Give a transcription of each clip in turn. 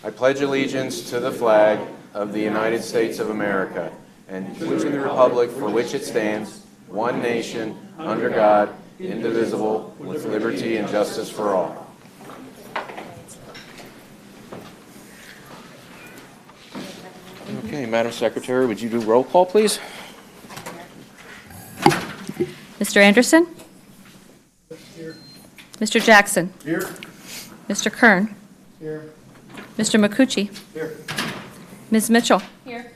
I pledge allegiance to the flag of the United States of America and to the republic for which it stands, one nation, under God, indivisible, with liberty and justice for all. Okay, Madam Secretary, would you do roll call, please? Mr. Anderson? Here. Mr. Jackson? Here. Mr. Kern? Here. Mr. Makucci? Here. Ms. Mitchell? Here.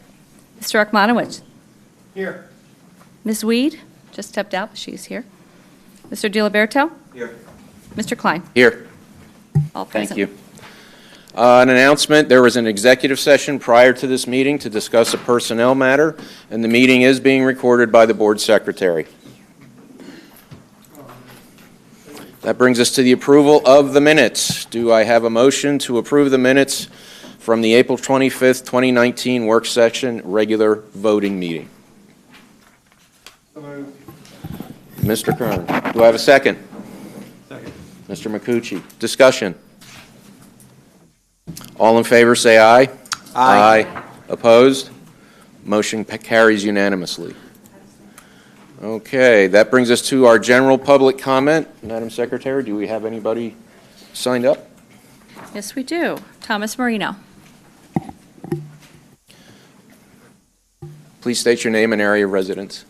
Mr. Akmanowicz? Here. Ms. Weed? Just stepped out, but she's here. Mr. DiLiberto? Here. Mr. Klein? Here. All present. Thank you. An announcement, there was an executive session prior to this meeting to discuss a personnel matter, and the meeting is being recorded by the board secretary. That brings us to the approval of the minutes. Do I have a motion to approve the minutes from the April 25th, 2019 work session regular voting meeting? So moved. Mr. Kern, do I have a second? Second. Mr. Makucci, discussion. All in favor, say aye. Aye. Opposed? Motion carries unanimously. Okay, that brings us to our general public comment. Madam Secretary, do we have anybody signed up? Yes, we do. Thomas Marino. Please state your name and area of residence.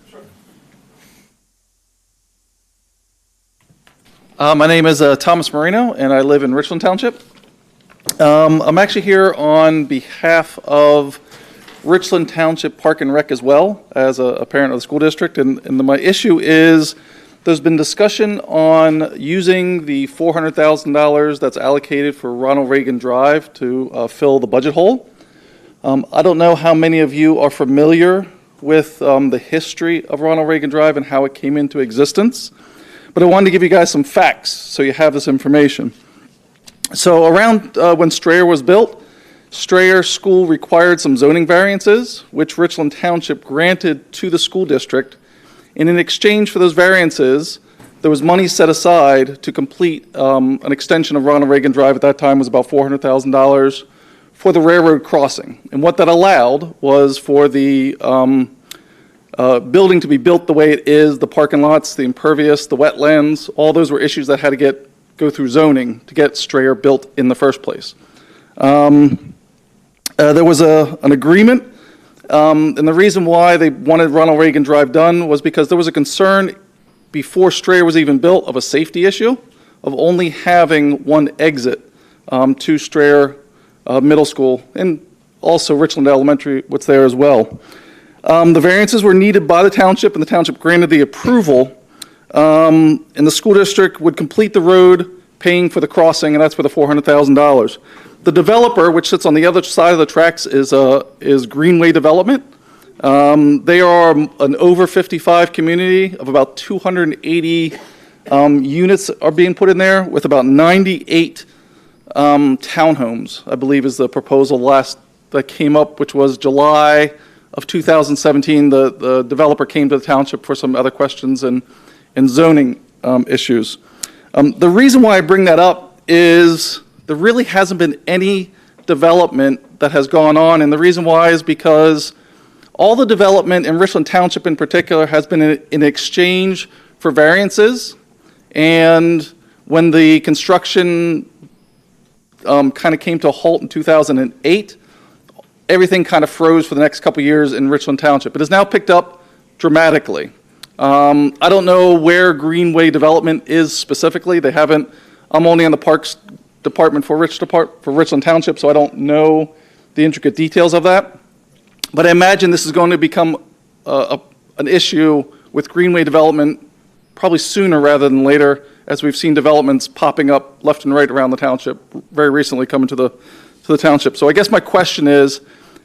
My name is Thomas Marino, and I live in Richland Township. I'm actually here on behalf of Richland Township Park and Rec as well, as a parent of the school district. And my issue is there's been discussion on using the $400,000 that's allocated for Ronald Reagan Drive to fill the budget hole. I don't know how many of you are familiar with the history of Ronald Reagan Drive and how it came into existence, but I wanted to give you guys some facts so you have this information. So around when Strayer was built, Strayer School required some zoning variances, which Richland Township granted to the school district. And in exchange for those variances, there was money set aside to complete an extension of Ronald Reagan Drive. At that time was about $400,000 for the railroad crossing. And what that allowed was for the building to be built the way it is, the parking lots, the impervious, the wetlands, all those were issues that had to go through zoning to get Strayer built in the first place. There was an agreement, and the reason why they wanted Ronald Reagan Drive done was because there was a concern before Strayer was even built of a safety issue of only having one exit to Strayer Middle School, and also Richland Elementary, what's there as well. The variances were needed by the township, and the township granted the approval, and the school district would complete the road paying for the crossing, and that's for the $400,000. The developer, which sits on the other side of the tracks, is Greenway Development. They are an over 55 community of about 280 units are being put in there, with about 98 townhomes, I believe is the proposal last that came up, which was July of 2017. The developer came to the township for some other questions and zoning issues. The reason why I bring that up is there really hasn't been any development that has gone on, and the reason why is because all the development in Richland Township in particular has been in exchange for variances, and when the construction kind of came to a halt in 2008, everything kind of froze for the next couple years in Richland Township. It has now picked up dramatically. I don't know where Greenway Development is specifically. They haven't. I'm only on the Parks Department for Richland Township, so I don't know the intricate details of that. But I imagine this is going to become an issue with Greenway Development probably sooner rather than later, as we've seen developments popping up left and right around the township very recently coming to the township. So I guess my question is,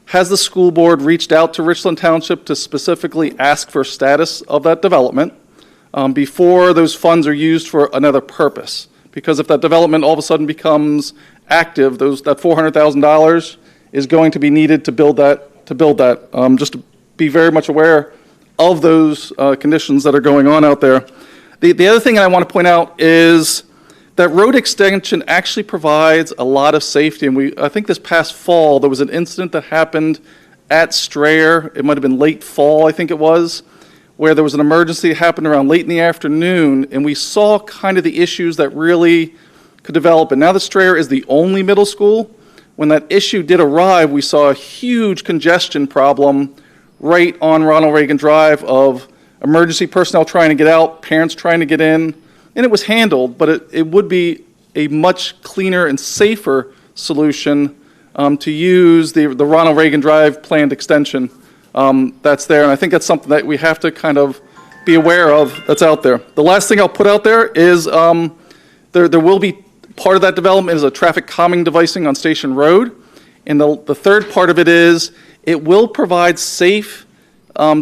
has the school board reached out to Richland Township to specifically ask for status of that development before those funds are used for another purpose? Because if that development all of a sudden becomes active, that $400,000 is going to be needed to build that. Just to be very much aware of those conditions that are going on out there. The other thing I want to point out is that road extension actually provides a lot of safety. And I think this past fall, there was an incident that happened at Strayer. It might have been late fall, I think it was, where there was an emergency that happened around late in the afternoon, and we saw kind of the issues that really could develop. And now that Strayer is the only middle school, when that issue did arrive, we saw a huge congestion problem right on Ronald Reagan Drive of emergency personnel trying to get out, parents trying to get in, and it was handled, but it would be a much cleaner and safer solution to use the Ronald Reagan Drive planned extension that's there, and I think that's something that we have to kind of be aware of that's out there. The last thing I'll put out there is there will be part of that development is a traffic calming devicing on Station Road, and the third part of it is it will provide safe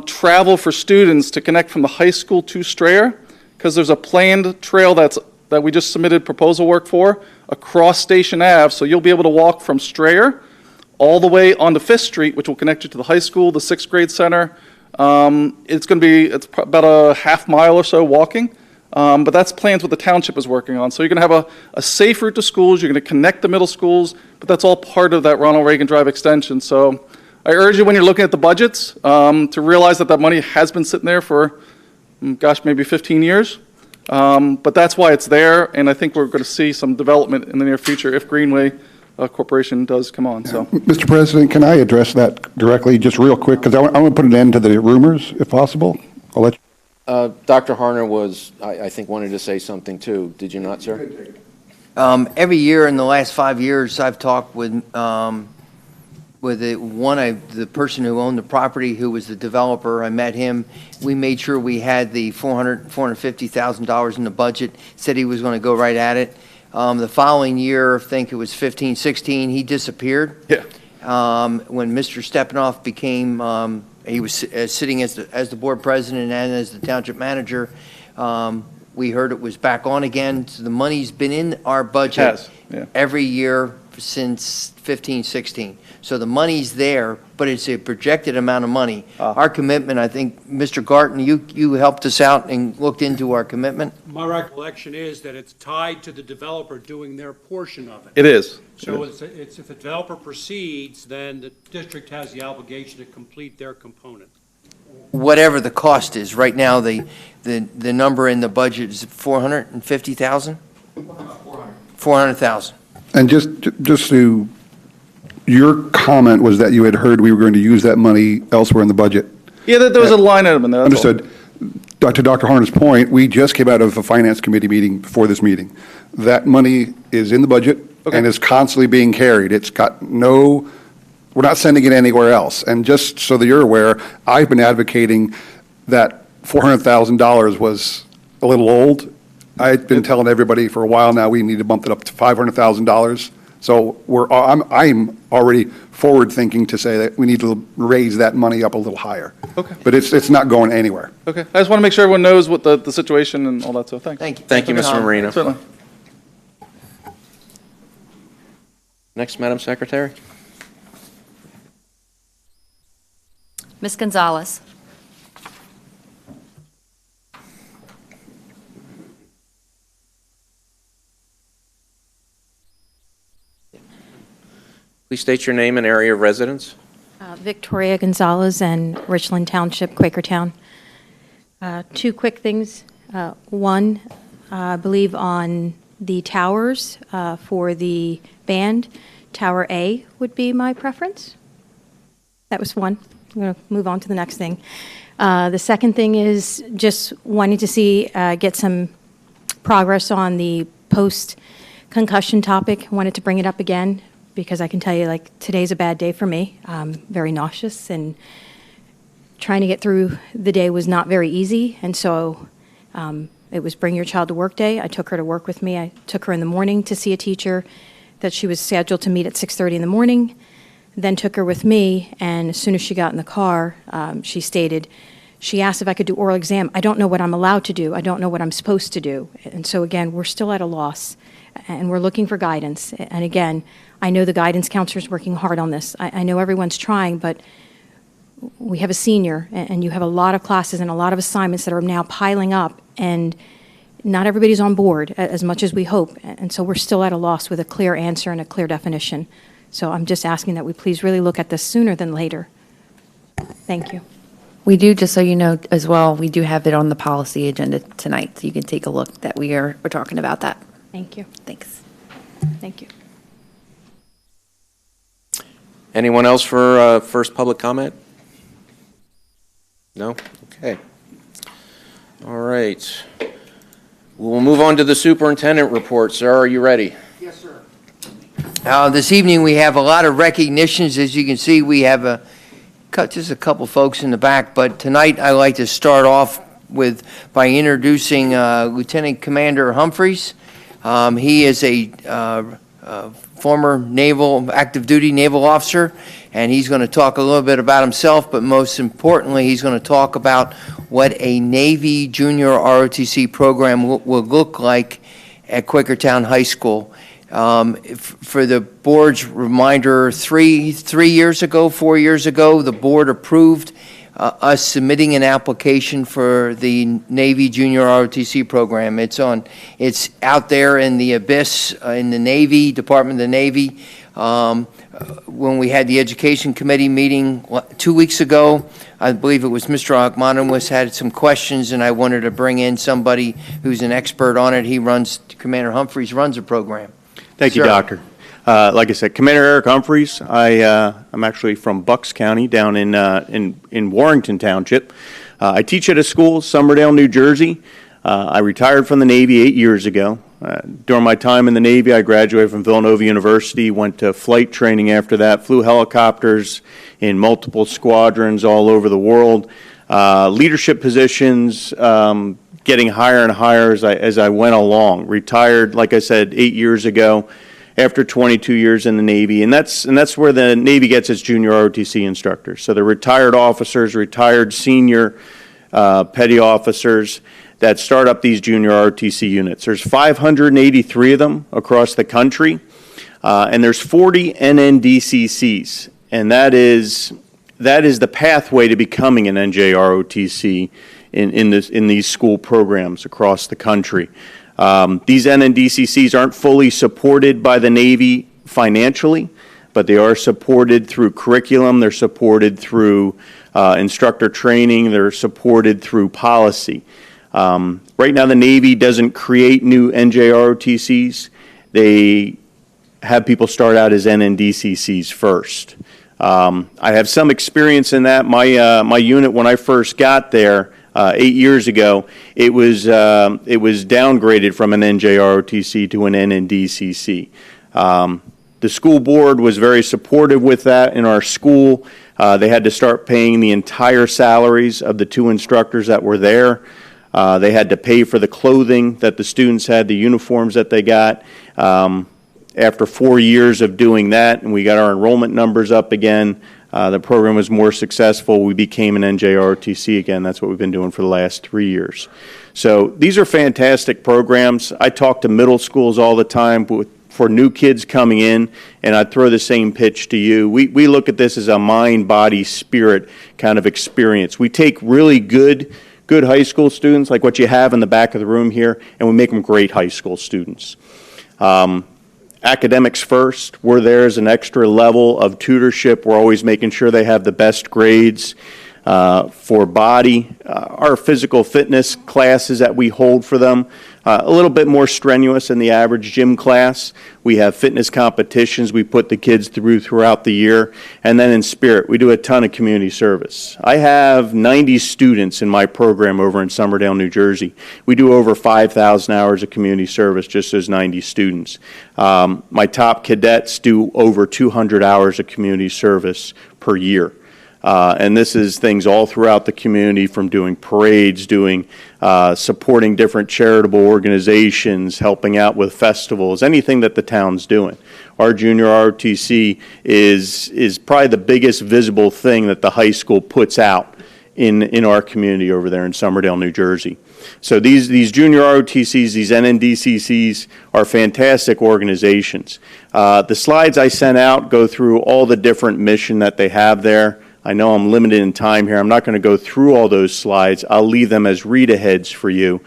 travel for students to connect from the high school to Strayer, because there's a planned trail that we just submitted proposal work for across Station Ave, so you'll be able to walk from Strayer all the way onto 5th Street, which will connect you to the high school, the 6th grade center. It's about a half mile or so walking, but that's plans what the township is working on. So you're going to have a safe route to schools, you're going to connect the middle schools, but that's all part of that Ronald Reagan Drive extension. So I urge you when you're looking at the budgets to realize that money has been sitting there for, maybe 15 years. But that's why it's there, and I think we're going to see some development in the near future if Greenway Corporation does come on. So, Mr. President, can I address that directly, just real quick, because I want to put an end to the rumors, if possible? I'll let you. Dr. Harner I think, wanted to say something too. Did you not, sir? Every year in the last 5 years, I've talked with the person who owned the property, who was the developer. I met him. We made sure we had the $450,000 in the budget. Said he was going to go right at it. The following year, I think it was 15, 16, he disappeared. Yeah. When Mr. Stepanoff became, he was sitting as the board president and as the township manager. We heard it was back on again. So the money's been in our budget every year since 15, 16. So the money's there, but it's a projected amount of money. Our commitment, I think, Mr. Garten, you helped us out and looked into our commitment. My recollection is that it's tied to the developer doing their portion of it. It is. So it's if the developer proceeds, then the district has the obligation to complete their component. Whatever the cost is, right now the number in the budget is 450,000. 400,000. And just to, your comment was that you had heard we were going to use that money elsewhere in the budget. Yeah, there was a line item in there. That's Understood. To Dr. Harner's point, we just came out of a finance committee meeting before this meeting. That money is in the budget and is constantly being carried. It's got we're not sending it anywhere else. And just so that you're aware, I've been advocating that $400,000 was a little old. I've been telling everybody for a while now we need to bump it up to $500,000. So I'm already forward thinking to say that we need to raise that money up a little higher. Okay. But it's not going anywhere. Okay. I just want to make sure everyone knows what the situation and all that. So thanks. Thank you. Thank you, Mr. Marino. Certainly. Next, Madam Secretary. Ms. Gonzalez. Please state your name and area of residence. Victoria Gonzalez and Richland Township, Quakertown. Two quick things. One, I believe on the towers for the band, Tower A would be my preference. That was one. I'm going to move on to the next thing. The second thing is just wanting to see, get some progress on the post-concussion topic. I wanted to bring it up again, because I can tell you, like, today's a bad day for me. I'm very nauseous, and trying to get through the day was not very easy. And so it was bring your child to work day. I took her to work with me. I took her in the morning to see a teacher that she was scheduled to meet at 6:30 in the morning, then took her with me, and as soon as she got in the car, she asked if I could do oral exam. I don't know what I'm allowed to do. I don't know what I'm supposed to do. And so again, we're still at a loss, and we're looking for guidance. And again, I know the guidance counselor is working hard on this. I know everyone's trying, but we have a senior, and you have a lot of classes and a lot of assignments that are now piling up, and not everybody's on board as much as we hope, and so we're still at a loss with a clear answer and a clear definition. So I'm just asking that we please really look at this sooner than later. Thank you. We do, just so you know as well, we do have it on the policy agenda tonight, so you can take a look that we're talking about that. Thank you. Thanks. Thank you. Anyone else for first public comment? No? Okay. All right. We'll move on to the superintendent report. Sir, are you ready? Yes, sir. This evening, we have a lot of recognitions. As you can see, we have just a couple folks in the back, but tonight I'd like to start off by introducing Lieutenant Commander Humphreys. He is a former active duty naval officer, and he's going to talk a little bit about himself, but most importantly, he's going to talk about what a Navy junior ROTC program will look like at Quakertown High School. For the board's reminder, 4 years ago, the board approved us submitting an application for the Navy Junior ROTC program. It's out there in the abyss in the Navy, Department of the Navy. When we had the Education Committee meeting 2 weeks ago, I believe it was Mr. Achmanowitz had some questions, and I wanted to bring in somebody who's an expert on it. Commander Humphreys runs the program. Thank you, Sir. Doctor. Like I said, Commander Eric Humphreys. I'm actually from Bucks County, down in Warrington Township. I teach at a school, Somerdale, New Jersey. I retired from the Navy 8 years ago. During my time in the Navy, I graduated from Villanova University, went to flight training after that, flew helicopters in multiple squadrons all over the world, leadership positions, getting higher and higher as I went along. Retired, like I said, 8 years ago after 22 years in the Navy, and that's where the Navy gets its junior ROTC instructors. So they're retired officers, retired senior petty officers that start up these junior ROTC units. There's 583 of them across the country, and there's 40 NNDCCs, and that is the pathway to becoming an NJROTC in these school programs across the country. These NNDCCs aren't fully supported by the Navy financially, but they are supported through curriculum, they're supported through instructor training, they're supported through policy. Right now the Navy doesn't create new NJROTCs. They have people start out as NNDCCs first. I have some experience in that. My unit, when I first got there, 8 years ago, it was downgraded from an NJROTC to an NNDCC. The school board was very supportive with that in our school. They had to start paying the entire salaries of the 2 instructors that were there. They had to pay for the clothing that the students had, the uniforms that they got. After 4 years of doing that, and we got our enrollment numbers up again, the program was more successful. We became an NJROTC again. That's what we've been doing for the last 3 years. So these are fantastic programs. I talk to middle schools all the time for new kids coming in, and I'd throw the same pitch to you. We look at this as a mind, body, spirit kind of experience. We take really good high school students, like what you have in the back of the room here, and we make them great high school students. Academics first. We're there as an extra level of tutorship. We're always making sure they have the best grades. For body, our physical fitness classes that we hold for them, a little bit more strenuous than the average gym class. We have fitness competitions we put the kids throughout the year. And then in spirit, we do a ton of community service. I have 90 students in my program over in Somerdale, New Jersey. We do over 5,000 hours of community service, just those 90 students. My top cadets do over 200 hours of community service per year. And this is things all throughout the community, from doing parades, supporting different charitable organizations, helping out with festivals, anything that the town's doing. Our junior ROTC is probably the biggest visible thing that the high school puts out in our community over there in Somerdale, New Jersey. So these junior ROTCs, these NNDCCs, are fantastic organizations. The slides I sent out go through all the different mission that they have there. I know I'm limited in time here. I'm not going to go through all those slides. I'll leave them as read-aheads for you.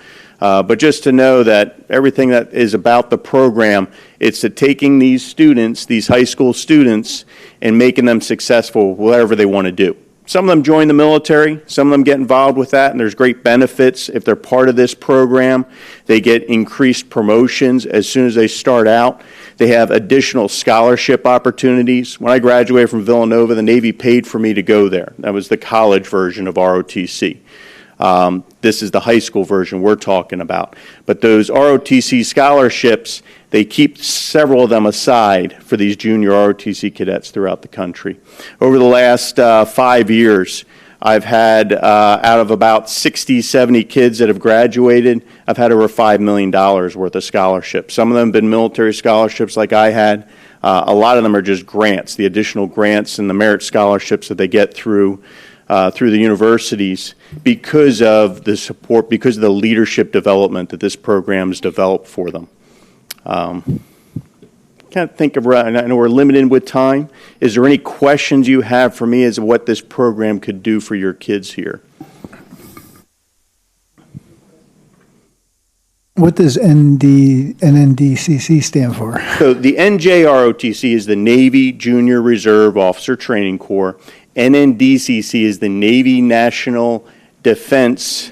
But just to know that everything that is about the program, it's to taking these students, these high school students, and making them successful whatever they want to do. Some of them join the military, some of them get involved with that, and there's great benefits. If they're part of this program, they get increased promotions as soon as they start out. They have additional scholarship opportunities. When I graduated from Villanova, the Navy paid for me to go there. That was the college version of ROTC. This is the high school version we're talking about. But those ROTC scholarships, they keep several of them aside for these junior ROTC cadets throughout the country. Over the last 5 years, I've had, out of about 60, 70 kids that have graduated, I've had over $5 million worth of scholarships. Some of them have been military scholarships like I had. A lot of them are just grants, the additional grants and the merit scholarships that they get through the universities because of the support, because of the leadership development that this program has developed for them. Can't think of, I know we're limited with time. Is there any questions you have for me as to what this program could do for your kids here? What does NNDCC stand for? So the NJROTC is the Navy Junior Reserve Officer Training Corps. NNDCC is the Navy National Defense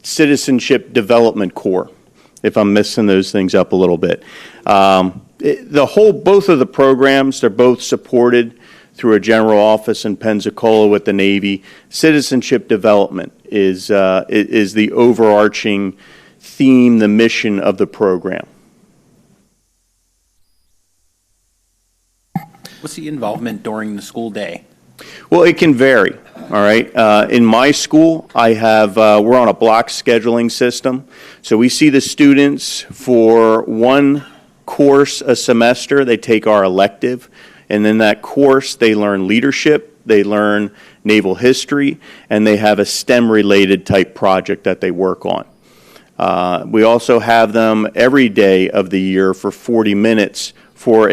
Citizenship Development Corps, if I'm mixing those things up a little bit. Both of the programs, they're both supported through a general office in Pensacola with the Navy. Citizenship development is the overarching theme, the mission of the program. What's the involvement during the school day? Well, it can vary, all right? In my school, I have, we're on a block scheduling system. So we see the students for one course a semester. They take our elective. And in that course, they learn leadership, they learn naval history, and they have a STEM-related type project that they work on. We also have them every day of the year for 40 minutes for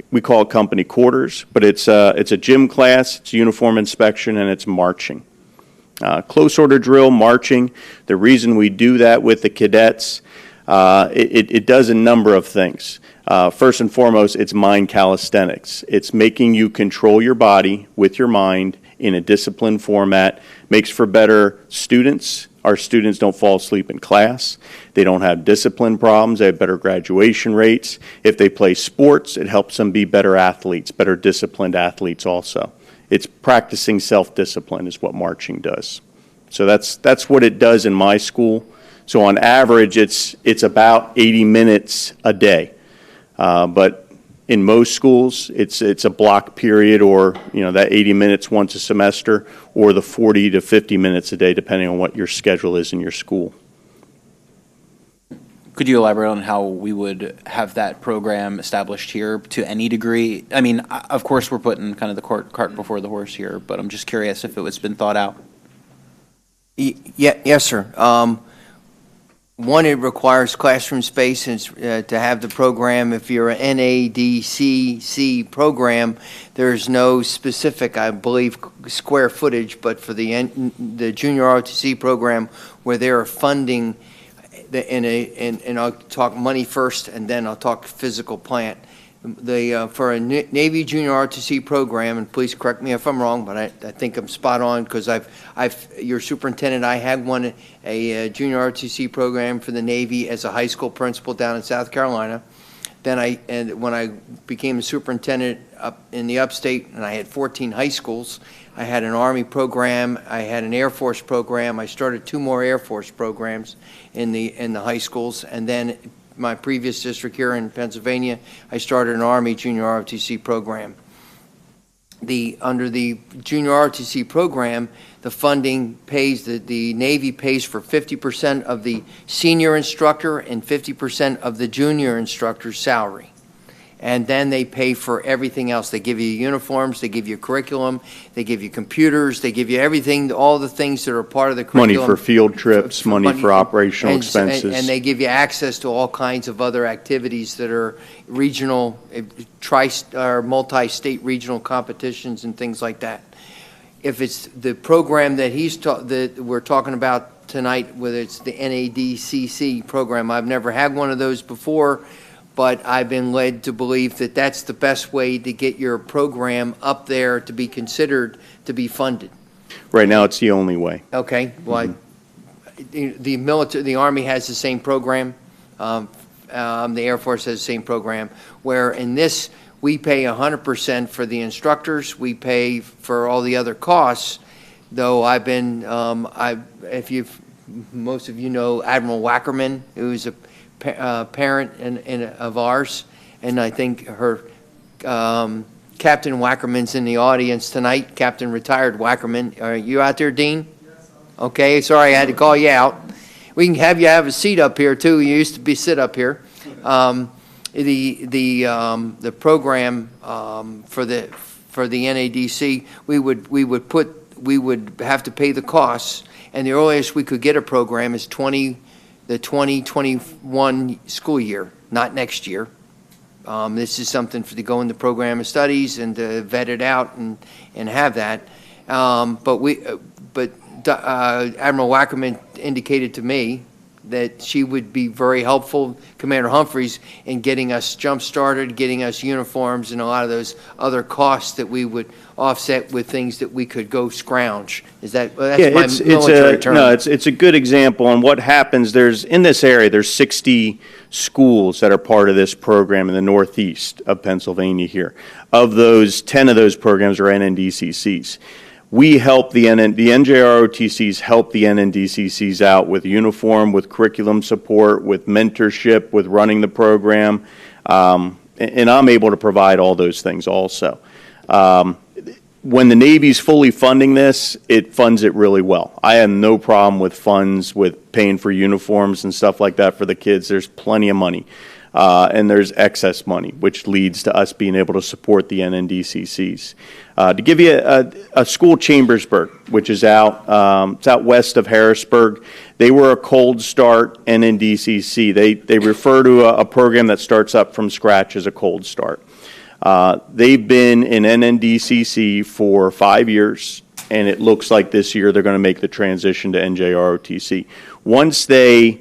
we call it company quarters, but it's a gym class, it's uniform inspection, and it's marching. Close order drill, marching. The reason we do that with the cadets, it does a number of things. First and foremost, it's mind calisthenics. It's making you control your body with your mind in a disciplined format, makes for better students. Our students don't fall asleep in class. They don't have discipline problems. They have better graduation rates. If they play sports, it helps them be better athletes, better disciplined athletes also. It's practicing self-discipline is what marching does. So that's what it does in my school. So on average, it's about 80 minutes a day. But in most schools, it's a block period, or that 80 minutes once a semester, or the 40 to 50 minutes a day, depending on what your schedule is in your school. Could you elaborate on how we would have that program established here to any degree? I mean, of course, we're putting kind of the cart before the horse here, but I'm just curious if it's been thought out. Yes, sir. One, it requires classroom space to have the program. If you're an NADCC program, there's no specific, I believe, square footage, but for the junior ROTC program, where they're funding, and I'll talk money first, and then I'll talk physical plant. For a Navy Junior ROTC program, and please correct me if I'm wrong, but I think I'm spot on, because your superintendent, I had a Junior ROTC program for the Navy as a high school principal down in South Carolina. Then when I became a superintendent up in the upstate, and I had 14 high schools, I had an Army program, I had an Air Force program, I started 2 more Air Force programs in the high schools, and then my previous district here in Pennsylvania, I started an Army Junior ROTC program. Under the Junior ROTC program, the funding pays, the Navy pays for 50% of the senior instructor and 50% of the junior instructor's salary. and then they pay for everything else. They give you uniforms, they give you curriculum, they give you computers, they give you everything, all the things that are part of the Money curriculum. for field trips, money for operational expenses. And they give you access to all kinds of other activities that are regional, or multi-state regional competitions and things like that. If it's the program that that we're talking about tonight, whether it's the NADCC program, I've never had one of those before, but I've been led to believe that that's the best way to get your program up there to be considered to be funded. Right now, it's the only way. Okay, well, the military, the Army has the same program, the Air Force has the same program, where in this, we pay 100% for the instructors, we pay for all the other costs, though I've been, most of you know Admiral Wackerman, who's a parent of ours, and I think her Captain Wackerman's in the audience tonight. Captain retired Wackerman. Are you out there, Dean? Yes. Okay, sorry I had to call you out. We can have you have a seat up here too. You used to sit up here. The program for the NADC, we would have to pay the costs, and the earliest we could get a program is the 2021 school year, not next year. This is something to go in the program of studies and to vet it out and have that. But Admiral Wackerman indicated to me that she would be very helpful, Commander Humphreys, in getting us jump-started, getting us uniforms and a lot of those other costs that we would offset with things that we could go scrounge. Is that, that's Yeah, my military term. No, it's a good example on what happens. In this area, there's 60 schools that are part of this program in the northeast of Pennsylvania here. Of those, 10 of those programs are NNDCCs. We help the NJROTCs help the NNDCCs out with uniform, with curriculum support, with mentorship, with running the program, and I'm able to provide all those things also. When the Navy's fully funding this, it funds it really well. I have no problem with funds, with paying for uniforms and stuff like that for the kids. There's plenty of money. And there's excess money, which leads to us being able to support the NNDCCs. To give you a school, Chambersburg, which is it's out west of Harrisburg, they were a cold start NNDCC. They refer to a program that starts up from scratch as a cold start. They've been in NNDCC for 5 years, and it looks like this year they're going to make the transition to NJROTC. Once they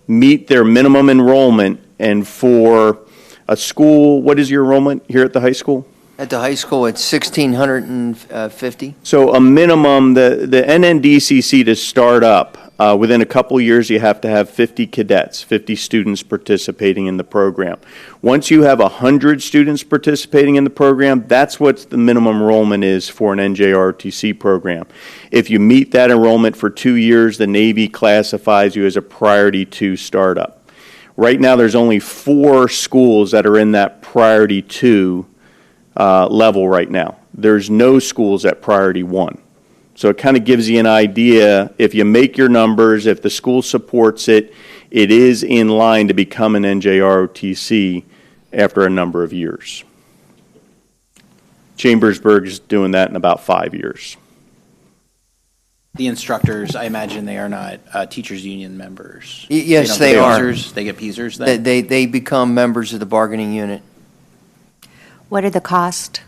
meet their minimum enrollment, and for a school, what is your enrollment here at the high school? At the high school, it's 1,650. So a minimum, the NNDCC to start up, within a couple years, you have to have 50 cadets, 50 students participating in the program. Once you have 100 students participating in the program, that's what the minimum enrollment is for an NJROTC program. If you meet that enrollment for 2 years, the Navy classifies you as a priority 2 startup. Right now, there's only 4 schools that are in that priority 2 level right now. There's no schools at priority 1. So it kind of gives you an idea, if you make your numbers, if the school supports it, it is in line to become an NJROTC after a number of years. Chambersburg is doing that in about 5 years. The instructors, I imagine they are not teachers union members. Yes, they are. They get PSERs then? They become members of the bargaining unit. What are the costs?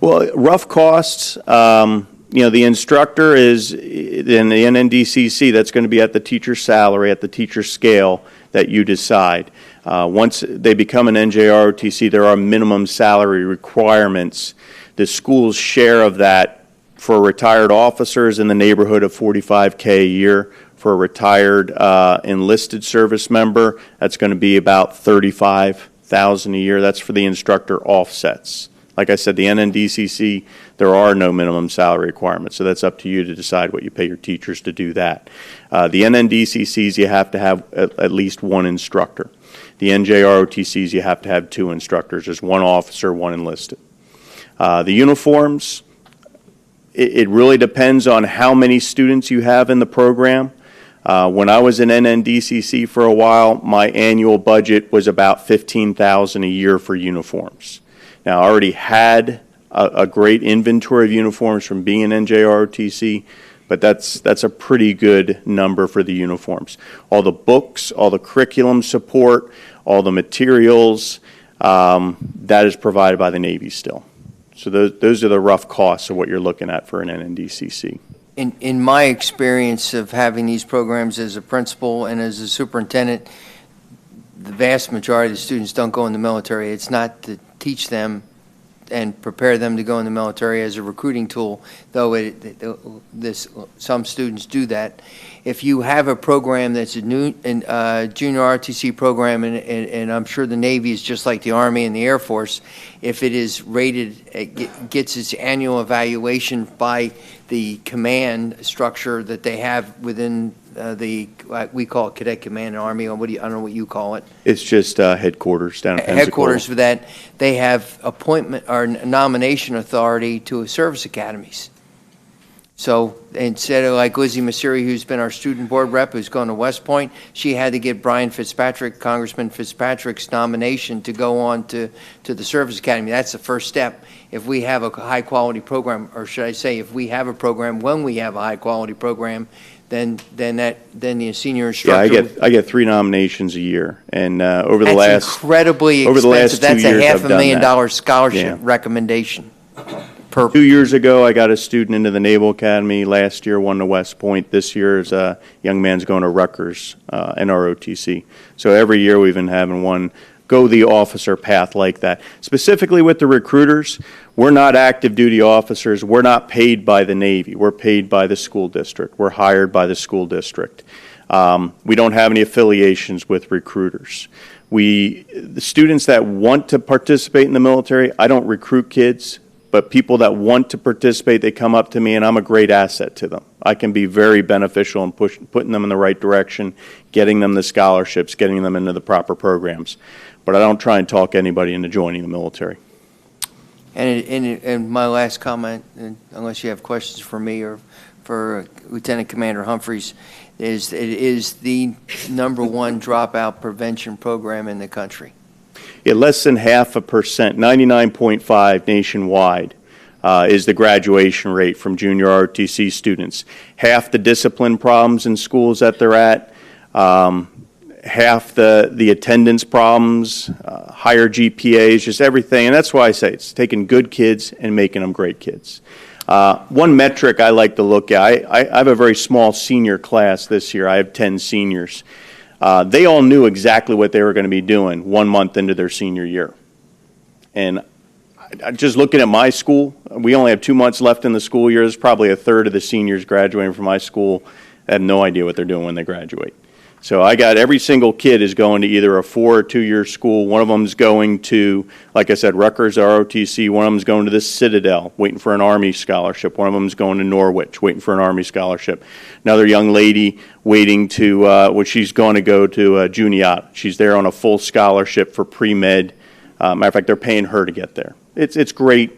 Well, rough costs, the instructor is in the NNDCC, that's going to be at the teacher's salary, at the teacher's scale that you decide. Once they become an NJROTC, there are minimum salary requirements. The school's share of that for retired officers in the neighborhood of $45K a year. For a retired enlisted service member, that's going to be about $35,000 a year. That's for the instructor offsets. Like I said, the NNDCC, there are no minimum salary requirements, so that's up to you to decide what you pay your teachers to do that. The NNDCCs, you have to have at least 1 instructor. The NJROTCs, you have to have 2 instructors. There's 1 officer, 1 enlisted. The uniforms, it really depends on how many students you have in the program. When I was in NNDCC for a while, my annual budget was about $15,000 a year for uniforms. Now, I already had a great inventory of uniforms from being in NJROTC, but that's a pretty good number for the uniforms. All the books, all the curriculum support, all the materials, that is provided by the Navy still. So those are the rough costs of what you're looking at for an NNDCC. In my experience of having these programs as a principal and as a superintendent, the vast majority of the students don't go in the military. It's not to teach them and prepare them to go in the military as a recruiting tool, though some students do that. If you have a program that's a junior ROTC program, and I'm sure the Navy is just like the Army and the Air Force, if it is rated, it gets its annual evaluation by the command structure that they have within we call it Cadet Command Army, or I don't know what you call it. It's just headquarters down in Pensacola. Headquarters for that. They have appointment or nomination authority to service academies. So instead of like Lizzie Masiri, who's been our student board rep, who's gone to West Point, she had to get Brian Fitzpatrick, Congressman Fitzpatrick's nomination to go on to the service academy. That's the first step. If we have a high quality program, or should I say, if we have a program, when we have a high quality program, then the senior instructor. Yeah, I get 3 nominations a year, and over the that's last incredibly over expensive. the last 2 That's years, a $500,000 scholarship Yeah. recommendation. 2 years ago, I got a student into the Naval Academy. Last year, one to West Point. This year, is a young man's going to Rutgers, NROTC. So every year, we've been having one go the officer path like that. Specifically with the recruiters, we're not active duty officers. We're not paid by the Navy. We're paid by the school district. We're hired by the school district. We don't have any affiliations with recruiters. The students that want to participate in the military, I don't recruit kids, but people that want to participate, they come up to me, and I'm a great asset to them. I can be very beneficial in putting them in the right direction, getting them the scholarships, getting them into the proper programs. But I don't try and talk anybody into joining the military. And my last comment, unless you have questions for me or for Lieutenant Commander Humphreys, is it is the #1 dropout prevention program in the country. Yeah, less than 0.5%, 99.5 nationwide, is the graduation rate from junior ROTC students. Half the discipline problems in schools that they're at, half the attendance problems, higher GPAs, just everything. And that's why I say it's taking good kids and making them great kids. One metric I like to look at, I have a very small senior class this year. I have 10 seniors. They all knew exactly what they were going to be doing 1 month into their senior year. And just looking at my school, we only have 2 months left in the school year. There's probably a third of the seniors graduating from my school that have no idea what they're doing when they graduate. So I got every single kid is going to either a 4 or 2 year school. One of them is going to, like I said, Rutgers ROTC. One of them is going to the Citadel, waiting for an Army scholarship. One of them is going to Norwich, waiting for an Army scholarship. Another young lady waiting to, she's going to go to Juniata. She's there on a full scholarship for pre-med. Matter of fact, they're paying her to get there. It's great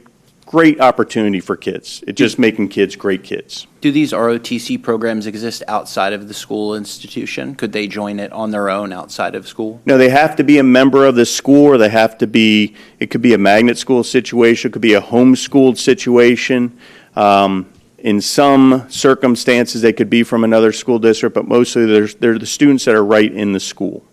opportunity for kids. It's just making kids great kids. Do these ROTC programs exist outside of the school institution? Could they join it on their own outside of school? No, they have to be a member of the school, or they have to be, it could be a magnet school situation, it could be a homeschooled situation. In some circumstances, they could be from another school district, but mostly they're the students that are right in the school.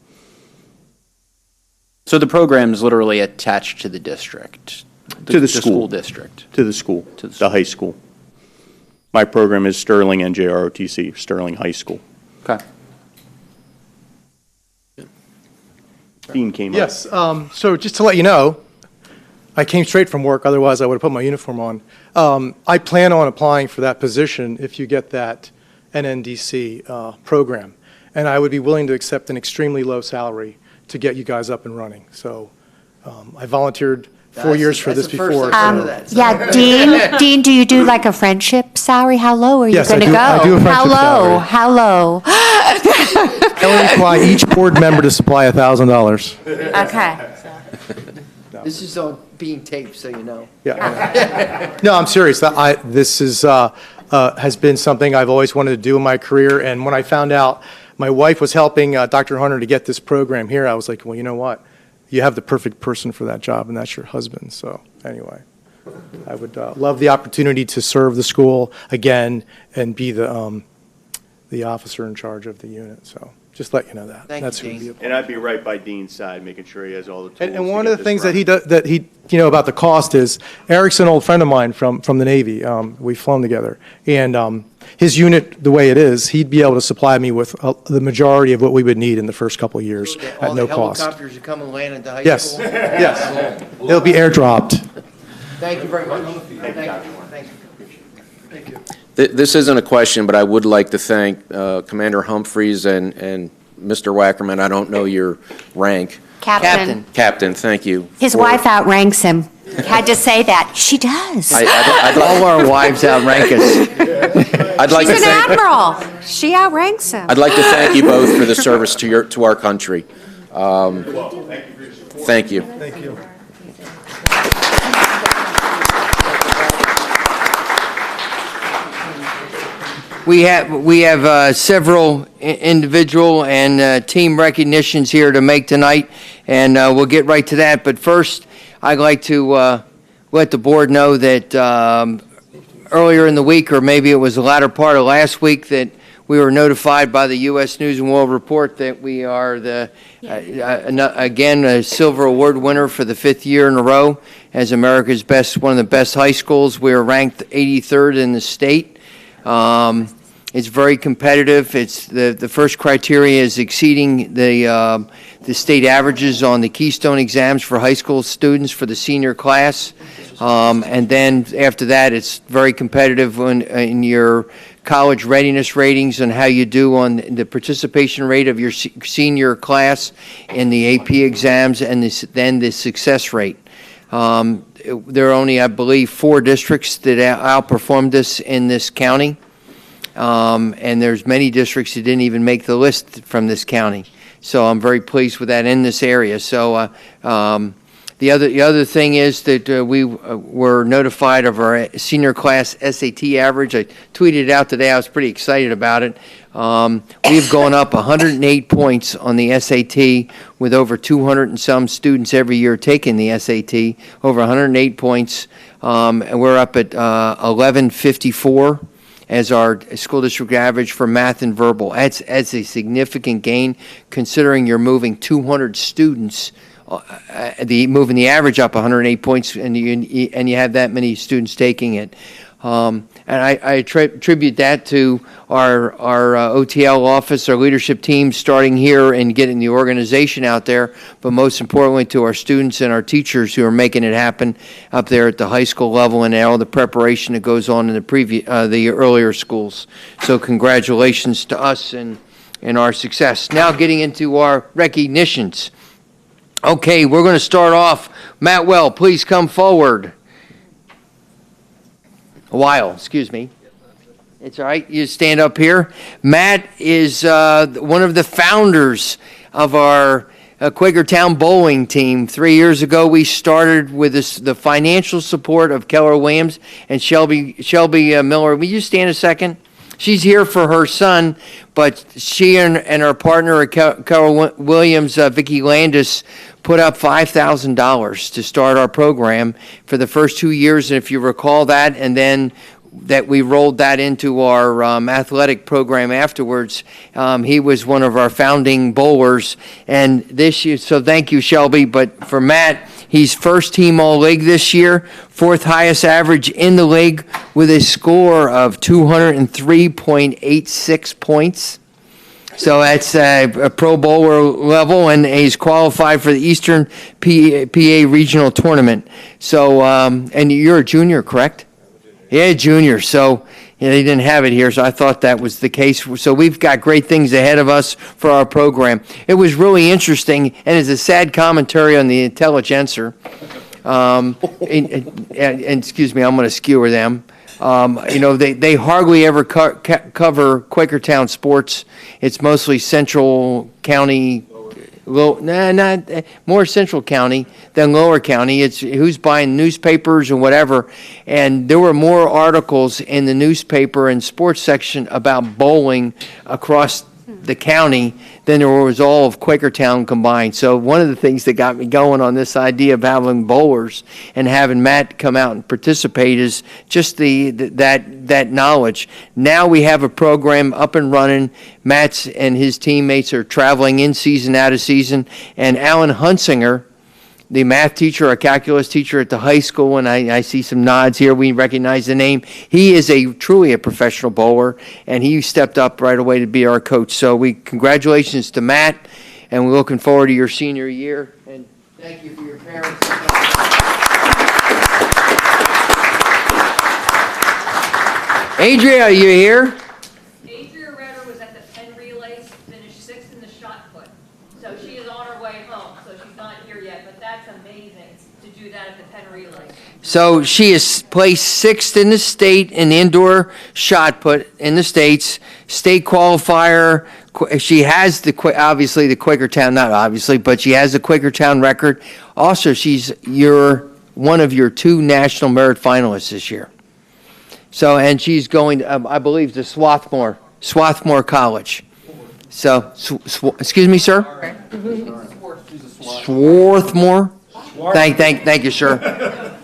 So the program is literally attached to the district? To the school district? To the school, the high school. My program is Sterling NJROTC, Sterling High School. Okay. Dean came up. Yes, so just to let you know, I came straight from work, otherwise I would have put my uniform on. I plan on applying for that position if you get that NNDC program, and I would be willing to accept an extremely low salary to get you guys up and running. So I volunteered 4 years for this before. Yeah, Dean, do you do like a friendship salary? How low are you Yes, going to go? I do a friendship How low? salary. How low? I only require each board member to supply $1,000. Okay. This is all being taped, so you know. Yeah. No, I'm serious. This is, has been something I've always wanted to do in my career. And when I found out my wife was helping Dr. Hunter to get this program here, I was like, well, you know what? You have the perfect person for that job, and that's your husband. So anyway, I would love the opportunity to serve the school again and be the officer in charge of the unit. So just let you know that. Thank That's you, who Dean. would be. And I'd be right by Dean's side, making sure he has all the tools. And to one get of the this things right. that he about the cost is Eric's an old friend of mine from the Navy. We've flown together, and his unit, the way it is, he'd be able to supply me with the majority of what we would need in the first couple of years at no cost. All the helicopters that come and land at the high Yes, school? yes, they'll be airdropped. Thank you very much. Thank you. Thank you. This isn't a question, but I would like to thank Commander Humphreys and Mr. Wackerman. I don't know your rank. Captain. Captain, thank you. His for- wife outranks him. Had to say that. She does. All our wives outrank us. I'd like She's to an thank. admiral. She outranks him. I'd like to thank you both for the service to our country. Thank you. Thank you. We have several individual and team recognitions here to make tonight, and we'll get right to that. But first, I'd like to let the board know that earlier in the week, or maybe it was the latter part of last week, that we were notified by the U.S. News and World Report that we are again a Silver Award winner for the 5th year in a row as America's one of the best high schools. We are ranked 83rd in the state. It's very competitive. It's the first criteria is exceeding the state averages on the Keystone exams for high school students for the senior class, and then after that, it's very competitive in your college readiness ratings and how you do on the participation rate of your senior class in the AP exams, and then the success rate. There are only, I believe, 4 districts that outperformed us in this county. And there's many districts that didn't even make the list from this county. So I'm very pleased with that in this area. So the other thing is that we were notified of our senior class SAT average. I tweeted it out today. I was pretty excited about it. We've gone up 108 points on the SAT with over 200 and some students every year taking the SAT, over 108 points. And we're up at 1154. As our school district average for math and verbal. That's a significant gain considering you're moving 200 students, moving the average up 108 points, and you have that many students taking it. And I attribute that to our OTL office, our leadership team starting here and getting the organization out there, but most importantly to our students and our teachers who are making it happen up there at the high school level and all the preparation that goes on in the earlier schools. So congratulations to us and our success. Now getting into our recognitions. Okay, we're going to start off. Matt Well, please come forward. Excuse me. It's all right. You stand up here. Matt is one of the founders of our Quakertown bowling team. 3 years ago, we started with the financial support of Keller Williams and Shelby Miller. Will you stand a second? She's here for her son, but she and her partner at Keller Williams, Vicki Landis, put up $5,000 to start our program for the first 2 years, and if you recall that, and then that we rolled that into our athletic program afterwards. He was one of our founding bowlers, and this year, so thank you, Shelby. But for Matt, he's first team all-league this year, 4th highest average in the league with a score of 203.86 points. So that's a Pro Bowler level, and he's qualified for the Eastern PA Regional Tournament. So, and you're a junior, correct? Yeah, junior. So they didn't have it here, so I thought that was the case. So we've got great things ahead of us for our program. It was really interesting, and it's a sad commentary on the intelligencer. And excuse me, I'm going to skewer them. They hardly ever cover Quakertown sports. It's mostly Central County more Central County than Lower County. It's who's buying newspapers or whatever. And there were more articles in the newspaper and sports section about bowling across the county than there was all of Quakertown combined. So one of the things that got me going on this idea of having bowlers and having Matt come out and participate is just that knowledge. Now we have a program up and running. Matt and his teammates are traveling in season, out of season, and Alan Hunsinger, the math teacher, a calculus teacher at the high school, and I see some nods here. We recognize the name. He is truly a professional bowler, and he stepped up right away to be our coach. So congratulations to Matt, and we're looking forward to your senior year. And thank you for your parents. Adria, are you here? Adria Redder was at the Penn Relays, finished 6th in the shot put. So she is on her way home, so she's not here yet, but that's amazing to do that at the Penn Relays. So she is placed 6th in the state in indoor shot put in the states, state qualifier. She has obviously the Quakertown, not obviously, but she has the Quakertown record. Also, she's one of your 2 national merit finalists this year. So, and she's going, I believe, to Swarthmore College. So, excuse me, sir? Swarthmore? Thank you, sir.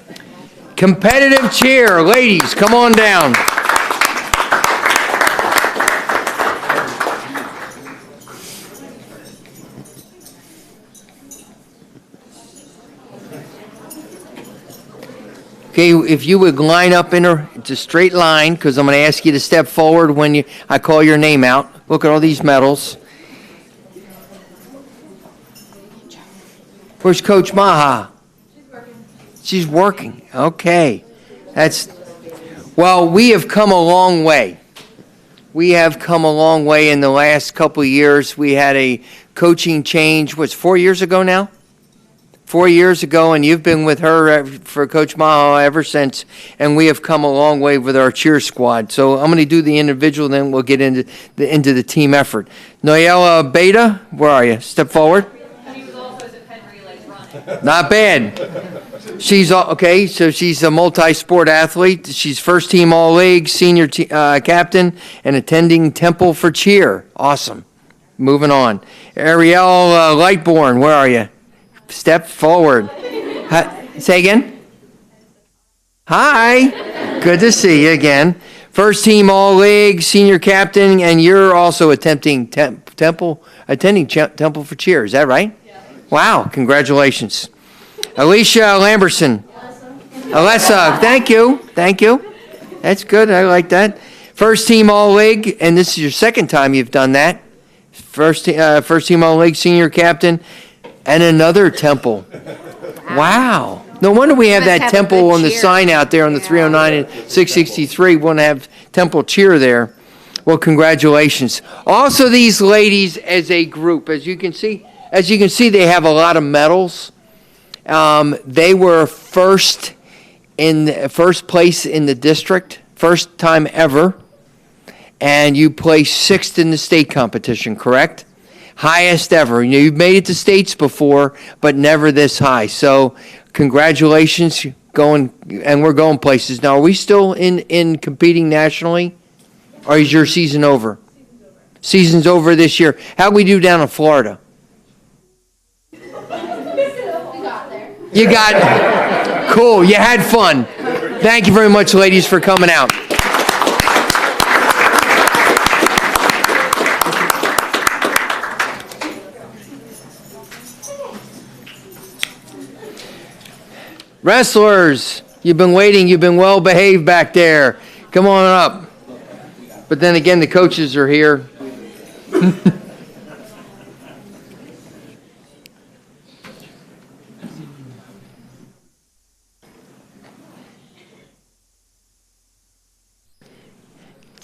Competitive cheer, ladies, come on down. Okay, if you would line up it's a straight line, because I'm going to ask you to step forward when I call your name out. Look at all these medals. Where's Coach Maha? She's working. Okay. Well, we have come a long way. We have come a long way in the last couple of years. We had a coaching change, 4 years ago now? 4 years ago, and you've been with her for Coach Maha ever since, and we have come a long way with our cheer squad. So I'm going to do the individual, then we'll get into the team effort. Noella Beta, where are you? Step forward. She was also at Penn Relays running. Not bad. She's okay. So she's a multi-sport athlete. She's first team All-League, senior captain, and attending Temple for cheer. Awesome. Moving on. Ariel Lightborn, where are you? Step forward. Say again. Hi. Good to see you again. First team All-League, senior captain, and you're also attending Temple for cheer. Is that right? Yeah. Wow. Congratulations. Alicia Lamberson. Alessa. Thank you. That's good. I like that. First team All-League, and this is your second time you've done that. First team All-League, senior captain. And another Temple. Wow. No wonder we have that Temple on the sign out there on the 309 and 663. We want to have Temple cheer there. Well, congratulations. Also, these ladies as a group, as you can see, they have a lot of medals. They were first place in the district, first time ever. And you placed 6th in the state competition, correct? Highest ever. You've made it to states before, but never this high. So congratulations, and we're going places. Now, are we still in competing nationally, or is your season over? Season's over this year. How'd we do down in Florida? You got it. Cool. You had fun. Thank you very much, ladies, for coming out. Wrestlers, you've been waiting. You've been well behaved back there. Come on up. But then again, the coaches are here.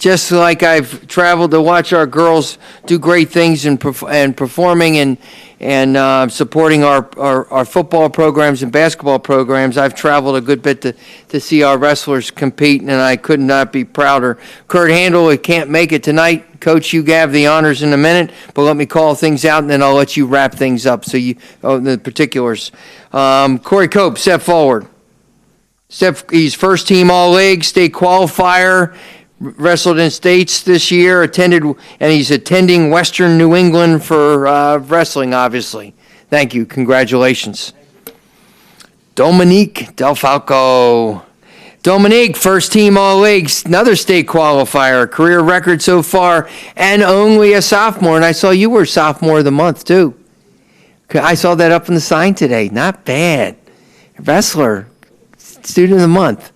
just like I've traveled to watch our girls do great things and performing and supporting our football programs and basketball programs, I've traveled a good bit to see our wrestlers compete, and I could not be prouder. Kurt Handel can't make it tonight. Coach, you have the honors in a minute, but let me call things out, and then I'll let you wrap things up. So the particulars. Corey Cope, step forward. He's first team All-League, state qualifier, wrestled in states this year, and he's attending Western New England for wrestling, obviously. Thank you. Congratulations. Dominique Del Falco. Dominique, first team All-League, another state qualifier, career record so far, and only a sophomore. And I saw you were sophomore of the month, too. I saw that up on the sign today. Not bad. Wrestler. Student of the month.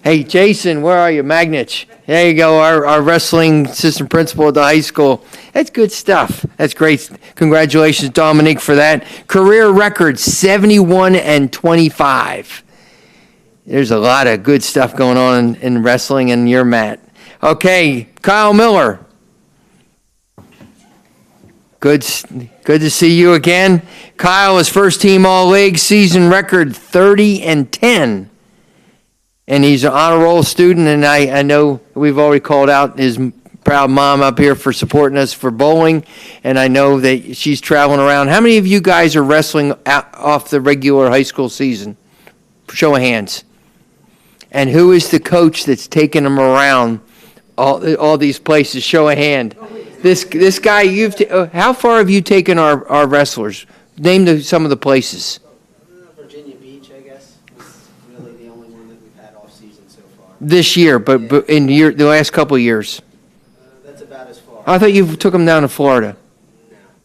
Hey, Jason, where are you? Magnich. There you go, our wrestling assistant principal at the high school. That's good stuff. That's great. Congratulations, Dominique, for that. Career record, 71 and 25. There's a lot of good stuff going on in wrestling, and you're Matt. Okay, Kyle Miller. Good to see you again. Kyle is first team All-League, season record 30 and 10. And he's an honor roll student, and I know we've already called out his proud mom up here for supporting us for bowling, and I know that she's traveling around. How many of you guys are wrestling off the regular high school season? Show of hands. And who is the coach that's taking them around all these places? Show of hand. This guy, how far have you taken our wrestlers? Name some of the places. Virginia Beach, I guess, is really the only one that we've had off season so far. This year, but in the last couple of years. That's about as far. I thought you took them down to Florida.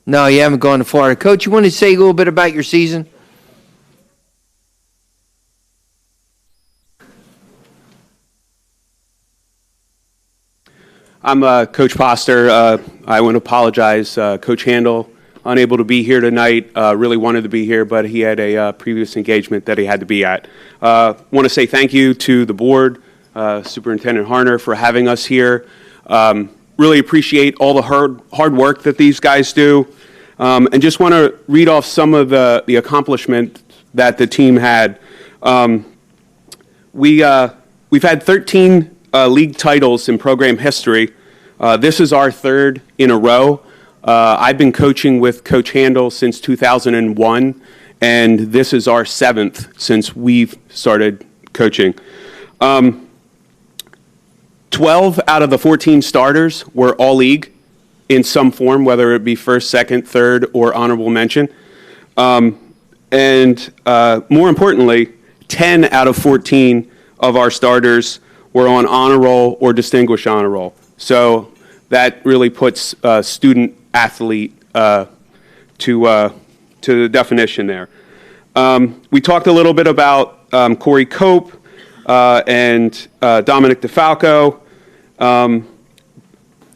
No, you haven't gone to Florida. Coach, you want to say a little bit about your season? I'm Coach Foster. I want to apologize. Coach Handel, unable to be here tonight, really wanted to be here, but he had a previous engagement that he had to be at. Want to say thank you to the board, Superintendent Harner, for having us here. Really appreciate all the hard work that these guys do. And just want to read off some of the accomplishments that the team had. We've had 13 league titles in program history. This is our third in a row. I've been coaching with Coach Handel since 2001, and this is our seventh since we've started coaching. 12 out of the 14 starters were all league in some form, whether it be first, second, third, or honorable mention. And more importantly, 10 out of 14 of our starters were on honor roll or distinguished honor roll. So that really puts student athlete to the definition there. We talked a little bit about Corey Cope and Dominic DeFalco.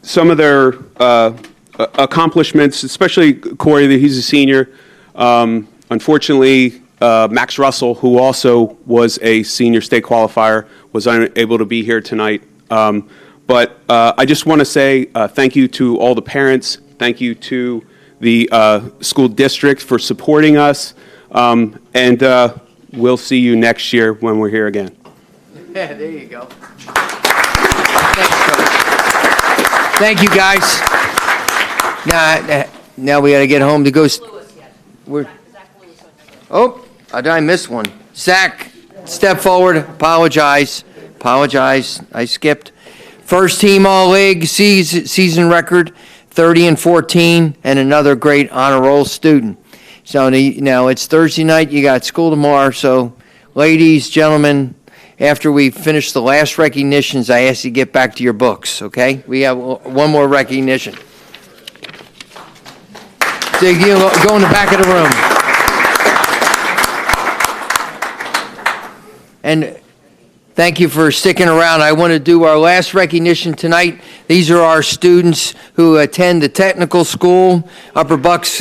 Some of their accomplishments, especially Corey, he's a senior. Unfortunately, Max Russell, who also was a senior state qualifier, was unable to be here tonight. But I just want to say thank you to all the parents. Thank you to the school district for supporting us. And we'll see you next year when we're here again. Yeah, there you go. Thanks, Coach. Thank you, guys. Now we got to get home to go. Oh, did I miss one? Zach, step forward. Apologize. I skipped. First team All-League, season record, 30 and 14, and another great honor roll student. So now it's Thursday night. You got school tomorrow. So, ladies, gentlemen, after we finish the last recognitions, I ask you to get back to your books, okay? We have one more recognition. So you go in the back of the room. And Thank you for sticking around. I want to do our last recognition tonight. These are our students who attend the technical school, Upper Bucks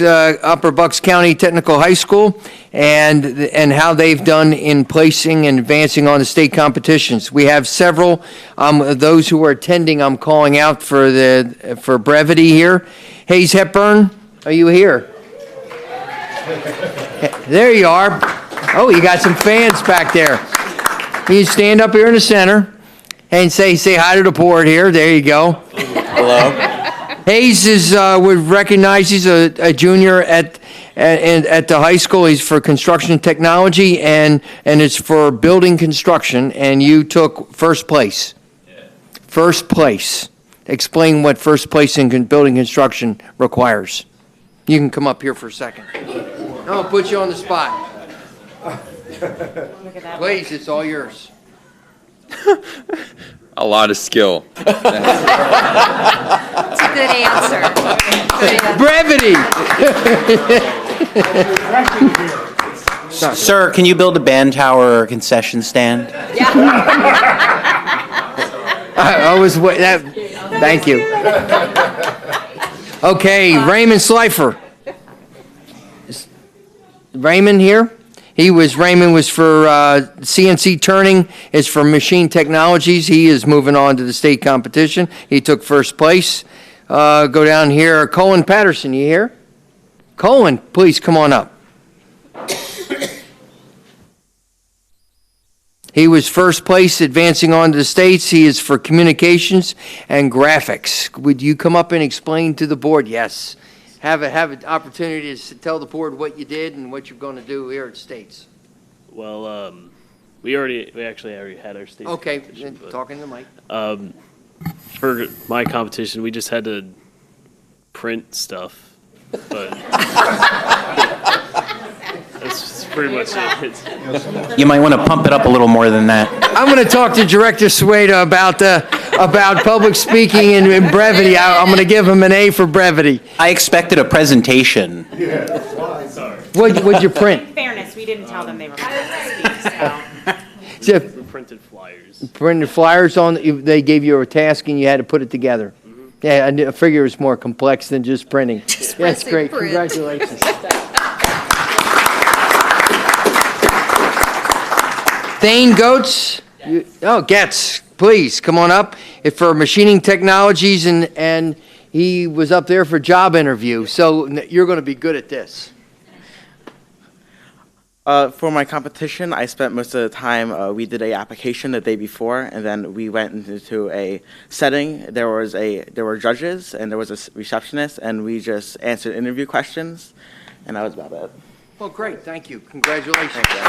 County Technical High School, and how they've done in placing and advancing on the state competitions. We have several of those who are attending. I'm calling out for brevity here. Hayes Hepburn, are you here? There you are. Oh, you got some fans back there. You stand up here in the center and say hi to the board here. There you go. Hello. Hayes would recognize he's a junior at the high school. He's for construction technology and it's for building construction. And you took first place. Yeah. First place. Explain what first place in building construction requires. You can come up here for a second. I'll put you on the spot. Please, it's all yours. A lot of skill. That's a good answer. Brevity. Sir, can you build a band tower or concession stand? I was thank you. Okay, Raymond Slifer. Raymond here? Raymond was for CNC turning, is for machine technologies. He is moving on to the state competition. He took first place. Go down here. Colin Patterson, you here? Colin, please come on up. He was first place advancing on to the states. He is for communications and graphics. Would you come up and explain to the board? Yes. Have an opportunity to tell the board what you did and what you're going to do here at States. Well, we actually already had our state. Okay, talking to the mic. For my competition, we just had to print stuff, but that's pretty much it. You might want to pump it up a little more than that. I'm going to talk to Director Sueda about public speaking and brevity. I'm going to give him an A for brevity. I expected a presentation. Sorry. What'd you print? In fairness, we didn't tell them they were going to speak, so. We printed flyers. Printed flyers they gave you a task and you had to put it together. Mm-hmm. Yeah, I figure it was more complex than just printing. That's great. Print. Congratulations. Thane Goetz. Getz, please come on up. It's for machining technologies, and he was up there for job interview. So you're going to be good at this. For my competition, I spent most of the time, we did a application the day before, and then we went into a setting. There were judges, and there was a receptionist, and we just answered interview questions, and that was about it. Well, great. Thank you. Congratulations. Thank you.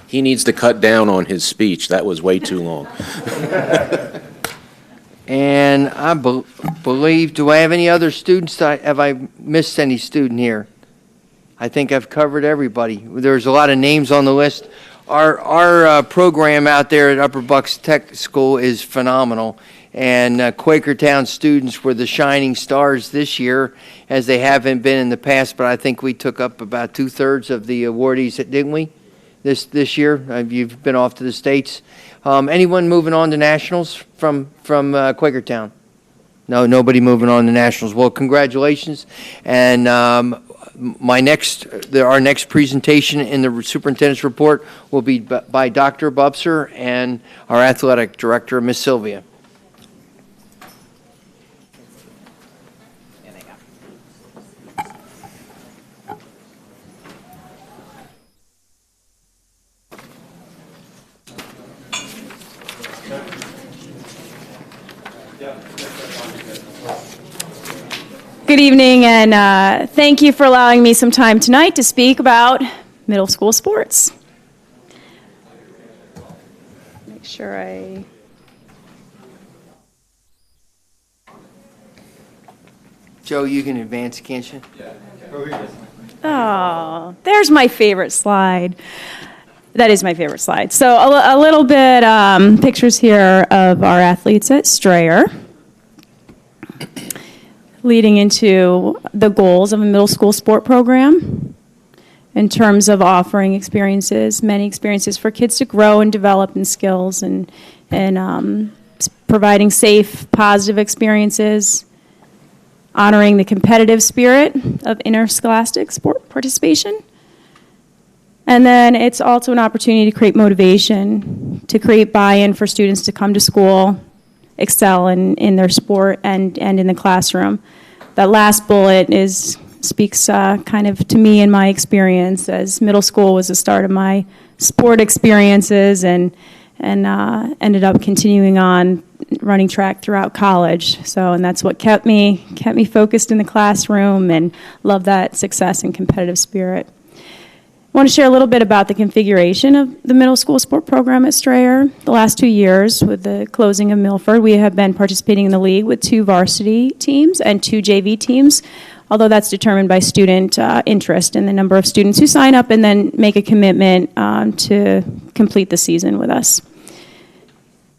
He needs to cut down on his speech. That was way too long. And I believe, do I have any other students? Have I missed any student here? I think I've covered everybody. There's a lot of names on the list. Our program out there at Upper Bucks Tech School is phenomenal. And Quakertown students were the shining stars this year, as they haven't been in the past. But I think we took up about 2/3 of the awardees, didn't we? This year, you've been off to the States. Anyone moving on to nationals from Quakertown? No, nobody moving on to nationals. Well, congratulations. And our next presentation in the superintendent's report will be by Dr. Bubser and our athletic director, Miss Sylvia. Good evening, and thank you for allowing me some time tonight to speak about middle school sports. Make sure I... Joe, you can advance, can't you? Oh, there's my favorite slide. That is my favorite slide. So a little bit pictures here of our athletes at Strayer, leading into the goals of a middle school sport program. in terms of offering experiences, many experiences for kids to grow and develop in skills and providing safe, positive experiences, honoring the competitive spirit of interscholastic sport participation. And then it's also an opportunity to create motivation, to create buy-in for students to come to school, excel in their sport and in the classroom. That last bullet speaks kind of to me in my experience, as middle school was the start of my sport experiences and ended up continuing on running track throughout college. And that's what kept me focused in the classroom and love that success and competitive spirit. I want to share a little bit about the configuration of the middle school sport program at Strayer. The last 2 years, with the closing of Milford, we have been participating in the league with 2 varsity teams and 2 JV teams, although that's determined by student interest and the number of students who sign up and then make a commitment to complete the season with us.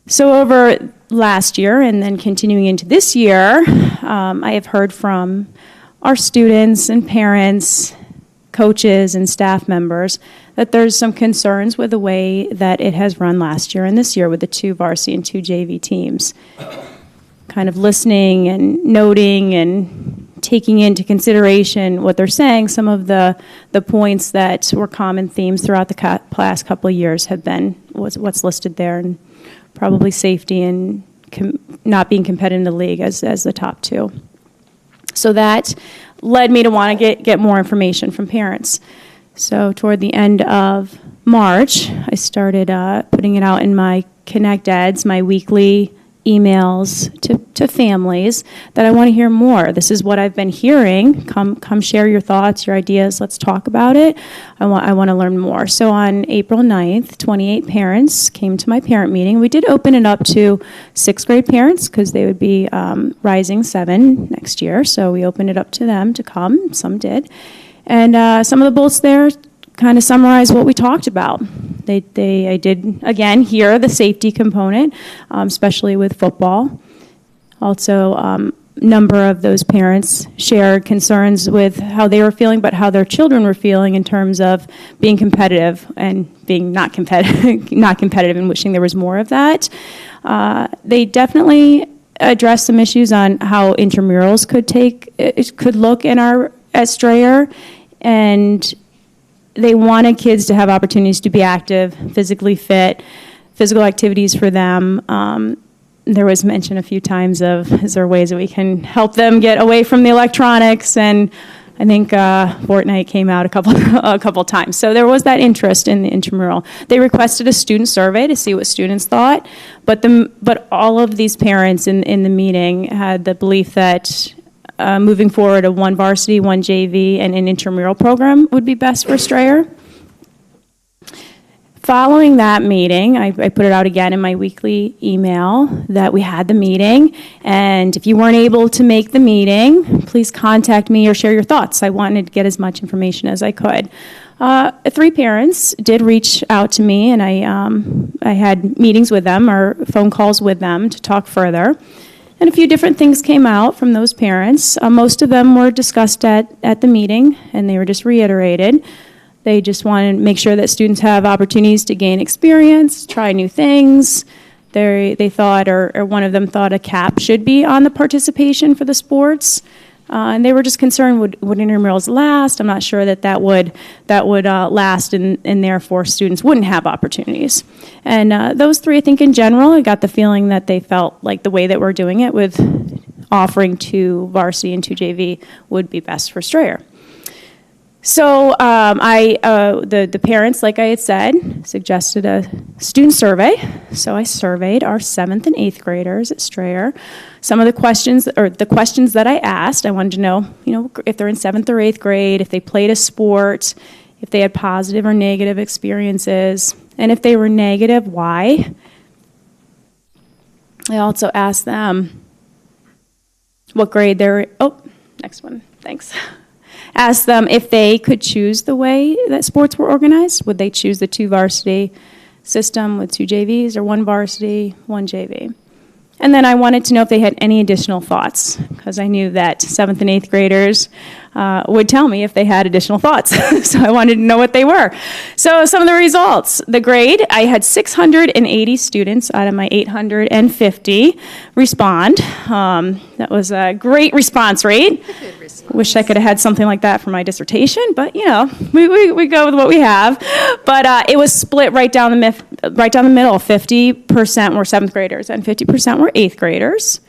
So over last year and then continuing into this year, I have heard from our students and parents, coaches and staff members that there's some concerns with the way that it has run last year and this year with the 2 varsity and 2 JV teams. Kind of listening and noting and taking into consideration what they're saying, some of the points that were common themes throughout the past couple of years have been what's listed there, and probably safety and not being competitive in the league as the top 2. So that led me to want to get more information from parents. So toward the end of March, I started putting it out in my Connect Eds, my weekly emails to families, that I want to hear more. This is what I've been hearing. Come share your thoughts, your ideas. Let's talk about it. I want to learn more. So on April 9th, 28 parents came to my parent meeting. We did open it up to 6th grade parents because they would be rising 7 next year. So we opened it up to them to come. Some did. And some of the bullets there kind of summarize what we talked about. I did, again, hear the safety component, especially with football. Also, number of those parents shared concerns with how they were feeling, but how their children were feeling in terms of being competitive and being not competitive and wishing there was more of that. They definitely addressed some issues on how intramurals could look at Strayer, and they wanted kids to have opportunities to be active, physically fit, physical activities for them. There was mention a few times of, is there ways that we can help them get away from the electronics? And I think Fortnite came out a couple times. So there was that interest in the intramural. They requested a student survey to see what students thought, but all of these parents in the meeting had the belief that moving forward, a 1 varsity, 1 JV, and an intramural program would be best for Strayer. Following that meeting, I put it out again in my weekly email that we had the meeting, and if you weren't able to make the meeting, please contact me or share your thoughts. I wanted to get as much information as I could. 3 parents did reach out to me, and I had meetings with them or phone calls with them to talk further. And a few different things came out from those parents. Most of them were discussed at the meeting, and they were just reiterated. They just wanted to make sure that students have opportunities to gain experience, try new things. They thought, or one of them thought, a cap should be on the participation for the sports. And they were just concerned, would intramurals last? I'm not sure that would last, and therefore students wouldn't have opportunities. And those 3, I think in general, I got the feeling that they felt like the way that we're doing it with offering 2 varsity and 2 JV would be best for Strayer. So the parents, like I had said, suggested a student survey. So I surveyed our 7th and 8th graders at Strayer. Some of the questions that I asked, I wanted to know, if they're in 7th or 8th grade, if they played a sport, if they had positive or negative experiences, and if they were negative, why. I also asked them what grade they're, next one, thanks. Asked them if they could choose the way that sports were organized. Would they choose the 2 varsity system with 2 JVs or 1 varsity, 1 JV? And then I wanted to know if they had any additional thoughts, because I knew that 7th and 8th graders would tell me if they had additional thoughts. So I wanted to know what they were. So some of the results. The grade, I had 680 students out of my 850 respond. That was a great response rate. Wish I could have had something like that for my dissertation, but we go with what we have. But it was split right down the middle. 50% were 7th graders and 50% were 8th graders.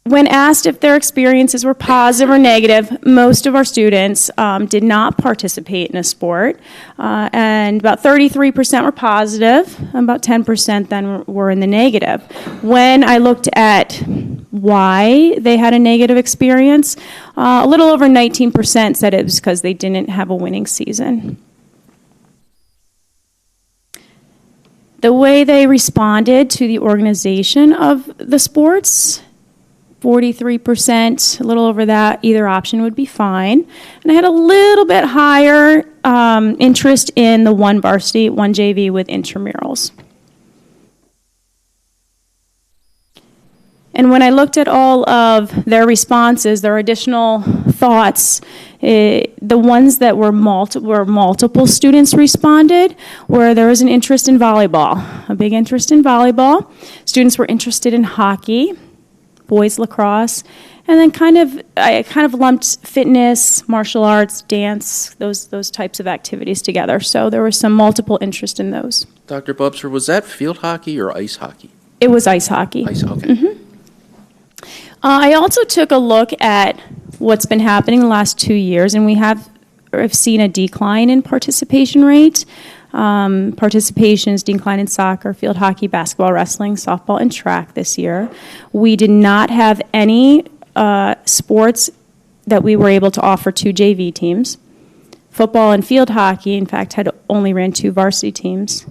When asked if their experiences were positive or negative, most of our students did not participate in a sport, and about 33% were positive, and about 10% then were in the negative. When I looked at why they had a negative experience, a little over 19% said it was because they didn't have a winning season. The way they responded to the organization of the sports, 43%, a little over that, either option would be fine. And I had a little bit higher interest in the one varsity, one JV with intramurals. And when I looked at all of their responses, their additional thoughts, the ones that were multiple students responded, where there was an interest in volleyball, a big interest in volleyball. Students were interested in hockey, boys lacrosse, and then I kind of lumped fitness, martial arts, dance, those types of activities together. So there was some multiple interest in those. Dr. Bubser, was that field hockey or ice hockey? It was ice hockey. Ice hockey. Mm-hmm. I also took a look at what's been happening the last 2 years, and we have seen a decline in participation rate. Participations decline in soccer, field hockey, basketball, wrestling, softball, and track this year. We did not have any sports that we were able to offer 2 JV teams. Football and field hockey, in fact, had only ran 2 varsity teams.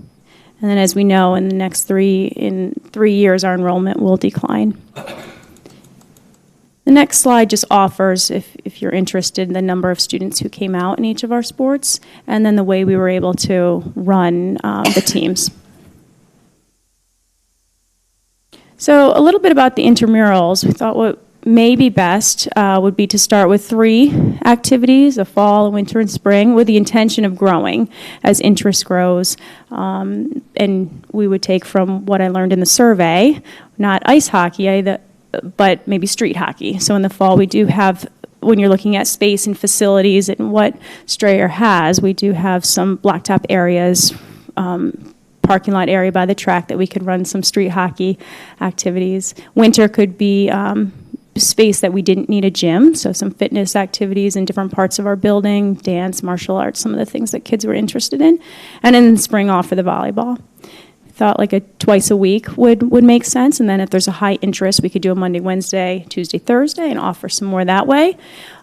And then, as we know, in the next 3 years, our enrollment will decline. The next slide just offers, if you're interested, the number of students who came out in each of our sports, and then the way we were able to run the teams. So a little bit about the intramurals. We thought what may be best would be to start with 3 activities, a fall, a winter, and spring, with the intention of growing as interest grows. And we would take from what I learned in the survey, not ice hockey, but maybe street hockey. So in the fall, we do have, when you're looking at space and facilities and what Strayer has, we do have some blacktop areas, parking lot area by the track that we could run some street hockey activities. Winter could be space that we didn't need a gym, so some fitness activities in different parts of our building, dance, martial arts, some of the things that kids were interested in. And then in spring off for the volleyball. Thought like a twice a week would make sense, and then if there's a high interest, we could do a Monday, Wednesday, Tuesday, Thursday, and offer some more that way.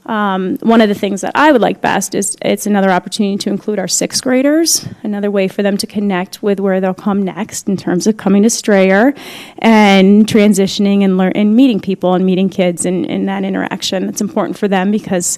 One of the things that I would like best is it's another opportunity to include our 6th graders, another way for them to connect with where they'll come next in terms of coming to Strayer and transitioning and meeting people and meeting kids in that interaction. It's important for them because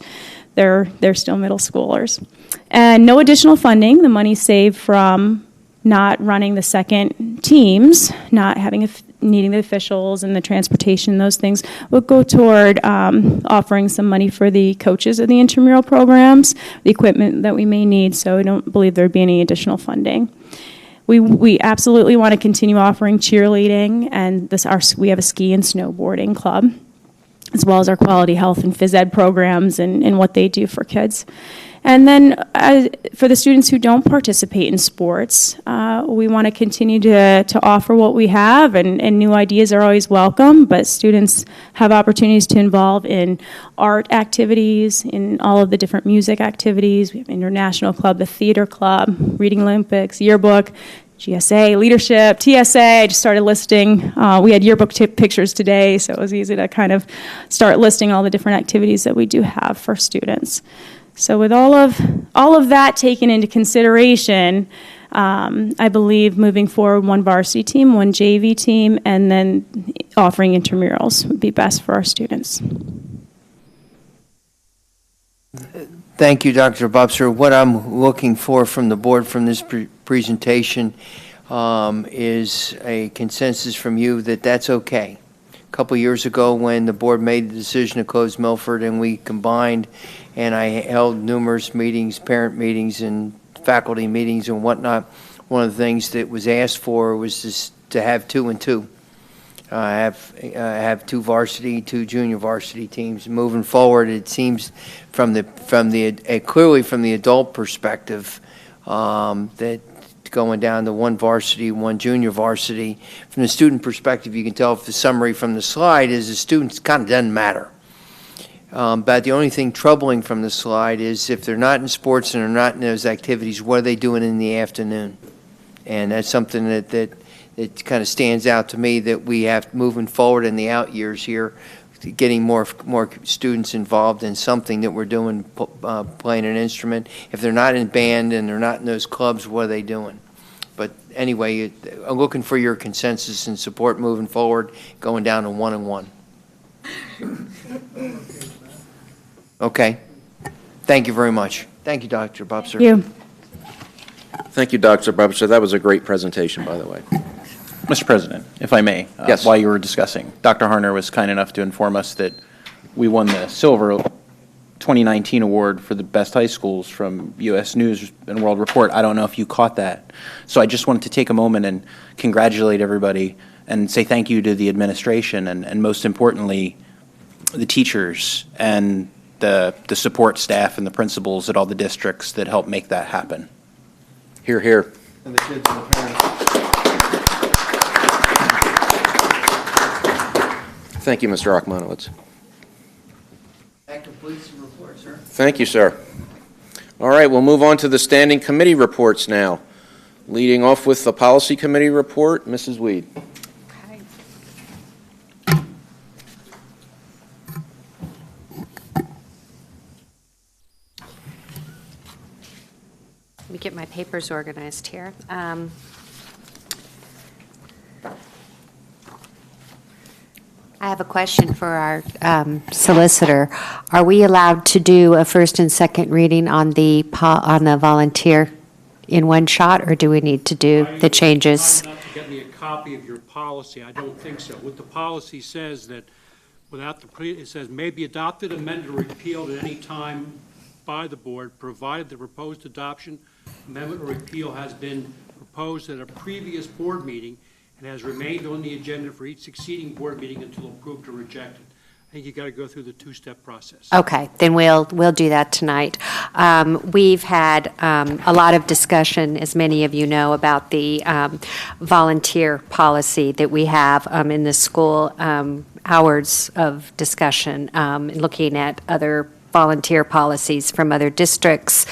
they're still middle schoolers. And no additional funding. The money saved from not running the second teams, not having needing the officials and the transportation, those things, would go toward offering some money for the coaches of the intramural programs, the equipment that we may need, so I don't believe there would be any additional funding. We absolutely want to continue offering cheerleading, and we have a ski and snowboarding club, as well as our quality health and phys ed programs and what they do for kids. And then for the students who don't participate in sports, we want to continue to offer what we have, and new ideas are always welcome, but students have opportunities to involve in art activities, in all of the different music activities. We have International Club, the Theater Club, Reading Olympics, Yearbook, GSA, Leadership, TSA. I just started listing. We had yearbook pictures today, so it was easy to kind of start listing all the different activities that we do have for students. So with all of that taken into consideration, I believe moving forward, one varsity team, one JV team, and then offering intramurals would be best for our students. Thank you, Dr. Bubser. What I'm looking for from the board from this presentation, is a consensus from you that that's okay. A couple years ago, when the board made the decision to close Milford and we combined, and I held numerous meetings, parent meetings and faculty meetings and whatnot, one of the things that was asked for was just to have 2 and 2. Have 2 varsity, 2 junior varsity teams. Moving forward, it seems clearly from the adult perspective, that going down to 1 varsity, 1 junior varsity. From the student perspective, you can tell if the summary from the slide is the students kind of doesn't matter. But the only thing troubling from the slide is if they're not in sports and they're not in those activities, what are they doing in the afternoon? And that's something that it kind of stands out to me, that we have moving forward in the out years here, getting more students involved in something that we're doing, playing an instrument. If they're not in band and they're not in those clubs, what are they doing? But anyway, I'm looking for your consensus and support moving forward, going down to 1 and 1. Okay. Thank you very much. Thank you, Dr. Bubser. Thank you. Thank you, Dr. Bubser. That was a great presentation, by the way. Mr. President, if I may, Yes. while you were discussing, Dr. Harner was kind enough to inform us that we won the Silver 2019 award for the best high schools from U.S. News and World Report. I don't know if you caught that. So I just wanted to take a moment and congratulate everybody and say thank you to the administration and most importantly, the teachers and the support staff and the principals at all the districts that helped make that happen. Hear, hear. And the kids and the parents. Thank you, Mr. Achmanowitz. That completes the report, sir. Thank you, sir. All right, we'll move on to the standing committee reports now. Leading off with the policy committee report, Mrs. Weed. Let me get my papers organized here. I have a question for our solicitor. Are we allowed to do a first and second reading on the volunteer in one shot, or do we need to do the changes? Not to get me a copy of your policy. I don't think so. What the policy says that it says may be adopted, amended, or repealed at any time by the board, provided the proposed adoption, amendment, or repeal has been proposed at a previous board meeting and has remained on the agenda for each succeeding board meeting until approved or rejected. I think you got to go through the 2-step process. Okay, then we'll do that tonight. We've had a lot of discussion, as many of you know, about the volunteer policy that we have in the school, hours of discussion, looking at other volunteer policies from other districts,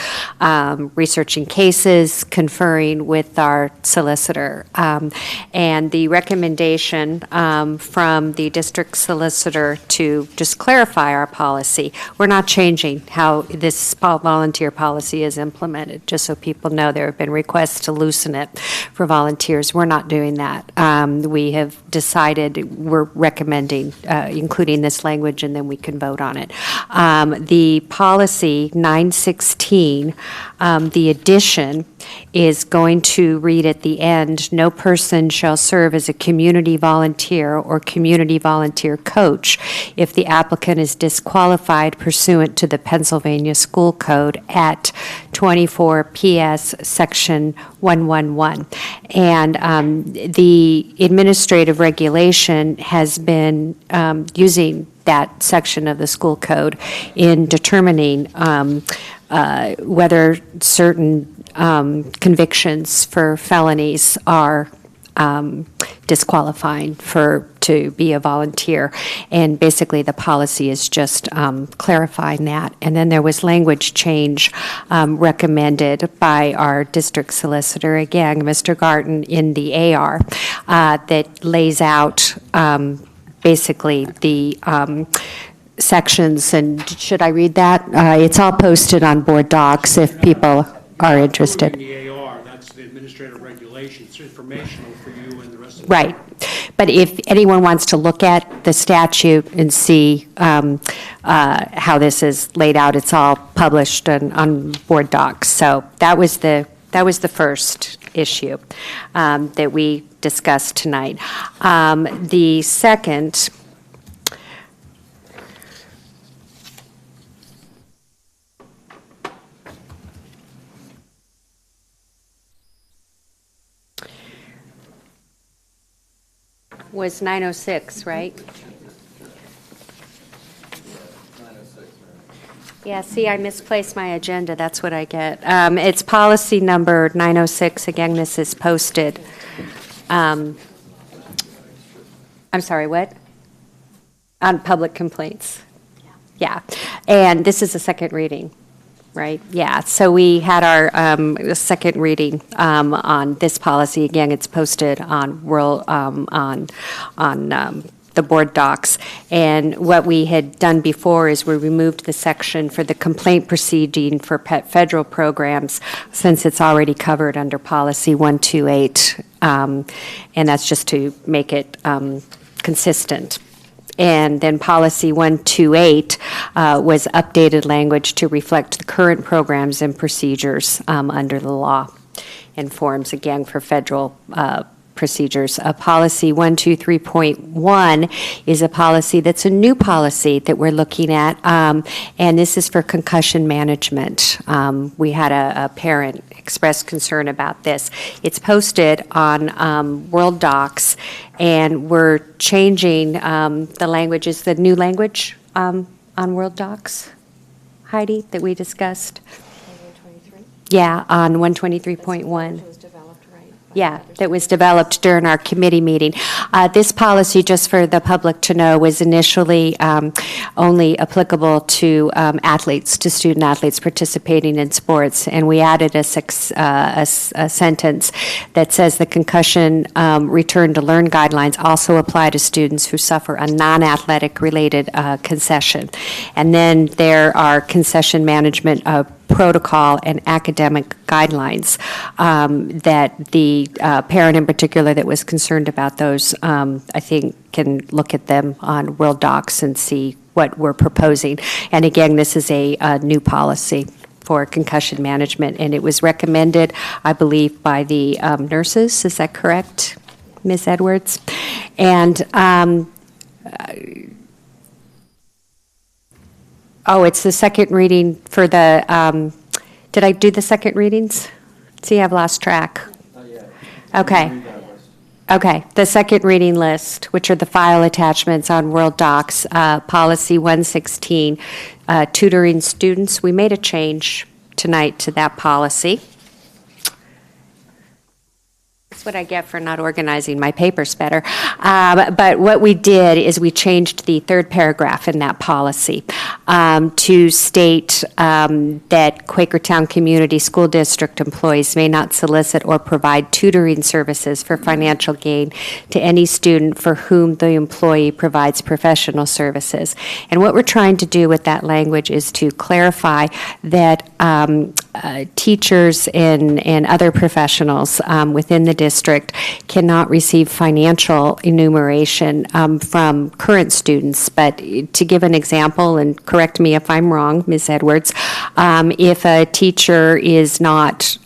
researching cases, conferring with our solicitor. And the recommendation from the district solicitor to just clarify our policy, we're not changing how this volunteer policy is implemented, just so people know there have been requests to loosen it for volunteers. We're not doing that. We have decided we're recommending including this language, and then we can vote on it. The policy 916, the addition is going to read at the end, no person shall serve as a community volunteer or community volunteer coach if the applicant is disqualified pursuant to the Pennsylvania School Code at 24 PS Section 111. And the administrative regulation has been using that section of the school code in determining whether certain convictions for felonies are disqualifying to be a volunteer. And basically, the policy is just clarifying that. And then there was language change recommended by our district solicitor, again, Mr. Garten, in the AR that lays out basically the sections. And should I read that? It's all posted on board docs if people are interested. The AR, that's the administrative regulation. It's informational for you and the rest of the Right. But if anyone wants to look at the statute and see how this is laid out, it's all published on board docs. So that was the first issue that we discussed tonight. The second was 906, right? Yeah, see, I misplaced my agenda. That's what I get. It's policy number 906. Again, this is posted. I'm sorry, what? On public complaints. Yeah. And this is a second reading, right? Yeah. So we had our second reading on this policy. Again, it's posted on the board docs. And what we had done before is we removed the section for the complaint proceeding for federal programs, since it's already covered under policy 128. And that's just to make it consistent. And then policy 128 was updated language to reflect the current programs and procedures under the law and forms, again, for federal procedures. Policy 123.1 is a policy that's a new policy that we're looking at, and this is for concussion management. We had a parent express concern about this. It's posted on World Docs, and we're changing the language. Is the new language on World Docs, Heidi, that we discussed? Yeah, on 123.1. Yeah, that was developed during our committee meeting. This policy, just for the public to know, was initially only applicable to athletes, to student athletes participating in sports, and we added a sentence that says the concussion return to learn guidelines also apply to students who suffer a non-athletic related concession. And then there are concession management protocol and academic guidelines that the parent in particular that was concerned about those, I think, can look at them on World Docs and see what we're proposing. And again, this is a new policy for concussion management, and it was recommended, I believe, by the nurses. Is that correct, Ms. Edwards? And oh, it's the second reading for the, did I do the second readings? See, I've lost track. Okay. Okay, the second reading list, which are the file attachments on World Docs, policy 116, tutoring students. We made a change tonight to that policy. That's what I get for not organizing my papers better. But what we did is we changed the third paragraph in that policy to state that Quakertown Community School District employees may not solicit or provide tutoring services for financial gain to any student for whom the employee provides professional services. And what we're trying to do with that language is to clarify that teachers and other professionals within the district cannot receive financial enumeration from current students. But to give an example, and correct me if I'm wrong, Ms. Edwards, if a teacher is not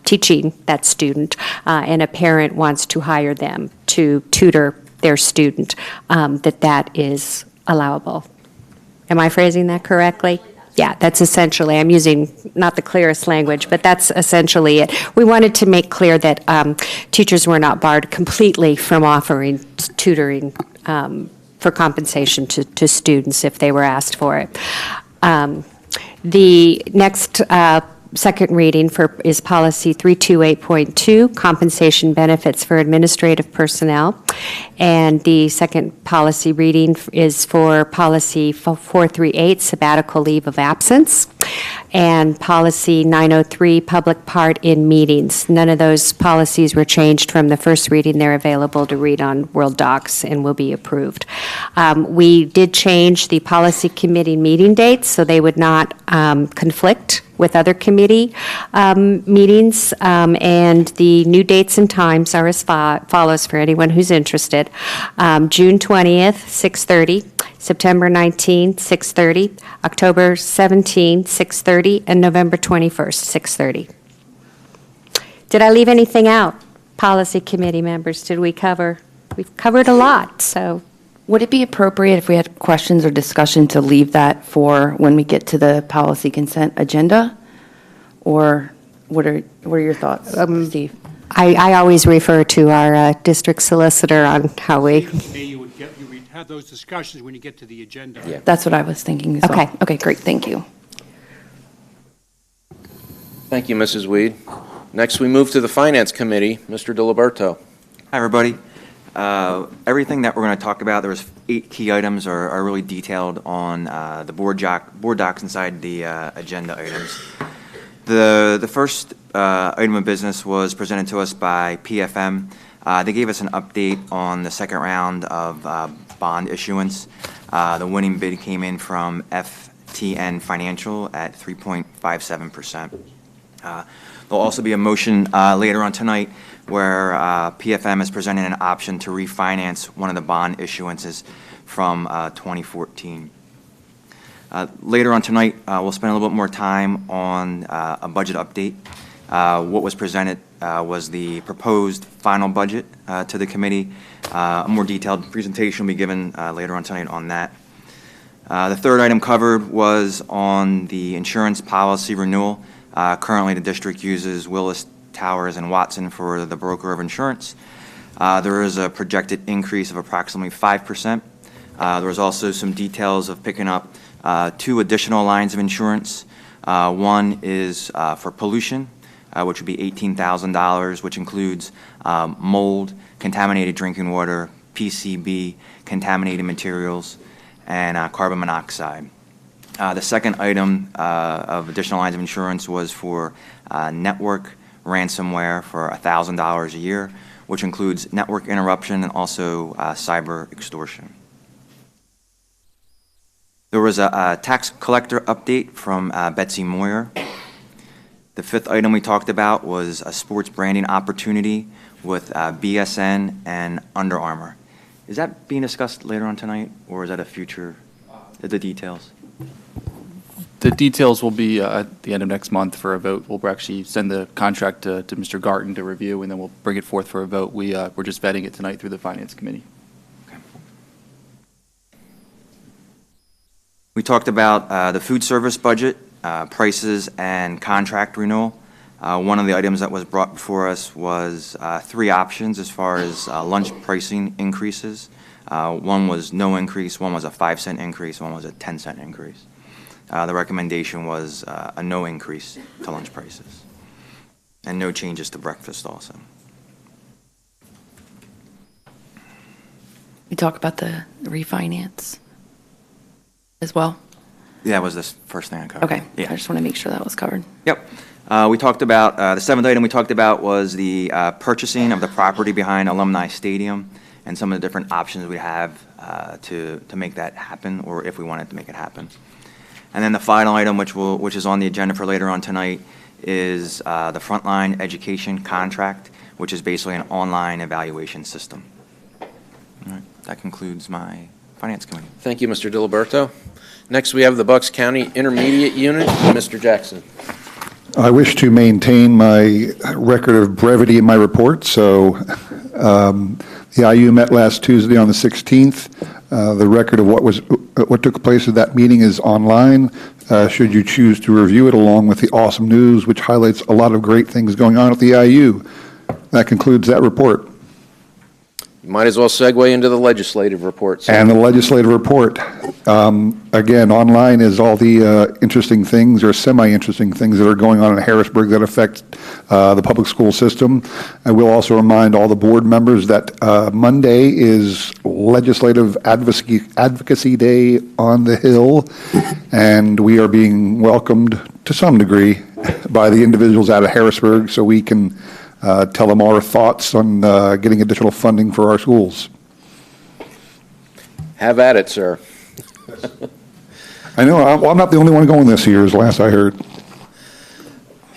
teaching that student and a parent wants to hire them to tutor their student, that is allowable. Am I phrasing that correctly? Yeah, that's essentially, I'm using not the clearest language, but that's essentially it. We wanted to make clear that teachers were not barred completely from offering tutoring for compensation to students if they were asked for it. The next second reading is policy 328.2, compensation benefits for administrative personnel. And the second policy reading is for policy 438, sabbatical leave of absence. And policy 903, public part in meetings. None of those policies were changed from the first reading. They're available to read on World Docs and will be approved. We did change the policy committee meeting dates so they would not conflict with other committee meetings, and the new dates and times are as follows for anyone who's interested. June 20th, 6:30, September 19th, 6:30, October 17th, 6:30, and November 21st, 6:30. Did I leave anything out? Policy committee members, did we cover? We've covered a lot, so. Would it be appropriate if we had questions or discussion to leave that for when we get to the policy consent agenda? Or what are your thoughts, Steve? I always refer to our district solicitor on how we. Seems to me you would have those discussions when you get to the agenda. Yeah. That's what I was thinking as well. Okay. Okay, great, thank you. Thank you, Mrs. Weed. Next, we move to the Finance Committee. Mr. DiLiberto. Hi, everybody. Everything that we're going to talk about, there was 8 key items are really detailed on the board docs inside the agenda items. The first item of business was presented to us by PFM. They gave us an update on the second round of bond issuance. The winning bid came in from FTN Financial at 3.57%. There'll also be a motion later on tonight where PFM is presenting an option to refinance one of the bond issuances from 2014. Later on tonight, we'll spend a little bit more time on a budget update. What was presented was the proposed final budget to the committee. A more detailed presentation will be given later on tonight on that. The third item covered was on the insurance policy renewal. Currently, the district uses Willis Towers and Watson for the broker of insurance. There is a projected increase of approximately 5%. There was also some details of picking up 2 additional lines of insurance. One is for pollution, which would be $18,000, which includes mold, contaminated drinking water, PCB, contaminated materials, and carbon monoxide. The second item of additional lines of insurance was for network ransomware for $1,000 a year, which includes network interruption and also cyber extortion. There was a tax collector update from Betsy Moyer. The fifth item we talked about was a sports branding opportunity with BSN and Under Armour. Is that being discussed later on tonight, or is that a future, the details? The details will be at the end of next month for a vote. We'll actually send the contract to Mr. Garten to review, and then we'll bring it forth for a vote. We're just vetting it tonight through the Finance Committee. Okay. We talked about the food service budget, prices, and contract renewal. One of the items that was brought before us was 3 options as far as lunch pricing increases. One was no increase, one was a 5-cent increase, one was a 10-cent increase. The recommendation was a no increase to lunch prices and no changes to breakfast also. We talk about the refinance as well? Yeah, that was the first thing I covered. Okay, Yeah. I just want to make sure that was covered. Yep. We talked about, the 7th item we talked about was the purchasing of the property behind Alumni Stadium and some of the different options we have to make that happen, or if we wanted to make it happen. And then the final item, which is on the agenda for later on tonight, is the Frontline Education Contract, which is basically an online evaluation system. All right, that concludes my Finance Committee. Thank you, Mr. DiLiberto. Next, we have the Bucks County Intermediate Unit. Mr. Jackson. I wish to maintain my record of brevity in my report, so the IU met last Tuesday on the 16th. The record of what took place at that meeting is online, should you choose to review it, along with the awesome news, which highlights a lot of great things going on at the IU. That concludes that report. You might as well segue into the legislative report. And the legislative report. Again, online is all the interesting things or semi-interesting things that are going on in Harrisburg that affect the public school system. I will also remind all the board members that Monday is Legislative Advocacy Day on the Hill, and we are being welcomed to some degree by the individuals out of Harrisburg so we can tell them our thoughts on getting additional funding for our schools. Have at it, sir. I know, I'm not the only one going this year, as last I heard.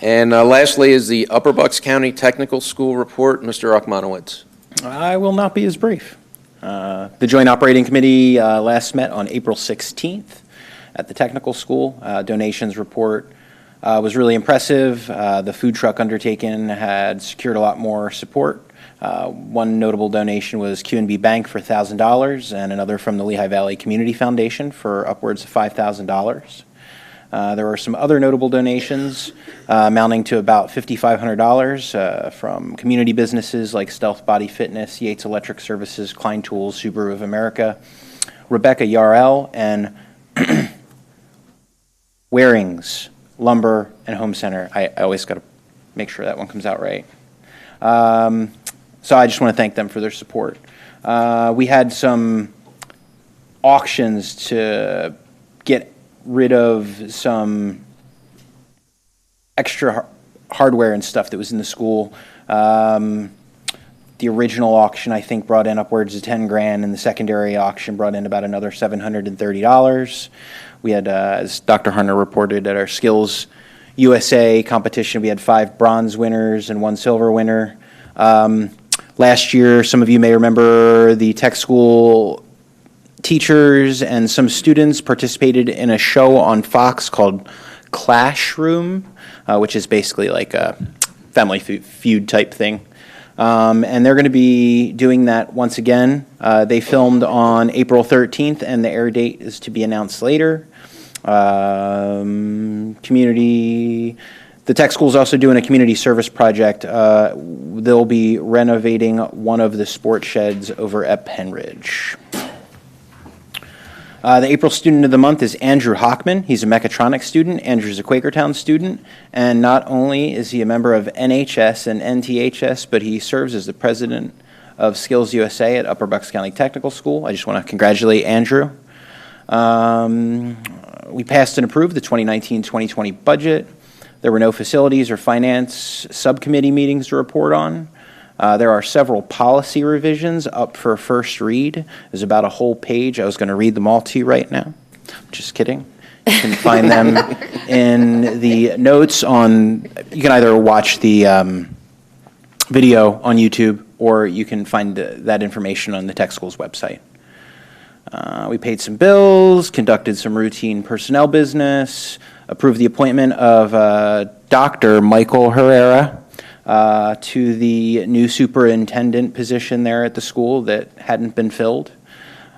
And lastly is the Upper Bucks County Technical School Report. Mr. Ochmanowicz. I will not be as brief. The Joint Operating Committee last met on April 16th at the technical school. Donations report was really impressive. The food truck undertaking had secured a lot more support. One notable donation was QNB Bank for $1,000 and another from the Lehigh Valley Community Foundation for upwards of $5,000. There were some other notable donations amounting to about $5,500 from community businesses like Stealth Body Fitness, Yates Electric Services, Klein Tools, Subaru of America, Rebecca Yarrell, and Warings Lumber and Home Center. I always got to make sure that one comes out right. So I just want to thank them for their support. We had some auctions to get rid of some extra hardware and stuff that was in the school. The original auction, I think, brought in upwards of 10 grand, and the secondary auction brought in about another $730. We had, as Dr. Hunter reported, at our Skills USA competition, we had 5 bronze winners and 1 silver winner. Last year, some of you may remember, the tech school teachers and some students participated in a show on Fox called Classroom, which is basically like a Family Feud type thing. And they're going to be doing that once again. They filmed on April 13th, and the air date is to be announced later. The tech school is also doing a community service project. They'll be renovating one of the sports sheds over at Penridge. The April student of the month is Andrew Hockman. He's a mechatronics student. Andrew's a Quakertown student. And not only is he a member of NHS and NTHS, but he serves as the president of Skills USA at Upper Bucks County Technical School. I just want to congratulate Andrew. We passed and approved the 2019-2020 budget. There were no facilities or finance subcommittee meetings to report on. There are several policy revisions up for first read. There's about a whole page. I was going to read them all to you right now. Just kidding. You can find them in the notes on, you can either watch the video on YouTube or you can find that information on the tech school's website. We paid some bills, conducted some routine personnel business, approved the appointment of Dr. Michael Herrera to the new superintendent position there at the school that hadn't been filled.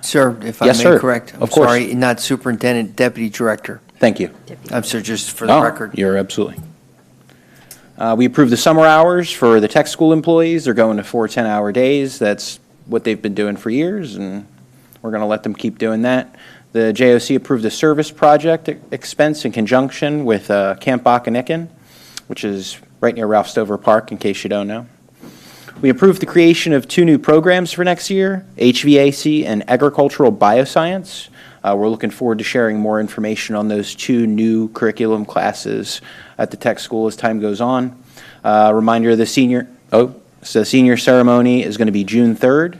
Sir, if I Yes, may sir. correct, I'm Of course. sorry, not superintendent, deputy director. Thank you. I'm sorry, just for the record. You're absolutely. We approved the summer hours for the tech school employees. They're going to 4 10-hour days. That's what they've been doing for years, and we're going to let them keep doing that. The JOC approved a service project expense in conjunction with Camp Bakanikin, which is right near Ralph Stover Park, in case you don't know. We approved the creation of 2 new programs for next year, HVAC and Agricultural Bioscience. We're looking forward to sharing more information on those 2 new curriculum classes at the tech school as time goes on. Reminder, the senior ceremony is going to be June 3rd.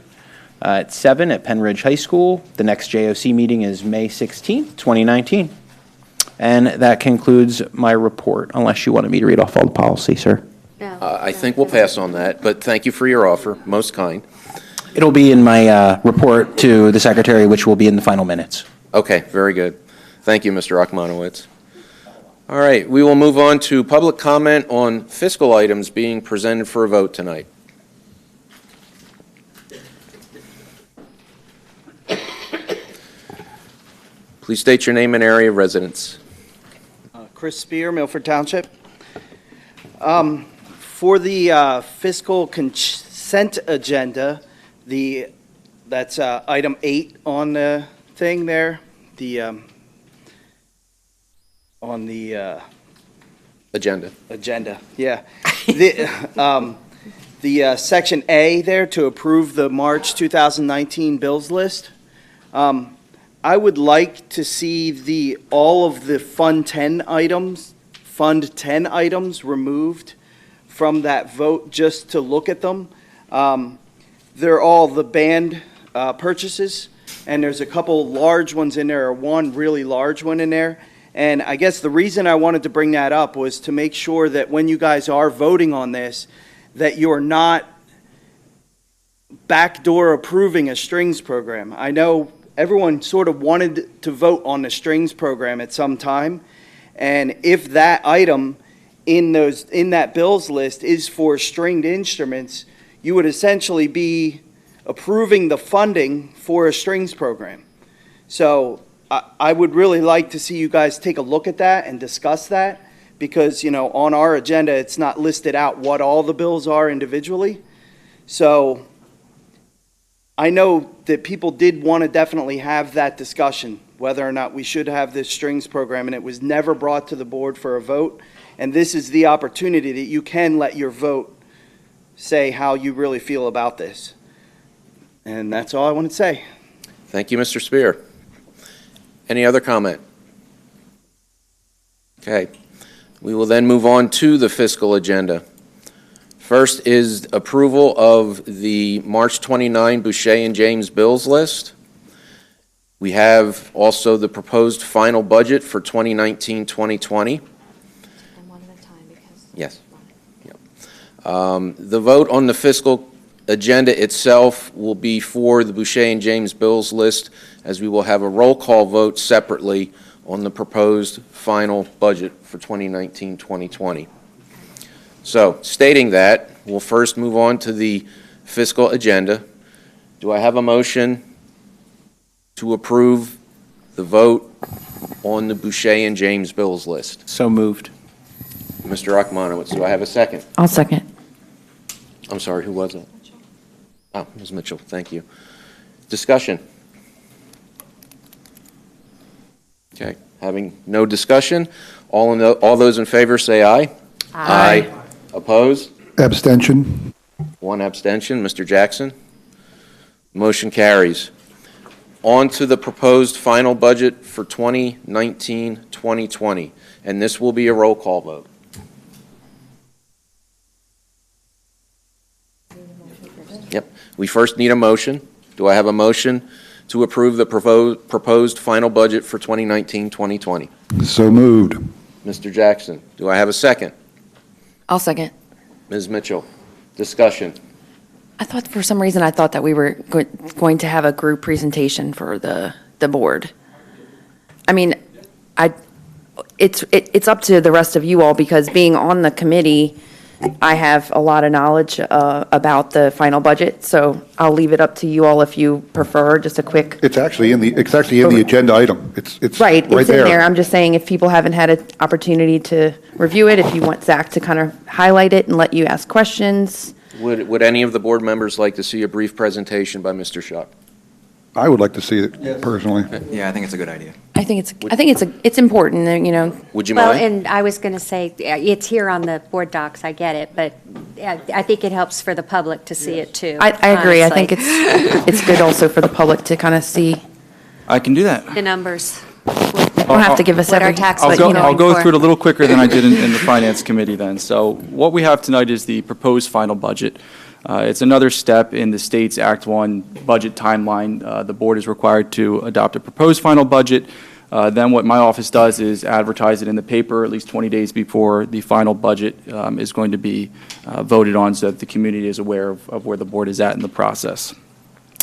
At 7 at Penridge High School. The next JOC meeting is May 16th, 2019. And that concludes my report, unless you wanted me to read off all the policy, sir. I think we'll pass on that, but thank you for your offer, most kind. It'll be in my report to the secretary, which will be in the final minutes. Okay, very good. Thank you, Mr. Achmanowitz. All right, we will move on to public comment on fiscal items being presented for a vote tonight. Please state your name and area of residence. Chris Spear, Milford Township. For the fiscal consent agenda, that's item 8 on the thing there, on the Agenda, yeah. The section A there to approve the March 2019 bills list. I would like to see all of the Fund 10 items removed from that vote just to look at them. They're all the band purchases, and there's a couple large ones in there, or one really large one in there. And I guess the reason I wanted to bring that up was to make sure that when you guys are voting on this, that you're not backdoor approving a strings program. I know everyone sort of wanted to vote on the strings program at some time, And if that item in that bills list is for stringed instruments, you would essentially be approving the funding for a strings program. So I would really like to see you guys take a look at that and discuss that, because, you know, on our agenda, it's not listed out what all the bills are individually. So I know that people did want to definitely have that discussion, whether or not we should have this strings program, and it was never brought to the board for a vote. And this is the opportunity that you can let your vote say how you really feel about this. And that's all I want to say. Thank you, Mr. Spear. Any other comment? Okay. We will then move on to the fiscal agenda. First is approval of the March 29 Boucher and James bills list. We have also the proposed final budget for 2019-2020. Yes. Yep. The vote on the fiscal agenda itself will be for the Boucher and James bills list, as we will have a roll call vote separately on the proposed final budget for 2019-2020. So, stating that, we'll first move on to the fiscal agenda. Do I have a motion to approve the vote on the Boucher and James bills list? So moved. Mr. Akmanowitz, do I have a second? I'll second. I'm sorry, who was it? Oh, Ms. Mitchell, thank you. Discussion? Okay, having no discussion, all those in favor say aye. Aye. Opposed? Abstention. One abstention. Mr. Jackson? Motion carries. On to the proposed final budget for 2019-2020, and this will be a roll call vote. Yep. We first need a motion. Do I have a motion to approve the proposed final budget for 2019-2020? So moved. Mr. Jackson, do I have a second? I'll second. Ms. Mitchell, discussion. I thought, for some reason, I thought that we were going to have a group presentation for the board. I mean, it's up to the rest of you all, because being on the committee, I have a lot of knowledge about the final budget, so I'll leave it up to you all if you prefer, just a quick. It's actually in the agenda item. It's Right, it's in there. there. I'm just saying, if people haven't had an opportunity to review it, if you want Zach to kind of highlight it and let you ask questions. Would any of the board members like to see a brief presentation by Mr. Schuck? I would like to see it personally. Yeah, I think it's a good idea. I think it's important, you know. Would you Well, mind? and I was going to say, it's here on the board docs, I get it, but I think it helps for the public to see it too. I agree. I think honestly. it's good also for the public to kind of see I can do that. The numbers. You don't have to give us What our every, tax but, you know. I'll go through it a little quicker than I did in the Finance Committee then. So what we have tonight is the proposed final budget. It's another step in the state's Act 1 budget timeline. The board is required to adopt a proposed final budget. Then what my office does is advertise it in the paper at least 20 days before the final budget is going to be voted on, so that the community is aware of where the board is at in the process.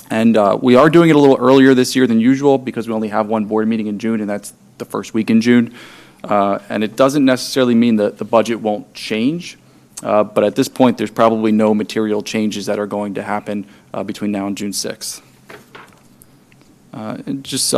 And we are doing it a little earlier this year than usual, because we only have one board meeting in June, and that's the first week in June. And it doesn't necessarily mean that the budget won't change. But at this point, there's probably no material changes that are going to happen between now and June 6th. And just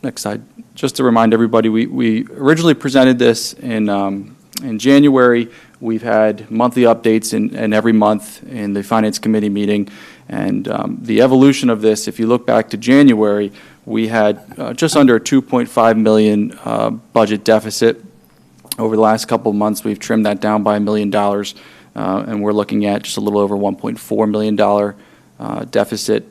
next slide. Just to remind everybody, we originally presented this in January. We've had monthly updates in every month in the Finance Committee meeting. And the evolution of this, if you look back to January, we had just under a $2.5 million budget deficit. Over the last couple of months, we've trimmed that down by $1 million, and we're looking at just a little over $1.4 million deficit.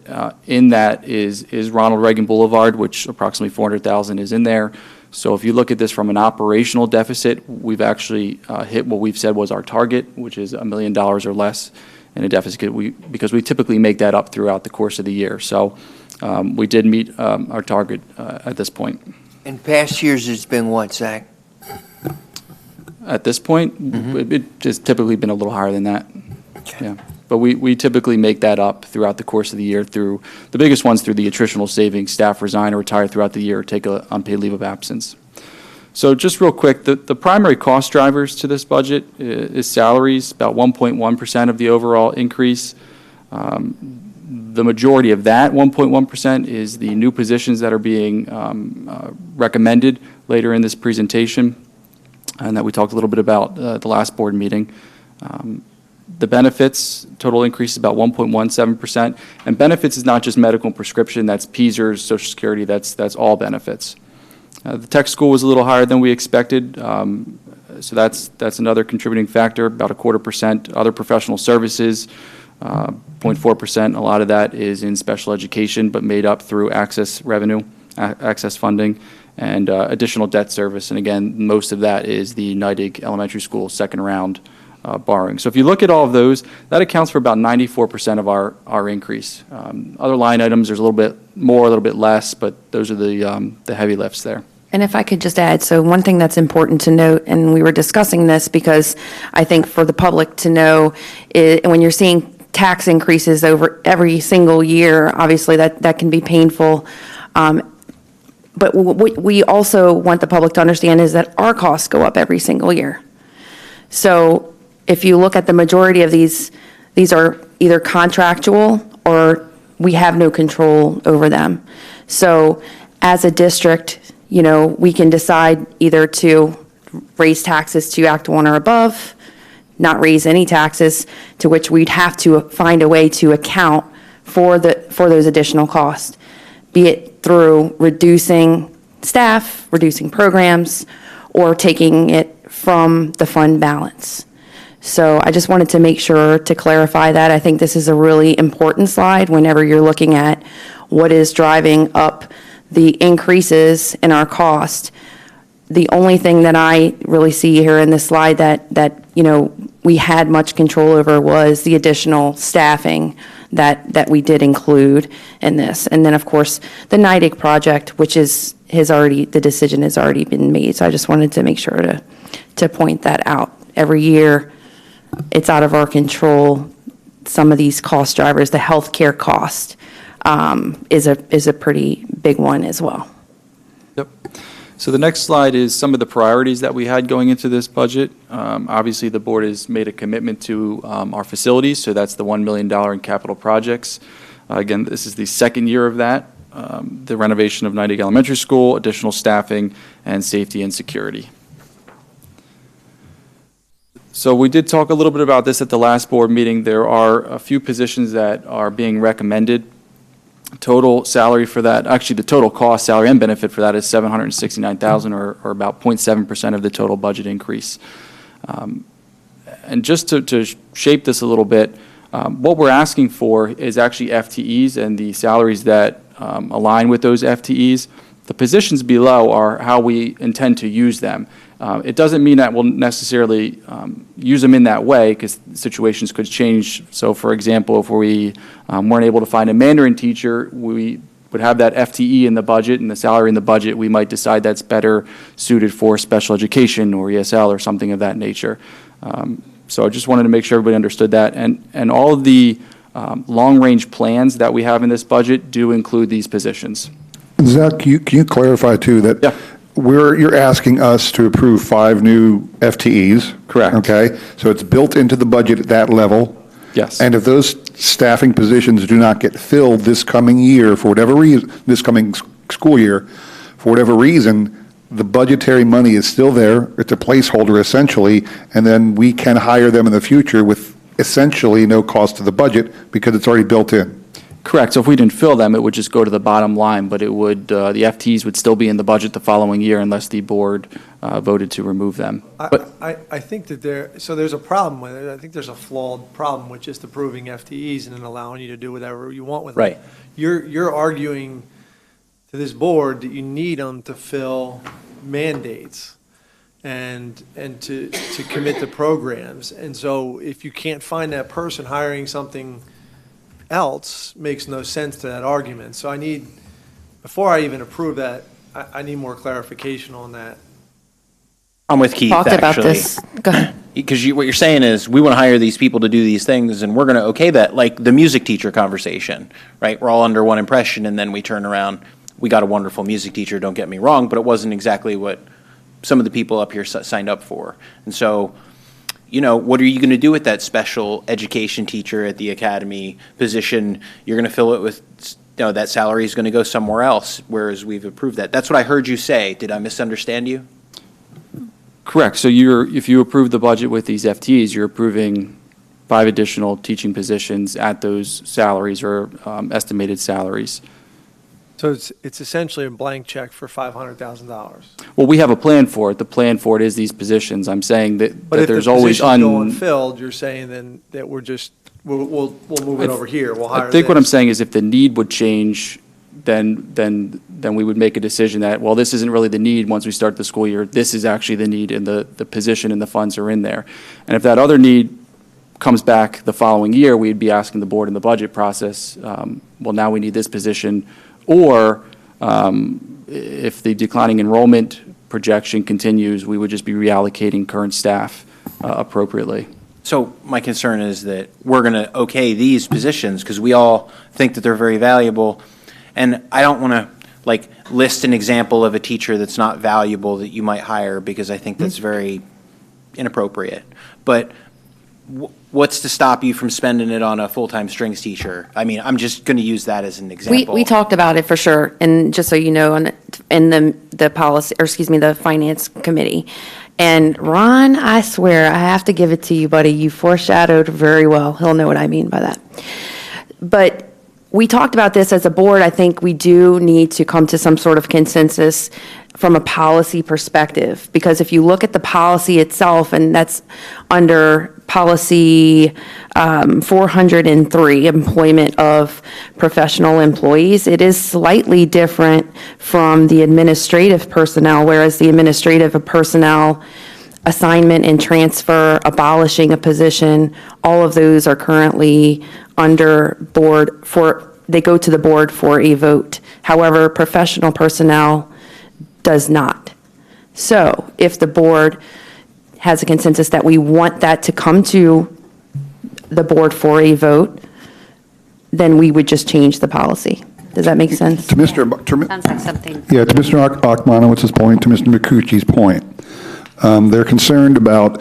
In that is Ronald Reagan Boulevard, which approximately $400,000 is in there. So if you look at this from an operational deficit, we've actually hit what we've said was our target, which is $1 million or less in a deficit, because we typically make that up throughout the course of the year. So we did meet our target at this point. In past years, it's been what, Zach? At this point, it has typically been a little higher than that. Yeah. But we typically make that up throughout the course of the year through, the biggest ones through the attritional savings, staff resign or retire throughout the year or take an unpaid leave of absence. So just real quick, the primary cost drivers to this budget is salaries, about 1.1% of the overall increase. The majority of that 1.1% is the new positions that are being recommended later in this presentation, and that we talked a little bit about the last board meeting. The benefits, total increase is about 1.17%, and benefits is not just medical and prescription, that's PSERS, Social Security, that's all benefits. The tech school was a little higher than we expected, so that's another contributing factor, about 0.25%. Other professional services, 0.4%. A lot of that is in special education, but made up through access revenue, access funding, and additional debt service. And again, most of that is the Neidig Elementary School second round borrowing. So if you look at all of those, that accounts for about 94% of our increase. Other line items, there's a little bit more, a little bit less, but those are the heavy lifts there. And if I could just add, so one thing that's important to note, and we were discussing this because I think for the public to know, when you're seeing tax increases over every single year, obviously that can be painful. But what we also want the public to understand is that our costs go up every single year. So if you look at the majority of these are either contractual or we have no control over them. So as a district, we can decide either to raise taxes to Act 1 or above, not raise any taxes, to which we'd have to find a way to account for those additional costs, be it through reducing staff, reducing programs, or taking it from the fund balance. So I just wanted to make sure to clarify that. I think this is a really important slide whenever you're looking at what is driving up the increases in our cost. The only thing that I really see here in this slide that we had much control over was the additional staffing that we did include in this. And then, of course, the Neidig project, which the decision has already been made. So I just wanted to make sure to point that out. Every year, it's out of our control. Some of these cost drivers, the healthcare cost, is a pretty big one as well. Yep. So the next slide is some of the priorities that we had going into this budget. Obviously, the board has made a commitment to our facilities, so that's the $1 million in capital projects. Again, this is the second year of that. The renovation of Neidig Elementary School, additional staffing, and safety and security. So we did talk a little bit about this at the last board meeting. There are a few positions that are being recommended. Total salary for that, actually the total cost, salary and benefit for that is $769,000 or about 0.7% of the total budget increase. And just to shape this a little bit, what we're asking for is actually FTEs and the salaries that align with those FTEs. The positions below are how we intend to use them. It doesn't mean that we'll necessarily use them in that way because situations could change. So, for example, if we weren't able to find a Mandarin teacher, we would have that FTE in the budget and the salary in the budget. We might decide that's better suited for special education or ESL or something of that nature. So I just wanted to make sure everybody understood that. And all of the long-range plans that we have in this budget do include these positions. Zach, can you clarify too that you're asking us to approve 5 new FTEs? Correct. Okay, so it's built into the budget at that level. Yes. And if those staffing positions do not get filled this coming year for whatever reason, this coming school year, for whatever reason, the budgetary money is still there. It's a placeholder essentially, and then we can hire them in the future with essentially no cost to the budget because it's already built in. Correct. So if we didn't fill them, it would just go to the bottom line, but it would the FTEs would still be in the budget the following year unless the board voted to remove them. I think that there's a problem with it. I think there's a flawed problem with just approving FTEs and then allowing you to do whatever you want with them. Right. You're arguing to this board that you need them to fill mandates and to commit to programs. And so if you can't find that person, hiring something else makes no sense to that argument. So before I even approve that, I need more clarification on that. I'm with Keith, Talked actually. about this. Go ahead. Because what you're saying is, we want to hire these people to do these things, and we're going to okay that, like the music teacher conversation, right? We're all under one impression, and then we turn around. We got a wonderful music teacher, don't get me wrong, but it wasn't exactly what some of the people up here signed up for. And so, what are you going to do with that special education teacher at the academy position? You're going to fill it with, that salary is going to go somewhere else, whereas we've approved that. That's what I heard you say. Did I misunderstand you? Correct. So if you approve the budget with these FTEs, you're approving 5 additional teaching positions at those salaries or estimated salaries. So it's essentially a blank check for $500,000. Well, we have a plan for it. The plan for it is these positions. I'm saying that But if there's the always positions go unfilled, you're saying then that we'll move it over here. We'll hire I think what I'm this. saying is if the need would change, then we would make a decision that, well, this isn't really the need once we start the school year. This is actually the need, and the position and the funds are in there. And if that other need comes back the following year, we'd be asking the board in the budget process, well, now we need this position. Or if the declining enrollment projection continues, we would just be reallocating current staff appropriately. So my concern is that we're going to okay these positions because we all think that they're very valuable. And I don't want to list an example of a teacher that's not valuable that you might hire because I think that's very inappropriate. But what's to stop you from spending it on a full-time strings teacher? I mean, I'm just going to use that as an example. We talked about it for sure, and just so you know, in the policy, or excuse me, the finance committee. And Ron, I swear, I have to give it to you, buddy. You foreshadowed very well. He'll know what I mean by that. But we talked about this as a board. I think we do need to come to some sort of consensus from a policy perspective, because if you look at the policy itself, and that's under policy 403, employment of professional employees, it is slightly different from the administrative personnel, whereas the administrative personnel assignment and transfer, abolishing a position, all of those are currently under board they go to the board for a vote. However, professional personnel does not. So if the board has a consensus that we want that to come to the board for a vote, then we would just change the policy. Does that make sense? To Mr. Sounds like something. Yeah, to Mr. Akmanowicz's point, to Mr. McCucci's point, they're concerned about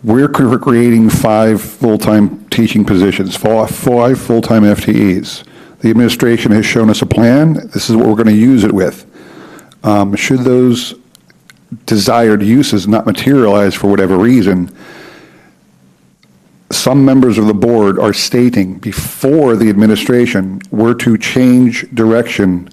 we're creating 5 full-time teaching positions, 5 full-time FTEs. The administration has shown us a plan. This is what we're going to use it with. Should those desired uses not materialize for whatever reason, some members of the board are stating before the administration were to change direction,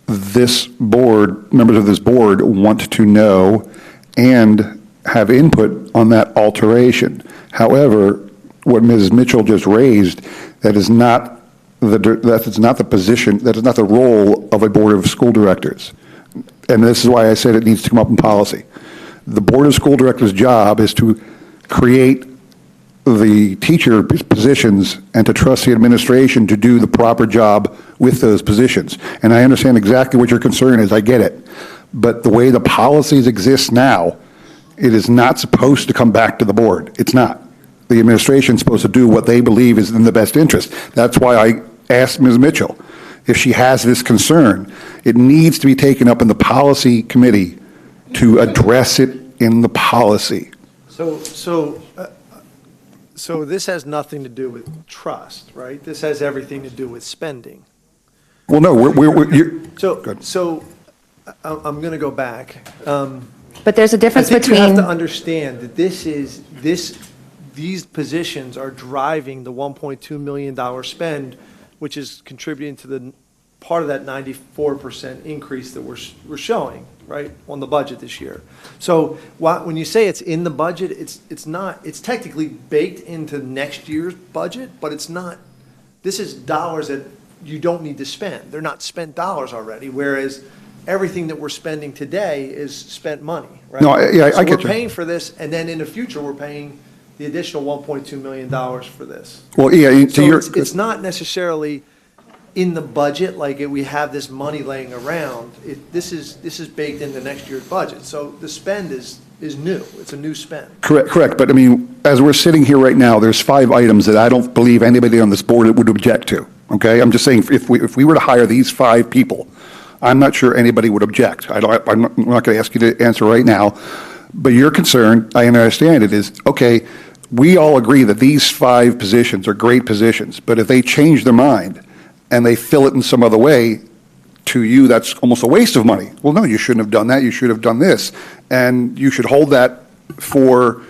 this board, members of this board want to know and have input on that alteration. However, what Ms. Mitchell just raised, that is not the position, that is not the role of a board of school directors. And this is why I said it needs to come up in policy. The board of school directors' job is to create the teacher positions and to trust the administration to do the proper job with those positions. And I understand exactly what your concern is. I get it. But the way the policies exist now, it is not supposed to come back to the board. It's not. The administration is supposed to do what they believe is in the best interest. That's why I asked Ms. Mitchell, if she has this concern, it needs to be taken up in the policy committee to address it in the policy. So this has nothing to do with trust, right? This has everything to do with spending. Well, no, So I'm going to go back. But there's a difference I think between. you have to understand that these positions are driving the $1.2 million spend, which is contributing to the part of that 94% increase that we're showing, right, on the budget this year. So when you say it's in the budget, it's not. It's technically baked into next year's budget, but it's not. This is dollars that you don't need to spend. They're not spent dollars already, whereas everything that we're spending today is spent money, right? No, yeah, so I get we're you. paying for this, and then in the future, we're paying the additional $1.2 million for this. Well, yeah, So it's not necessarily in the budget, like we have this money laying around. This is baked into next year's budget. So the spend is new. It's a new spend. Correct. But I mean, as we're sitting here right now, there's 5 items that I don't believe anybody on this board would object to. Okay, I'm just saying if we were to hire these 5 people, I'm not sure anybody would object. I'm not going to ask you to answer right now, but your concern, I understand it, is, okay, we all agree that these 5 positions are great positions, but if they change their mind and they fill it in some other way, to you, that's almost a waste of money. Well, no, you shouldn't have done that. You should have done this. And you should hold that for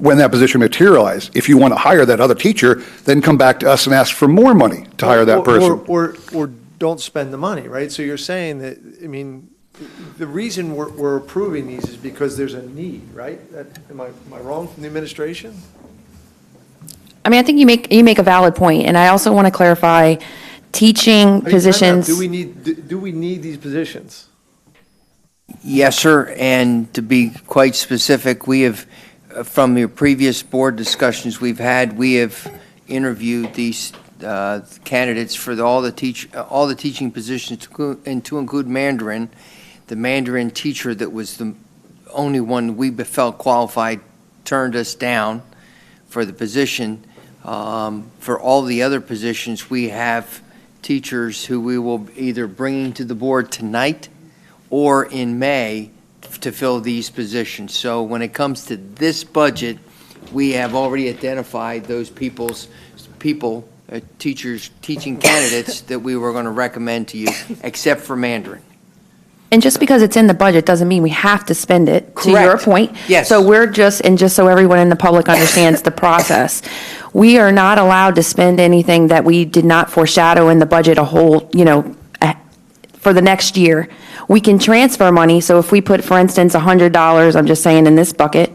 when that position materializes. If you want to hire that other teacher, then come back to us and ask for more money to hire that person. Or don't spend the money, right? So you're saying that, I mean, the reason we're approving these is because there's a need, right? Am I wrong from the administration? I mean, I think you make a valid point, and I also want to clarify teaching positions. Do we need these positions? Yes, sir, and to be quite specific, we have, from your previous board discussions we've had, we have interviewed these candidates for all the teaching positions, and to include Mandarin. The Mandarin teacher that was the only one we felt qualified turned us down for the position. For all the other positions, we have teachers who we will either bring to the board tonight or in May to fill these positions. So when it comes to this budget, we have already identified those teaching candidates that we were going to recommend to you, except for Mandarin. And just because it's in the budget doesn't mean we have to spend it, to your point. Yes. So we're just so everyone in the public understands the process, we are not allowed to spend anything that we did not foreshadow in the budget for the next year. We can transfer money, so if we put, for instance, $100, I'm just saying, in this bucket,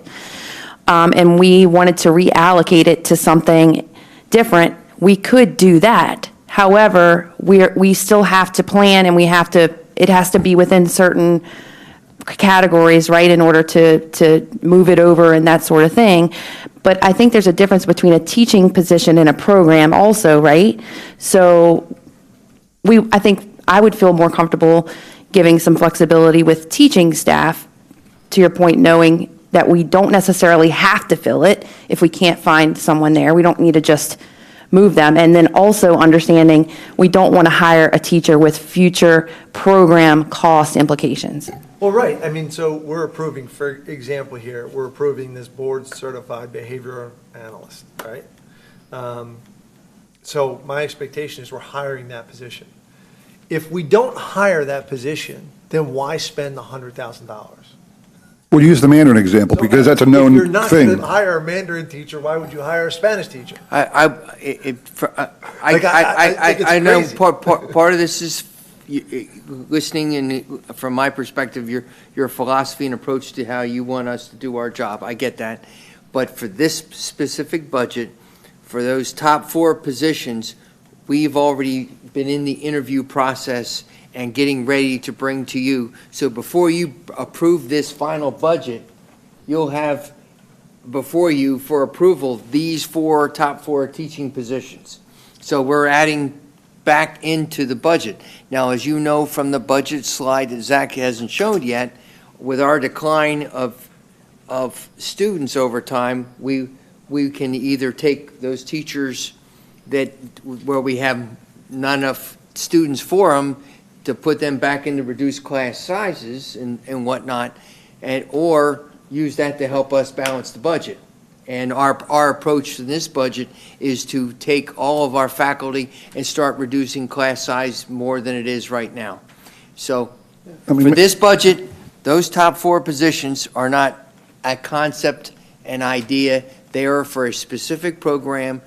and we wanted to reallocate it to something different, we could do that. However, we still have to plan, and it has to be within certain categories, right, in order to move it over and that sort of thing. But I think there's a difference between a teaching position and a program also, right? So I think I would feel more comfortable giving some flexibility with teaching staff, to your point, knowing that we don't necessarily have to fill it if we can't find someone there. We don't need to just move them. And then also understanding we don't want to hire a teacher with future program cost implications. Well, right. I mean, so we're approving, for example here, we're approving this board-certified behavioral analyst, right? So my expectation is we're hiring that position. If we don't hire that position, then why spend the $100,000? We'll use the Mandarin example because that's a known If you're not thing. going to hire a Mandarin teacher, why would you hire a Spanish teacher? I know crazy. part of this is listening, and from my perspective, your philosophy and approach to how you want us to do our job. I get that. But for this specific budget, for those top 4 positions, we've already been in the interview process and getting ready to bring to you. So before you approve this final budget, you'll have before you for approval these top 4 teaching positions. So we're adding back into the budget. Now, as you know from the budget slide that Zach hasn't showed yet, with our decline of students over time, we can either take those teachers where we have not enough students for them to put them back into reduced class sizes and whatnot, or use that to help us balance the budget. And our approach to this budget is to take all of our faculty and start reducing class size more than it is right now. So for this budget, those top 4 positions are not a concept, an idea. They are for a specific program,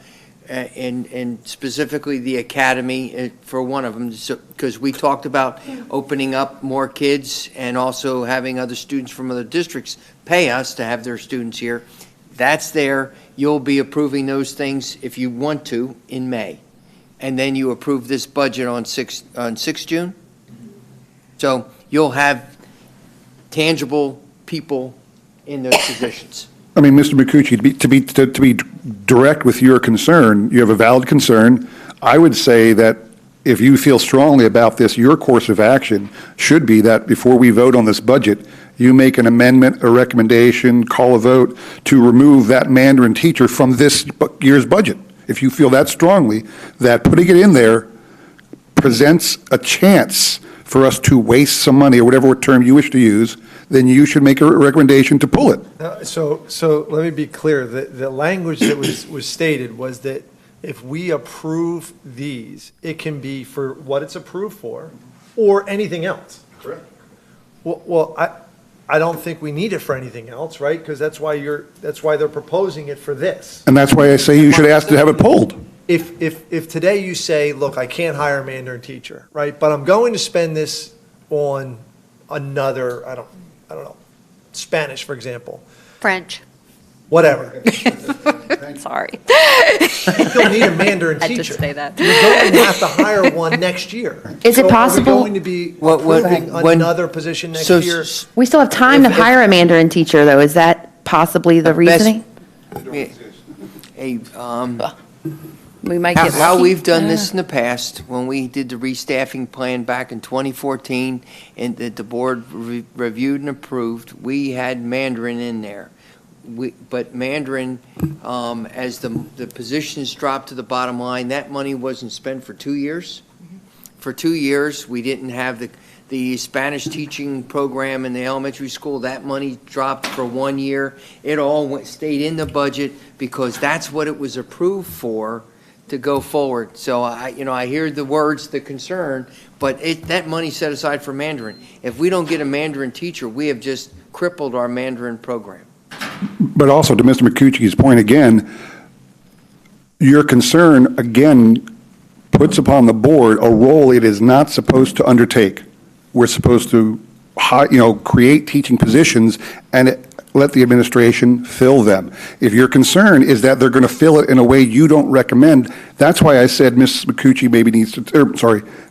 and specifically the academy for one of them, because we talked about opening up more kids and also having other students from other districts pay us to have their students here. That's there. You'll be approving those things if you want to in May. And then you approve this budget on 6 June. So you'll have tangible people in those positions. I mean, Mr. Micucci, to be direct with your concern, you have a valid concern. I would say that if you feel strongly about this, your course of action should be that before we vote on this budget, you make an amendment, a recommendation, call a vote to remove that Mandarin teacher from this year's budget. If you feel that strongly, that putting it in there presents a chance for us to waste some money, or whatever term you wish to use, then you should make a recommendation to pull it. So let me be clear. The language that was stated was that if we approve these, it can be for what it's approved for or anything else. Correct. Well, I don't think we need it for anything else, right? Because that's why they're proposing it for this. And that's why I say you should ask to have it pulled. If today you say, look, I can't hire a Mandarin teacher, right? But I'm going to spend this on another, I don't know, Spanish, for example. French. Whatever. Sorry. You don't need a Mandarin I teacher. just say that. You're going to have to hire one next year. Is it So possible- Are we going to be approving another position next year? We still have time to hire a Mandarin teacher, though. Is that possibly the reasoning? Hey, We might get how lucky. we've done this in the past, when we did the restaffing plan back in 2014, and that the board reviewed and approved, we had Mandarin in there. But Mandarin, as the positions dropped to the bottom line, that money wasn't spent for 2 years. For 2 years, we didn't have the Spanish teaching program in the elementary school. That money dropped for 1 year. It all stayed in the budget because that's what it was approved for, to go forward. So I hear the words, the concern, but that money's set aside for Mandarin. If we don't get a Mandarin teacher, we have just crippled our Mandarin program. But also, to Mr. McCucci's point again, your concern, again, puts upon the board a role it is not supposed to undertake. We're supposed to, create teaching positions and let the administration fill them. If your concern is that they're going to fill it in a way you don't recommend, that's why I said Ms. McCucci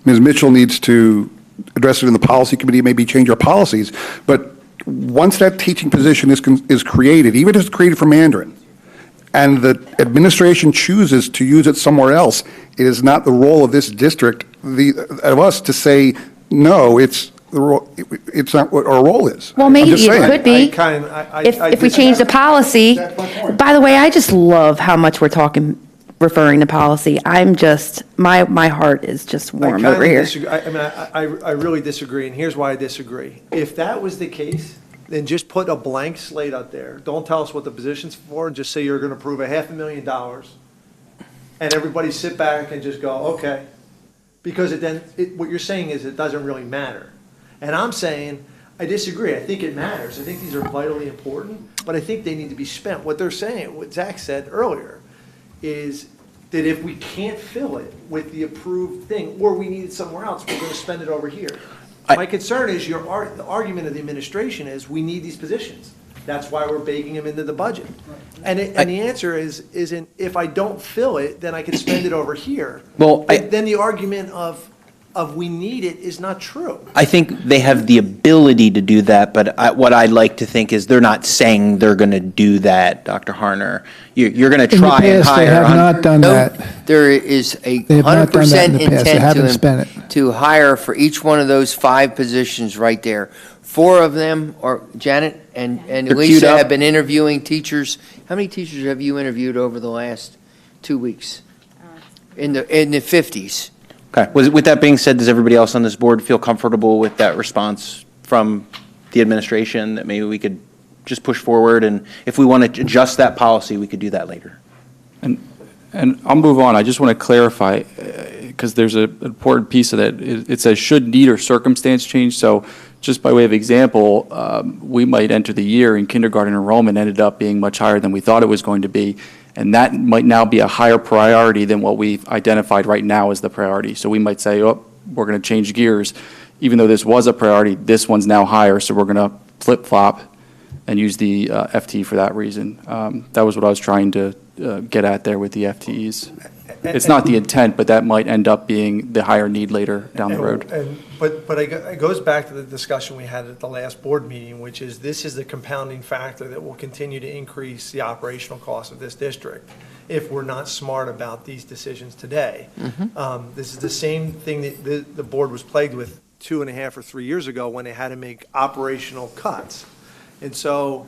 Ms. Mitchell needs to address it in the policy committee, maybe change our policies. But once that teaching position is created, even if it's created for Mandarin, and the administration chooses to use it somewhere else, it is not the role of this district, of us, to say, no, it's not what our role is. Well, maybe it could be. If we change the policy. By the way, I just love how much we're referring to policy. I'm just, my heart is just warm over here. I really disagree, and here's why I disagree. If that was the case, then just put a blank slate up there. Don't tell us what the position's for, and just say you're going to approve $500,000, and everybody sit back and just go, okay. Because what you're saying is it doesn't really matter. And I'm saying, I disagree. I think it matters. I think these are vitally important, but I think they need to be spent. What they're saying, what Zach said earlier, is that if we can't fill it with the approved thing, or we need it somewhere else, we're going to spend it over here. My concern is the argument of the administration is we need these positions. That's why we're baking them into the budget. And the answer isn't if I don't fill it, then I can spend it over here. Well, then the argument of we need it is not true. I think they have the ability to do that, but what I'd like to think is they're not saying they're going to do that, Dr. Harner. You're going to try and hire. They have not done that. There is a They have not done that in 100% the past. They haven't spent intent to hire for each one of those 5 positions right there. 4 of them are, Janet and They're queued Lisa up. have been interviewing teachers. How many teachers have you interviewed over the last 2 weeks? In the 50s. Okay. With that being said, does everybody else on this board feel comfortable with that response from the administration, that maybe we could just push forward, and if we want to adjust that policy, we could do that later? And I'll move on. I just want to clarify, because there's an important piece of that. It says should need or circumstance change. So just by way of example, we might enter the year and kindergarten enrollment ended up being much higher than we thought it was going to be. And that might now be a higher priority than what we've identified right now as the priority. So we might say, oh, we're going to change gears. Even though this was a priority, this one's now higher, so we're going to flip-flop and use the FTE for that reason. That was what I was trying to get at there with the FTEs. It's not the intent, but that might end up being the higher need later down the road. But it goes back to the discussion we had at the last board meeting, which is this is the compounding factor that will continue to increase the operational cost of this district if we're not smart about these decisions today. This is the same thing that the board was plagued with 2.5 or 3 years ago when they had to make operational cuts. And so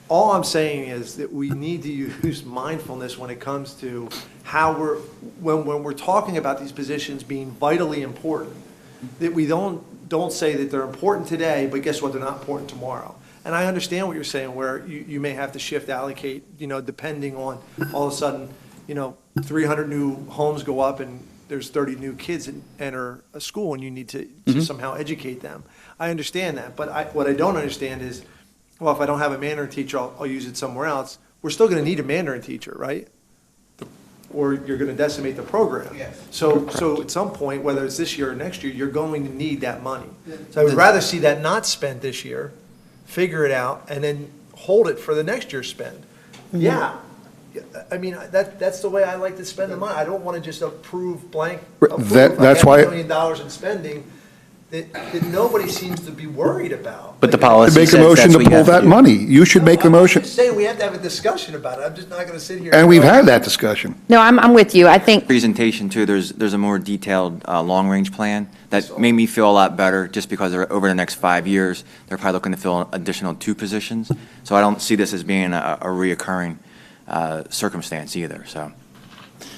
all I'm saying is that we need to use mindfulness when it comes to how when we're talking about these positions being vitally important, that we don't don't say that they're important today, but guess what, they're not important tomorrow. And I understand what you're saying, where you may have to shift, allocate, depending on, all of a sudden, 300 new homes go up and there's 30 new kids enter a school and you need to somehow educate them. I understand that, but what I don't understand is, well, if I don't have a Mandarin teacher, I'll use it somewhere else. We're still going to need a Mandarin teacher, right? Or you're going to decimate the program. Yes. So at some point, whether it's this year or next year, you're going to need that money. So I would rather see that not spent this year, figure it out, and then hold it for the next year's spend. Yeah. I mean, that's the way I like to spend the money. I don't want to just approve That's why- $500 million in spending that nobody seems to be worried about. But the To policy make a says motion that's to what you pull have to that do. money. You should make the I'm motion. just saying we have to have a discussion about it. I'm just not going to sit here. And we've go, had that discussion. No, I'm with you. I think Presentation too, there's a more detailed, long-range plan that made me feel a lot better, just because over the next 5 years, they're probably looking to fill an additional 2 positions. So I don't see this as being a reoccurring, circumstance either, so.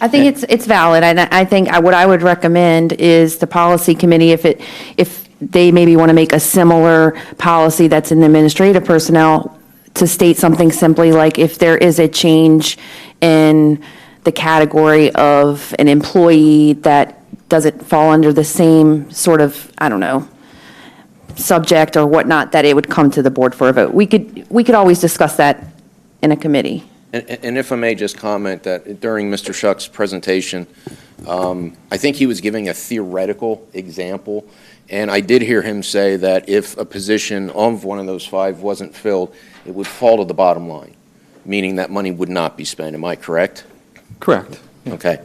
I think it's valid, and I think what I would recommend is the policy committee, if they maybe want to make a similar policy that's in the administrative personnel, to state something simply like, if there is a change in the category of an employee that doesn't fall under the same sort of, I don't know, subject or whatnot, that it would come to the board for a vote. We could always discuss that in a committee. And if I may just comment that during Mr. Shuck's presentation, I think he was giving a theoretical example, and I did hear him say that if a position of one of those 5 wasn't filled, it would fall to the bottom line, meaning that money would not be spent. Am I correct? Correct. Okay.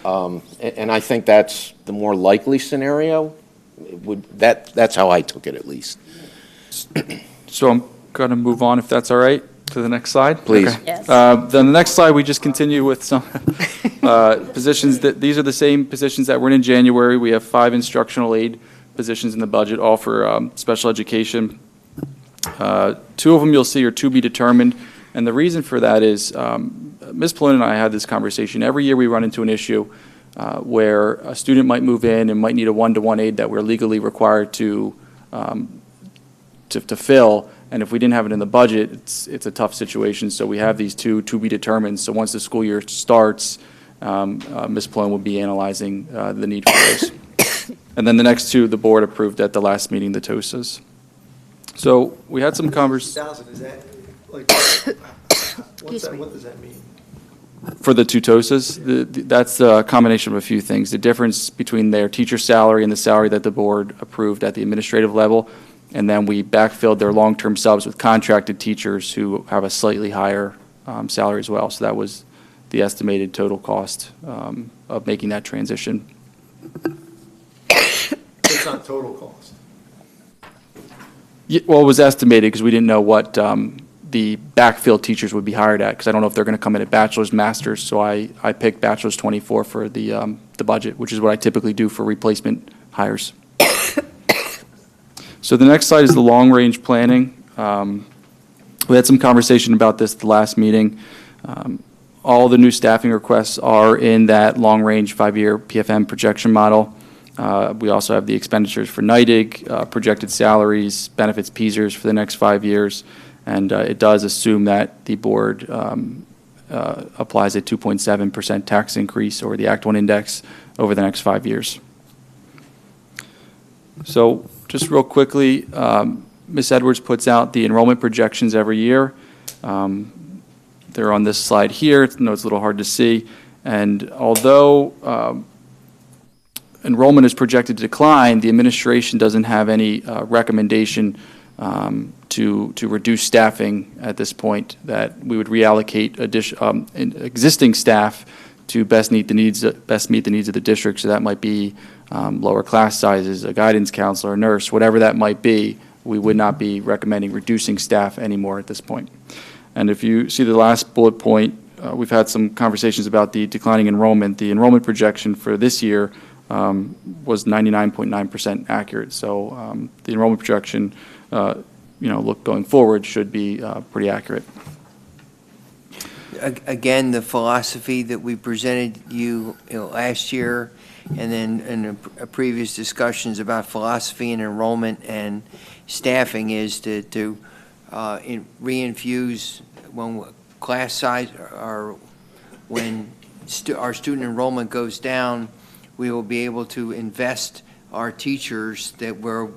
And I think that's the more likely scenario. That's how I took it, at least. So I'm going to move on, if that's all right, to the next slide? Please. Okay. Yes. Then the next slide, we just continue with some positions. These are the same positions that were in January. We have 5 instructional aid positions in the budget, all for special education. 2 of them you'll see are to be determined. And the reason for that is, Ms. Pallone and I had this conversation. Every year we run into an issue where a student might move in and might need a one-to-one aid that we're legally required to fill. And if we didn't have it in the budget, it's a tough situation. So we have these 2 to be determined. So once the school year starts, Ms. Pallone will be analyzing the need for those. And then the next 2, the board approved at the last meeting, the TOSAs. So we had some conversations. 60,000, is that, like, what does that mean? For the 2 TOSAs, that's a combination of a few things. The difference between their teacher salary and the salary that the board approved at the administrative level. And then we backfilled their long-term subs with contracted teachers who have a slightly higher salary as well. So that was the estimated total cost of making that transition. It's not total cost. Yeah, well, it was estimated because we didn't know what the backfill teachers would be hired at, because I don't know if they're going to come in at bachelor's, master's. So I picked bachelor's 24 for the budget, which is what I typically do for replacement hires. So the next slide is the long-range planning. We had some conversation about this at the last meeting. All the new staffing requests are in that long-range 5-year PFM projection model. We also have the expenditures for NIDIG, projected salaries, benefits, PSERS for the next 5 years, and it does assume that the board applies a 2.7% tax increase or the Act 1 index over the next 5 years. So just real quickly, Ms. Edwards puts out the enrollment projections every year. They're on this slide here. I know it's a little hard to see. And although enrollment is projected to decline, the administration doesn't have any recommendation to reduce staffing at this point, that we would reallocate existing staff to best meet the needs of the district. So that might be lower class sizes, a guidance counselor, a nurse, whatever that might be. We would not be recommending reducing staff anymore at this point. And if you see the last bullet point, we've had some conversations about the declining enrollment. The enrollment projection for this year was 99.9% accurate. So the enrollment projection, look going forward should be pretty accurate. Again, the philosophy that we presented you last year and then in the previous discussions about philosophy and enrollment and staffing is to reinfuse when class size or when our student enrollment goes down, we will be able to invest our teachers that where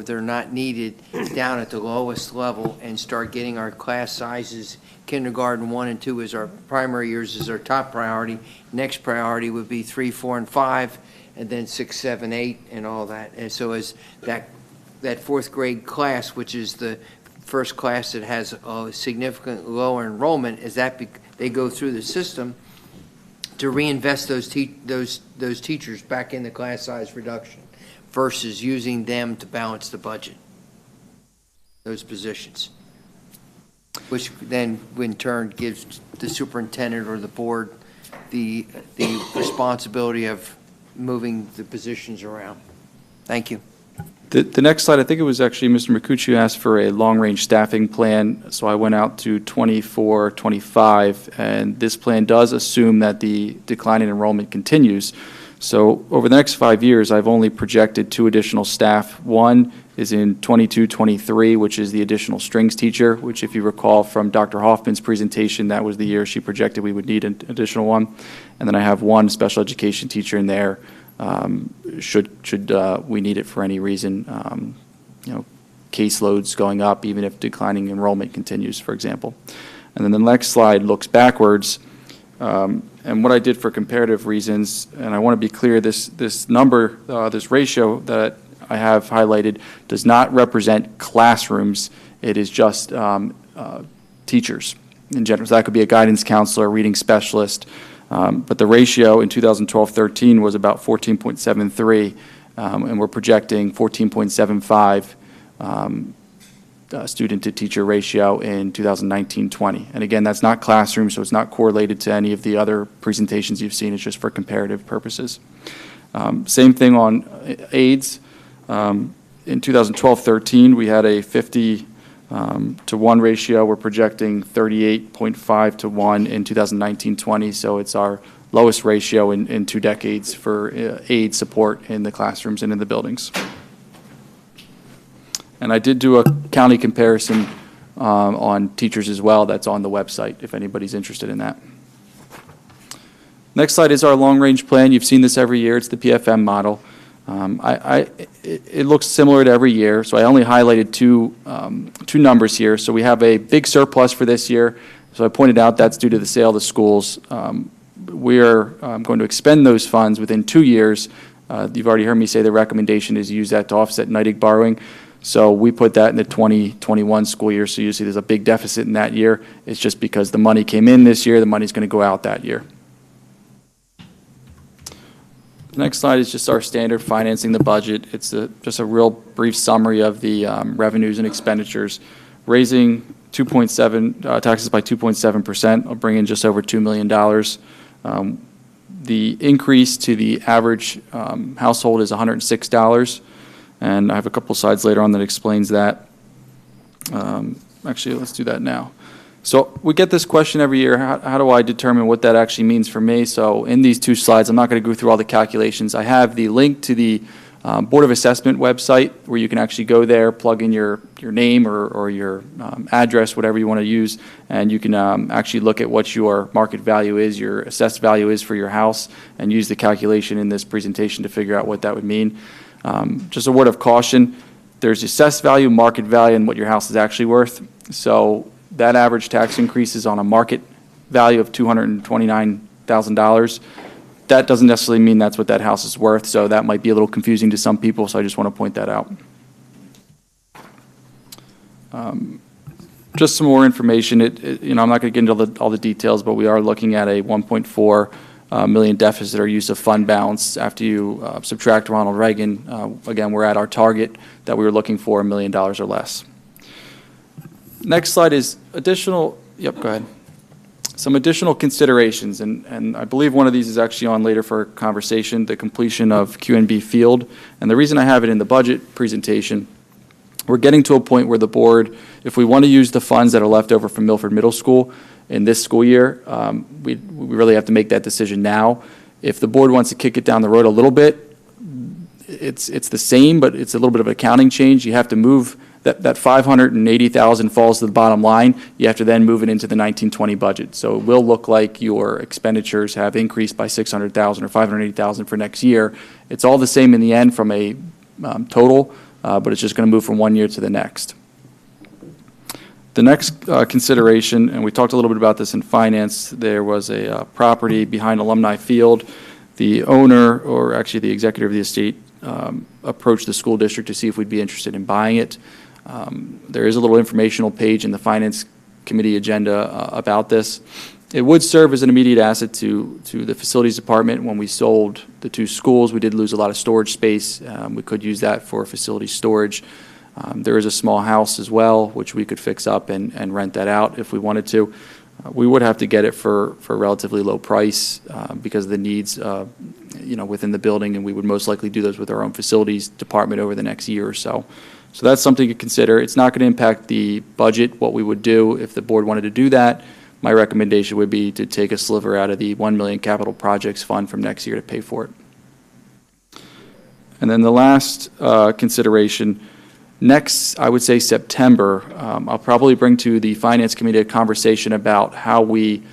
they're not needed down at the lowest level and start getting our class sizes. Kindergarten 1 and 2 is our primary years, is our top priority. Next priority would be 3, 4, and 5, and then 6, 7, 8, and all that. And so as that fourth grade class, which is the first class that has a significant lower enrollment, as they go through the system, to reinvest those teachers back in the class size reduction versus using them to balance the budget, those positions, which then in turn gives the superintendent or the board the responsibility of moving the positions around. Thank you. The next slide, I think it was actually Mr. McCucci who asked for a long-range staffing plan, so I went out to 24, 25, and this plan does assume that the decline in enrollment continues. So over the next 5 years, I've only projected 2 additional staff. One is in 22, 23, which is the additional strings teacher, which if you recall from Dr. Hoffman's presentation, that was the year she projected we would need an additional one. And then I have 1 special education teacher in there. Should we need it for any reason, caseloads going up, even if declining enrollment continues, for example. And then the next slide looks backwards. And what I did for comparative reasons, and I want to be clear, this number, this ratio that I have highlighted does not represent classrooms. It is just teachers in general. So that could be a guidance counselor, a reading specialist. But the ratio in 2012-13 was about 14.73, and we're projecting 14.75 student to teacher ratio in 2019-20. And again, that's not classroom, so it's not correlated to any of the other presentations you've seen. It's just for comparative purposes. Same thing on aides. In 2012-13, we had a 50 to 1 ratio. We're projecting 38.5 to 1 in 2019-20, so it's our lowest ratio in 2 decades for aide support in the classrooms and in the buildings. And I did do a county comparison on teachers as well. That's on the website if anybody's interested in that. Next slide is our long-range plan. You've seen this every year. It's the PFM model. It looks similar to every year, so I only highlighted two numbers here. So we have a big surplus for this year. So I pointed out that's due to the sale of the schools. We are going to expend those funds within 2 years. You've already heard me say the recommendation is use that to offset NIDIG borrowing. So we put that in the 2021 school year. So you see there's a big deficit in that year. It's just because the money came in this year, the money's going to go out that year. The next slide is just our standard financing the budget. It's just a real brief summary of the revenues and expenditures. Raising taxes by 2.7% will bring in just over $2 million. The increase to the average household is $106. And I have a couple slides later on that explains that. Actually, let's do that now. So we get this question every year, how do I determine what that actually means for me? So in these 2 slides, I'm not going to go through all the calculations. I have the link to the Board of Assessment website where you can actually go there, plug in your name or your address, whatever you want to use, and you can actually look at what your market value is, your assessed value is for your house, and use the calculation in this presentation to figure out what that would mean. Just a word of caution, there's assessed value, market value, and what your house is actually worth. So that average tax increase is on a market value of $229,000. That doesn't necessarily mean that's what that house is worth, so that might be a little confusing to some people, so I just want to point that out. Just some more information. I'm not going to get into all the details, but we are looking at a 1.4 million deficit or use of fund balance after you subtract Ronald Reagan. Again, we're at our target that we were looking for, $1 million or less. Next slide is additional, go ahead. Some additional considerations, and I believe one of these is actually on later for conversation, the completion of QNB Field. And the reason I have it in the budget presentation, we're getting to a point where the board, if we want to use the funds that are left over from Milford Middle School in this school year, we really have to make that decision now. If the board wants to kick it down the road a little bit, it's the same, but it's a little bit of an accounting change. You have to move, that 580,000 falls to the bottom line. You have to then move it into the 1920 budget. So it will look like your expenditures have increased by 600,000 or 580,000 for next year. It's all the same in the end from a total, but it's just going to move from one year to the next. The next consideration, and we talked a little bit about this in finance, there was a property behind Alumni Field. The owner, or actually the executive of the estate, approached the school district to see if we'd be interested in buying it. There is a little informational page in the finance committee agenda about this. It would serve as an immediate asset to the facilities department. When we sold the two schools, we did lose a lot of storage space. We could use that for facility storage. There is a small house as well, which we could fix up and rent that out if we wanted to. We would have to get it for a relatively low price because of the needs within the building, and we would most likely do those with our own facilities department over the next year or so. So that's something to consider. It's not going to impact the budget, what we would do if the board wanted to do that. My recommendation would be to take a sliver out of the $1 million capital projects fund from next year to pay for it. And then the last consideration, next, I would say September, I'll probably bring to the Finance Committee a conversation about how we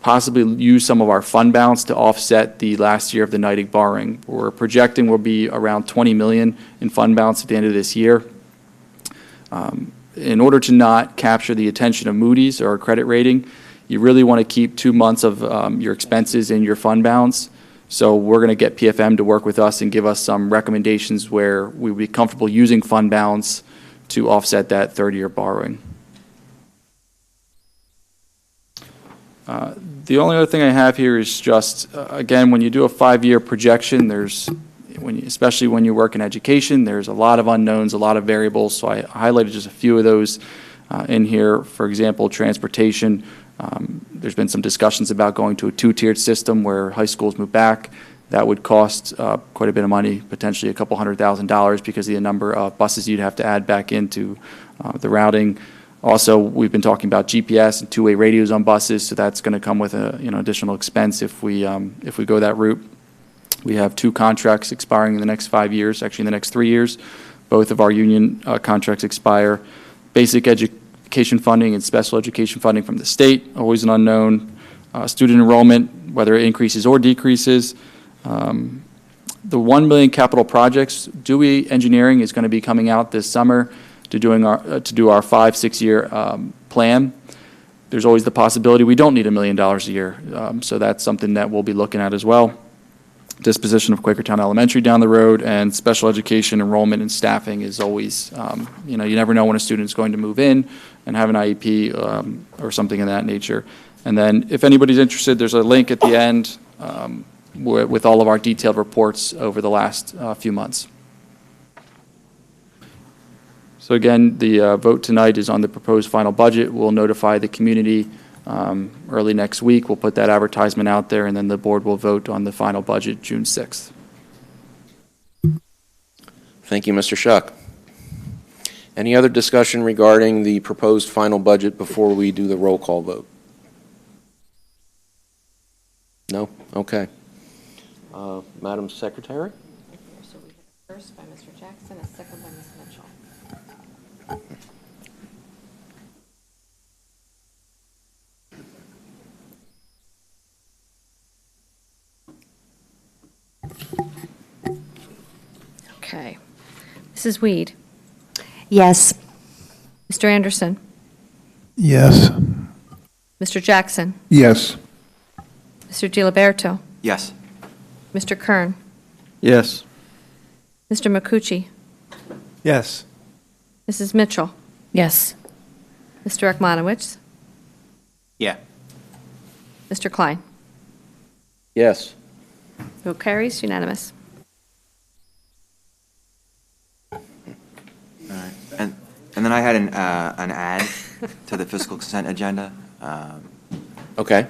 possibly use some of our fund balance to offset the last year of the NIDIG borrowing. We're projecting we'll be around $20 million in fund balance at the end of this year. In order to not capture the attention of Moody's or our credit rating, you really want to keep 2 months of your expenses in your fund balance. So we're going to get PFM to work with us and give us some recommendations where we would be comfortable using fund balance to offset that third-year borrowing. The only other thing I have here is just, again, when you do a 5-year projection, especially when you work in education, there's a lot of unknowns, a lot of variables. So I highlighted just a few of those in here. For example, transportation. There's been some discussions about going to a 2-tiered system where high schools move back. That would cost quite a bit of money, potentially a couple $100,000 because of the number of buses you'd have to add back into the routing. Also, we've been talking about GPS and two-way radios on buses, so that's going to come with an additional expense if we go that route. We have 2 contracts expiring in the next 5 years, actually in the next 3 years. Both of our union contracts expire. Basic education funding and special education funding from the state, always an unknown. Student enrollment, whether it increases or decreases. The $1 million capital projects, Dewey Engineering is going to be coming out this summer to do our 5-6 year plan. There's always the possibility we don't need $1 million a year, so that's something that we'll be looking at as well. Disposition of Quakertown Elementary down the road, and special education enrollment and staffing is always, you never know when a student's going to move in and have an IEP or something of that nature. And then if anybody's interested, there's a link at the end with all of our detailed reports over the last few months. So again, the vote tonight is on the proposed final budget. We'll notify the community early next week. We'll put that advertisement out there, and then the board will vote on the final budget June 6th. Thank you, Mr. Shuck. Any other discussion regarding the proposed final budget before we do the roll call vote? No? Okay. Madam Secretary? So we have first by Mr. Jackson, a second by Ms. Mitchell. Okay. Mrs. Weed? Yes. Mr. Anderson? Yes. Mr. Jackson? Yes. Mr. DiLiberto? Yes. Mr. Kern? Yes. Mr. Makuchi? Yes. Mrs. Mitchell? Yes. Mr. Ekmanowicz? Yeah. Mr. Klein? Yes. Vote carries, unanimous. All right. And then I had an add to the fiscal consent agenda. Okay.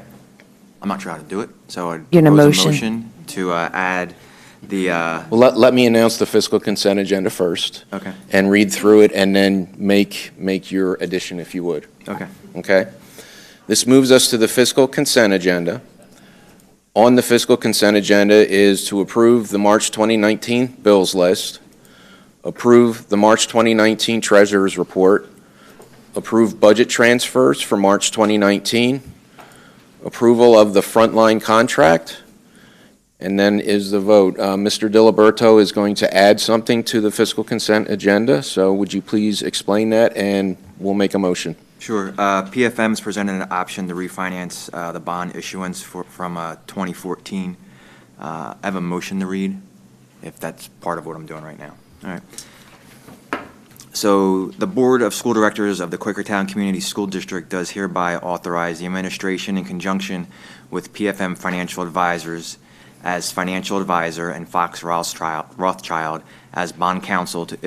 I'm not sure how to do it, so I'd You're in a propose motion. to add the. Well, let me announce the fiscal consent agenda first. Okay. And read through it, and then make your addition if you would. Okay. Okay? This moves us to the fiscal consent agenda. on the fiscal consent agenda is to approve the March 2019 bills list, approve the March 2019 treasurer's report, approve budget transfers for March 2019, approval of the frontline contract, and then is the vote. Mr. Diliberto is going to add something to the fiscal consent agenda, so would you please explain that, and we'll make a motion. Sure. PFM's presented an option to refinance the bond issuance from 2014. I have a motion to read, if that's part of what I'm doing right now. All right. So the Board of School Directors of the Quakertown Community School District does hereby authorize the administration in conjunction with PFM Financial Advisors as financial advisor and Fox Rothschild as bond counsel to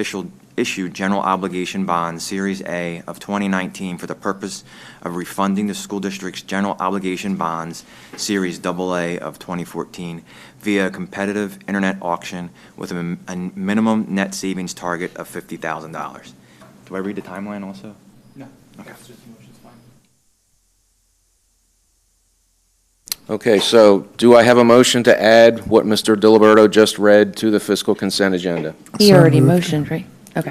issue general obligation bonds Series A of 2019 for the purpose of refunding the school district's general obligation bonds Series AA of 2014 via a competitive internet auction with a minimum net savings target of $50,000. Do I read the timeline also? No. Okay. Okay, so do I have a motion to add what Mr. Diliberto just read to the fiscal consent agenda? He So already moved. motioned, right? Okay.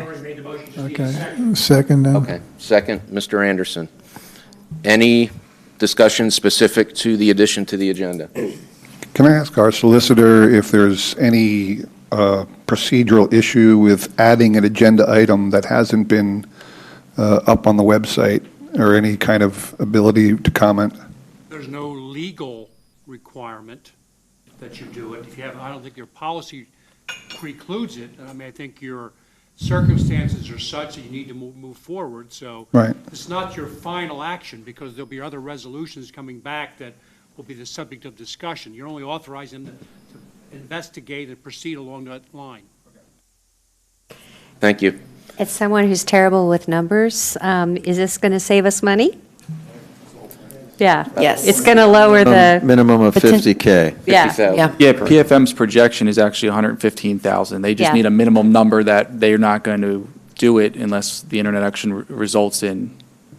Okay. Second then. Okay, second, Mr. Anderson. Any discussion specific to the addition to the agenda? Can I ask our solicitor if there's any procedural issue with adding an agenda item that hasn't been up on the website, or any kind of ability to comment? There's no legal requirement that you do it. If you have, I don't think your policy precludes it. I mean, I think your circumstances are such that you need to move forward. So Right. it's not your final action, because there'll be other resolutions coming back that will be the subject of discussion. You're only authorizing them to investigate and proceed along that line. Thank you. As someone who's terrible with numbers, is this going to save us money? Yeah. Yes. It's going to lower the. Minimum of Poten- 50K. Yeah. 50,000. Yeah. Yeah, PFM's projection is actually 115,000. They just Yeah. need a minimum number that they're not going to do it unless the internet auction results in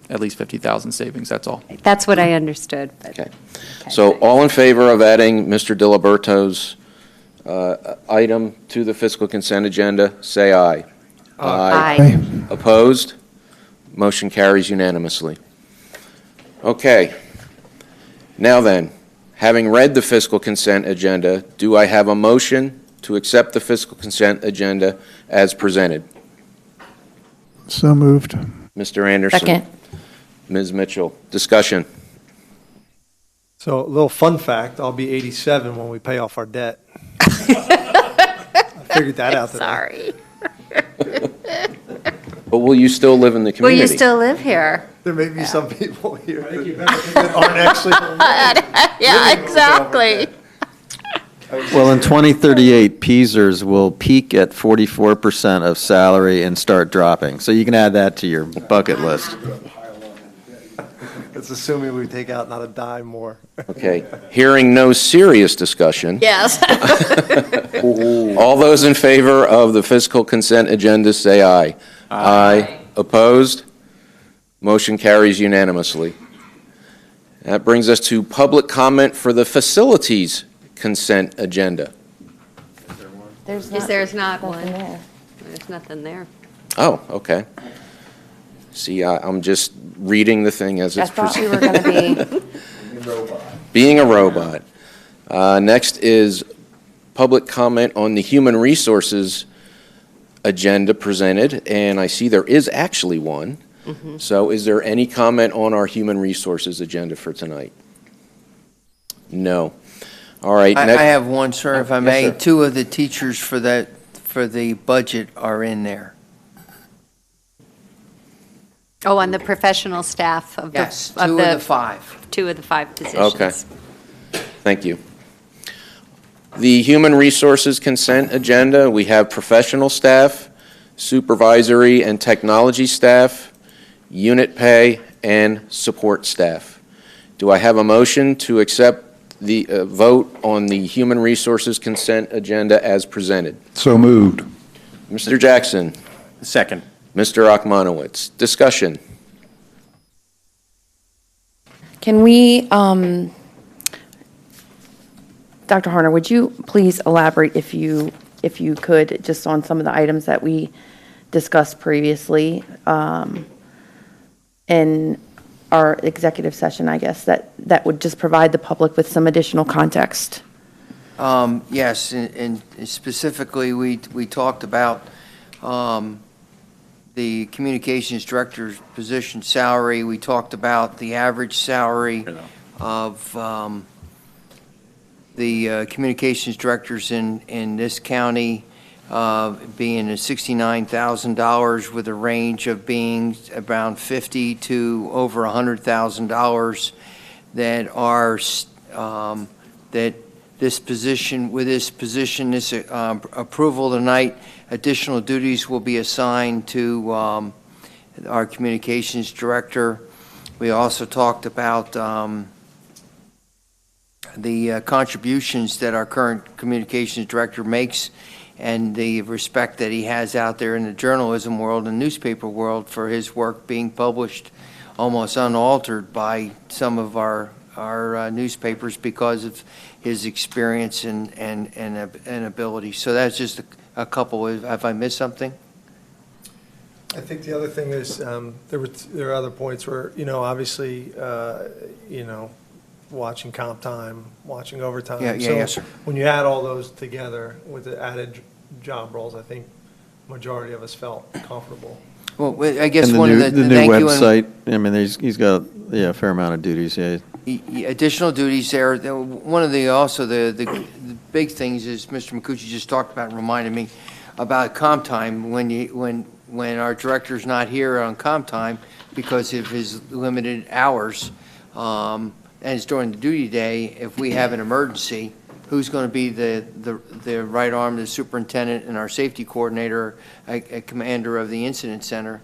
at least 50,000 savings, that's all. That's what I understood. But, Okay. So all in favor of adding Mr. Diliberto's item to the fiscal consent agenda, say aye. Aye. Opposed? Motion carries unanimously. Okay. Now then, having read the fiscal consent agenda, do I have a motion to accept the fiscal consent agenda as presented? So moved. Mr. Anderson? Second. Ms. Mitchell? Discussion? So a little fun fact, I'll be 87 when we pay off our debt. I figured that out today. Sorry. But will you still live in the Will community? you still live here? There may be some people here that aren't actually. Yeah, exactly. Well, in 2038, Peasers will peak at 44% of salary and start dropping. So you can add that to your bucket list. It's assuming we take out not a dime more. Okay. Hearing no serious discussion. Yes. All those in favor of the fiscal consent agenda, say aye. Aye. Opposed? Motion carries unanimously. That brings us to public comment for the facilities consent agenda. There's not one. There's nothing there. Oh, okay. See, I'm just reading the thing as I it's thought we presented. were going to be, Being a robot. Next is public comment on the human resources agenda presented, and I see there is actually one. Mm-hmm. So is there any comment on our human resources agenda for tonight? No. All right. I next- have one, sir, if I Yes, may. sir. 2 of the teachers for the budget are in there. Oh, on the professional staff of the. Yes, 2 of the 5. 2 of the 5 positions. Okay. Thank you. The human resources consent agenda, we have professional staff, supervisory and technology staff, unit pay, and support staff. Do I have a motion to accept the vote on the human resources consent agenda as presented? So moved. Mr. Jackson? Second. Mr. Akmanowitz? Discussion? can we, Dr. Harner, would you please elaborate if you could, just on some of the items that we discussed previously in our executive session, I guess, that would just provide the public with some additional context? Yes, and specifically, we talked about the communications director's position salary. We talked about the average salary of the communications directors in this county being $69,000 with a range of being around $50,000 to over $100,000 that are that this position, this approval tonight, additional duties will be assigned to our communications director. We also talked about the contributions that our current communications director makes and the respect that he has out there in the journalism world and newspaper world for his work being published almost unaltered by some of our newspapers because of his experience and ability. So that's just a couple. Have I missed something? I think the other thing is there are other points where, obviously, watching comp time, watching overtime. Yes, sir. When you add all those together with the added job roles, I think majority of us felt comfortable. Well, I guess And one of the new thank you website, I mean, he's got, a fair amount of duties, yeah. additional duties there. One of the big things is Mr. McCucci just talked about and reminded me about comp time when our director's not here on comp time because of his limited hours, and it's during the duty day. If we have an emergency, who's going to be the right arm to the superintendent and our safety coordinator, a commander of the incident center,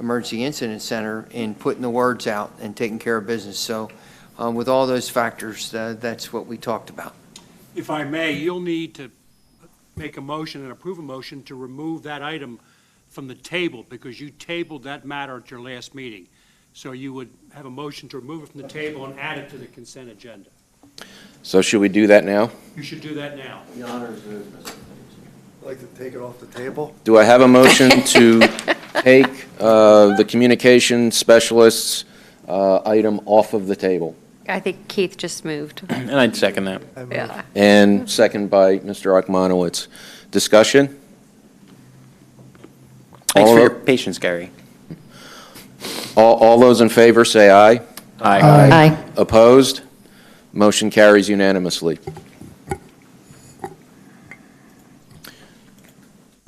emergency incident center, in putting the words out and taking care of business. So with all those factors, that's what we talked about. If I may, you'll need to make a motion and approve a motion to remove that item from the table because you tabled that matter at your last meeting. So you would have a motion to remove it from the table and add it to the consent agenda. So should we do that now? You should do that now. The honors is, Mr. I'd like to take it off the table. Do I have a motion to take the communication specialists item off of the table? I think Keith just moved. And I'd second that. Yeah. And second by Mr. Akmanowitz. Discussion? Thanks All for of- your patience, Gary. All those in favor say aye. Aye. Aye. Opposed? Motion carries unanimously.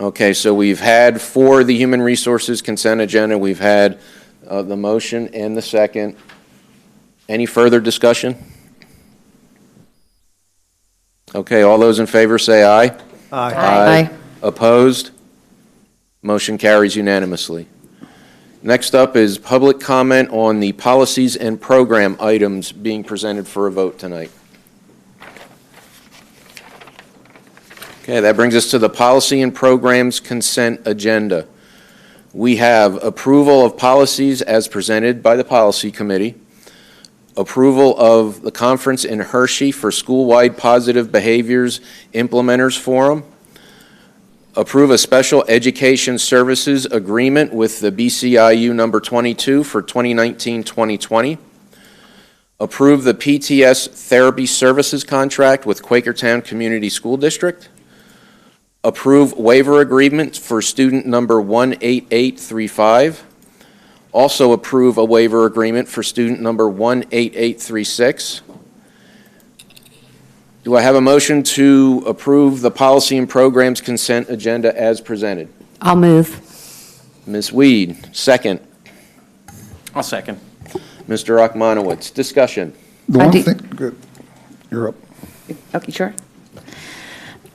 Okay, so we've had for the Human Resources consent agenda, we've had the motion and the second. Any further discussion? Okay, all those in favor say aye. Aye. Aye. Opposed? Motion carries unanimously. Next up is public comment on the policies and program items being presented for a vote tonight. Okay, that brings us to the policy and programs consent agenda. We have approval of policies as presented by the policy committee, approval of the conference in Hershey for school-wide positive behaviors implementers forum, approve a special education services agreement with the BCIU number 22 for 2019-2020, approve the PTS therapy services contract with Quakertown Community School District, approve waiver agreement for student number 18835, also approve a waiver agreement for student number 18836. Do I have a motion to approve the policy and programs consent agenda as presented? I'll move. Ms. Weed, second. I'll second. Mr. Akmanowitz, discussion. The one thing, good, you're up. Okay, sure.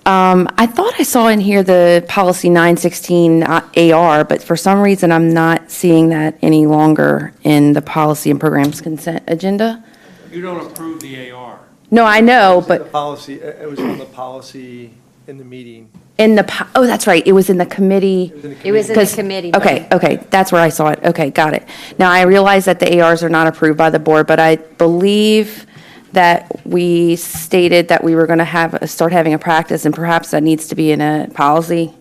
I thought I saw in here the policy 916 AR, but for some reason I'm not seeing that any longer in the policy and programs consent agenda. You don't approve the AR. No, I know, The but policy, it was on the policy in the meeting. in the, oh, that's right, it was in the committee. It was in the 'Cause- committee. Okay, that's where I saw it. Okay, got it. Now, I realize that the ARs are not approved by the board, but I believe that we stated that we were going to start having a practice, and perhaps that needs to be in a policy,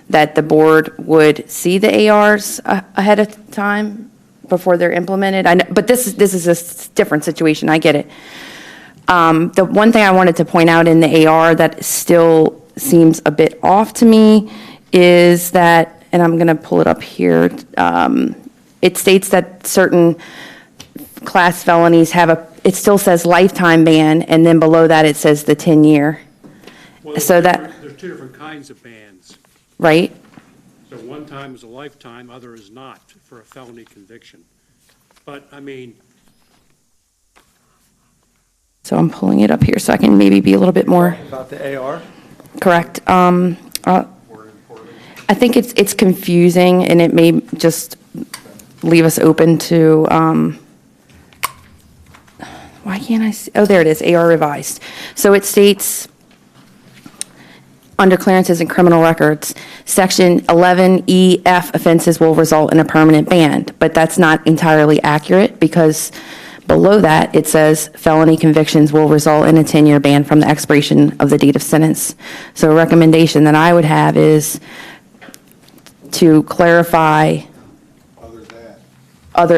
that the board would see the ARs ahead of time before they're implemented. But this is a different situation, I get it. The one thing I wanted to point out in the AR that still seems a bit off to me is that, and I'm going to pull it up here, it states that certain class felonies it still says lifetime ban, and then below that it says the 10-year. Well, So there's two different kinds of bans. Right? So one time is a lifetime, other is not for a felony conviction. But, I mean, So I'm pulling it up here so I can maybe be a little bit more About the AR? correct. I think it's confusing, and it may just leave us open to, why can't I see? Oh, there it is, AR revised. So it states, under clearances and criminal records, Section 11EF offenses will result in a permanent ban, but that's not entirely accurate, because below that, it says felony convictions will result in a 10-year ban from the expiration of the date of sentence. So a recommendation that I would have is to clarify,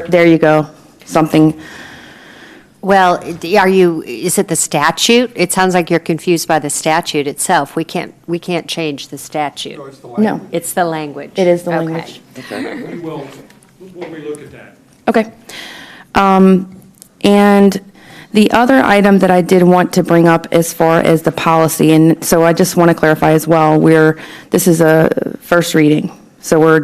there you go, something. Well, is it the statute? It sounds like you're confused by the statute itself. We can't change the statute. No. It's the language. It is the Okay. language. we will, when we look at that. Okay. And the other item that I did want to bring up as far as the policy, and so I just want to clarify as well, this is a first reading. So are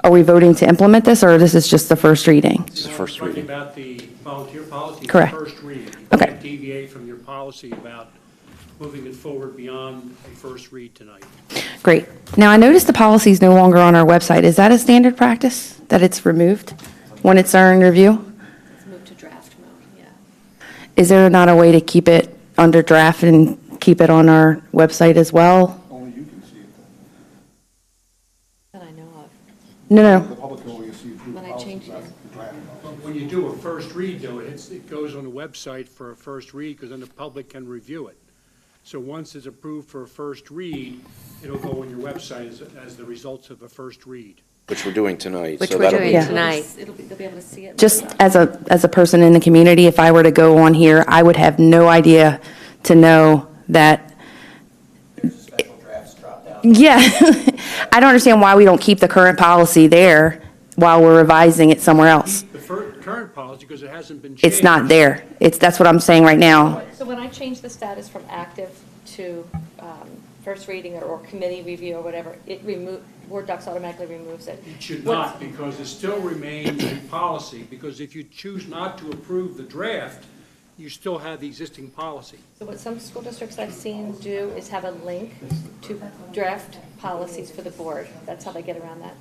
we voting to implement this, or this is just the first reading? This is the first reading. Talking about the volunteer policy. Correct. First reading. You Okay. can't deviate from your policy about moving it forward beyond a first read tonight. Great. Now, I noticed the policy is no longer on our website. Is that a standard practice, that it's removed when it's in review? Let's move to draft mode, yeah. Is there not a way to keep it under draft and keep it on our website as well? Only you can see it. That I know of. No. The public can only see When I change it. But when you do a first read, though, it goes on the website for a first read, because then the public can review it. So once it's approved for a first read, it'll go on your website as the results of a first read. Which we're doing tonight. Which so we're that'll doing be- tonight. They'll be able to see it. Just as a person in the community, if I were to go on here, I would have no idea to know that. Yeah. I don't understand why we don't keep the current policy there while we're revising it somewhere else. The current policy, because it hasn't been changed. It's not there. That's what I'm saying right now. So when I change the status from active to first reading or committee review or whatever, Board Docs automatically removes it. It should not, because it still remains a policy, because if you choose not to approve the draft, you still have the existing policy. So what some school districts I've seen do is have a link to draft policies for the board. That's how they get around that.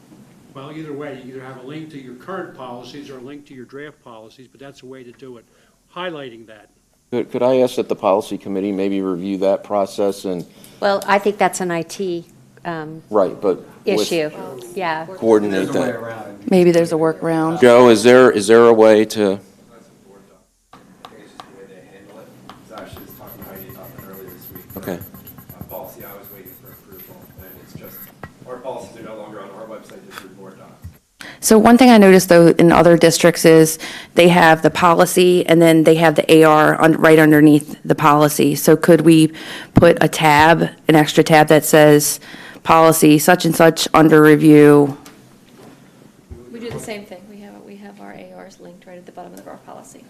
Well, either way, you either have a link to your current policies or a link to your draft policies, but that's a way to do it, highlighting that. Could I ask that the policy committee maybe review that process and, Well, I think that's an IT right, but with- issue. Yeah. coordinate that? Maybe there's a workaround. Joe, is there a way to? Okay. Policy, I was waiting for approval, and it's just, our policies are no longer on our website, just through Board Docs. So one thing I noticed, though, in other districts is they have the policy, and then they have the AR right underneath the policy. So could we put a tab, an extra tab that says, policy such and such under review? We do the same thing. We have our ARs linked right at the bottom of our policy.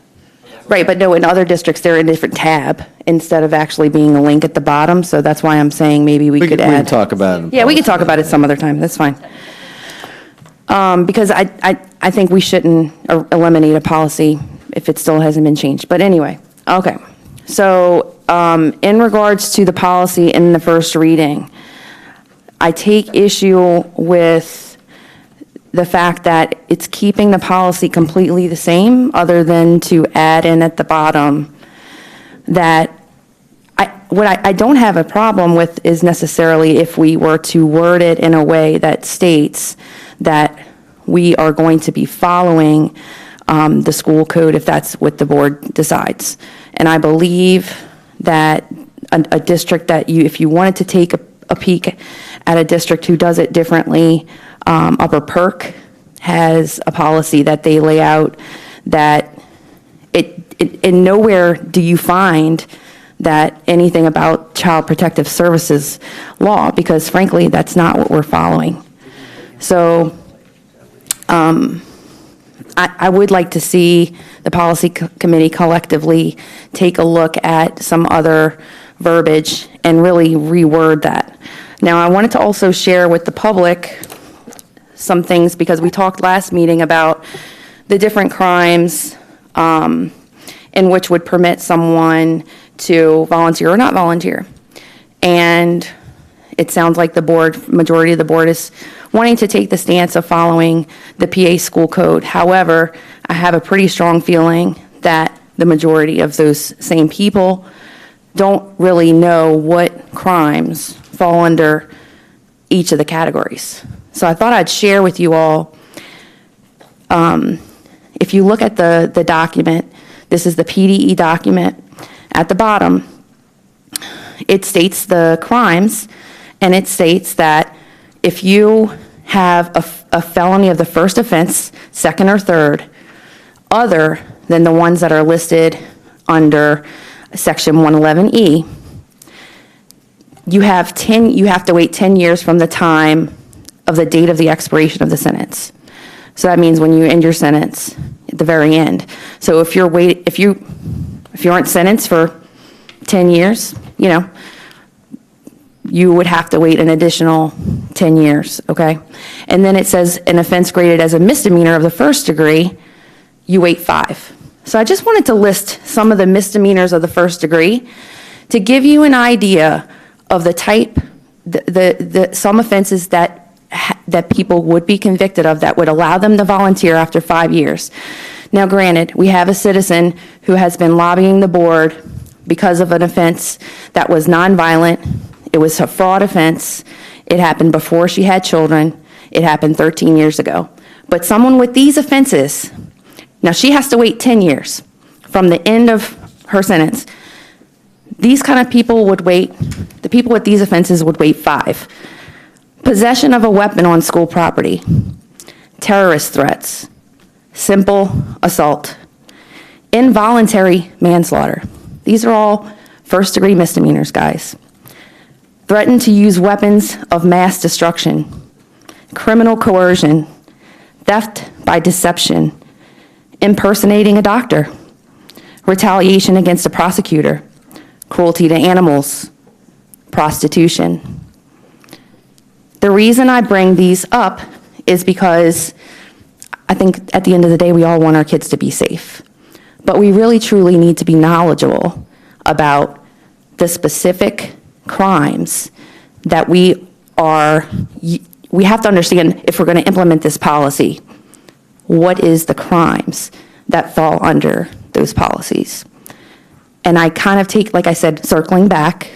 Right, but no, in other districts, they're in a different tab instead of actually being a link at the bottom. So that's why I'm saying maybe we could We can add. talk about it. Yeah, we could talk about it some other time. That's fine. Because I think we shouldn't eliminate a policy if it still hasn't been changed. But anyway, okay. So in regards to the policy in the first reading, I take issue with the fact that it's keeping the policy completely the same, other than to add in at the bottom that what I don't have a problem with is necessarily if we were to word it in a way that states that we are going to be following the school code if that's what the board decides. And I believe that a district that if you wanted to take a peek at a district who does it differently, Upper Perk has a policy that they lay out that in nowhere do you find that anything about Child Protective Services law, because frankly, that's not what we're following. So I would like to see the policy committee collectively take a look at some other verbiage and really reword that. Now, I wanted to also share with the public some things, because we talked last meeting about the different crimes in which would permit someone to volunteer or not volunteer. And it sounds like the board, majority of the board is wanting to take the stance of following the PA school code. However, I have a pretty strong feeling that the majority of those same people don't really know what crimes fall under each of the categories. So I thought I'd share with you all, if you look at the document, this is the PDE document. At the bottom, it states the crimes, and it states that if you have a felony of the first offense, second or third, other than the ones that are listed under Section 111E, you have to wait 10 years from the time of the date of the expiration of the sentence. So that means when you end your sentence at the very end. So if you aren't sentenced for 10 years, you would have to wait an additional 10 years, okay? And then it says an offense graded as a misdemeanor of the first degree, you wait 5. So I just wanted to list some of the misdemeanors of the first degree to give you an idea of the type, some offenses that people would be convicted of that would allow them to volunteer after 5 years. Now, granted, we have a citizen who has been lobbying the board because of an offense that was nonviolent. It was a fraud offense. It happened before she had children. It happened 13 years ago. But someone with these offenses, now she has to wait 10 years from the end of her sentence. These kind of people would wait, the people with these offenses would wait 5. Possession of a weapon on school property, terrorist threats, simple assault, involuntary manslaughter. These are all first-degree misdemeanors, guys. Threaten to use weapons of mass destruction, criminal coercion, theft by deception, impersonating a doctor, retaliation against a prosecutor, cruelty to animals, prostitution. The reason I bring these up is because I think at the end of the day, we all want our kids to be safe. But we really truly need to be knowledgeable about the specific crimes that we have to understand if we're going to implement this policy. What is the crimes that fall under those policies? And I kind of take, like I said, circling back,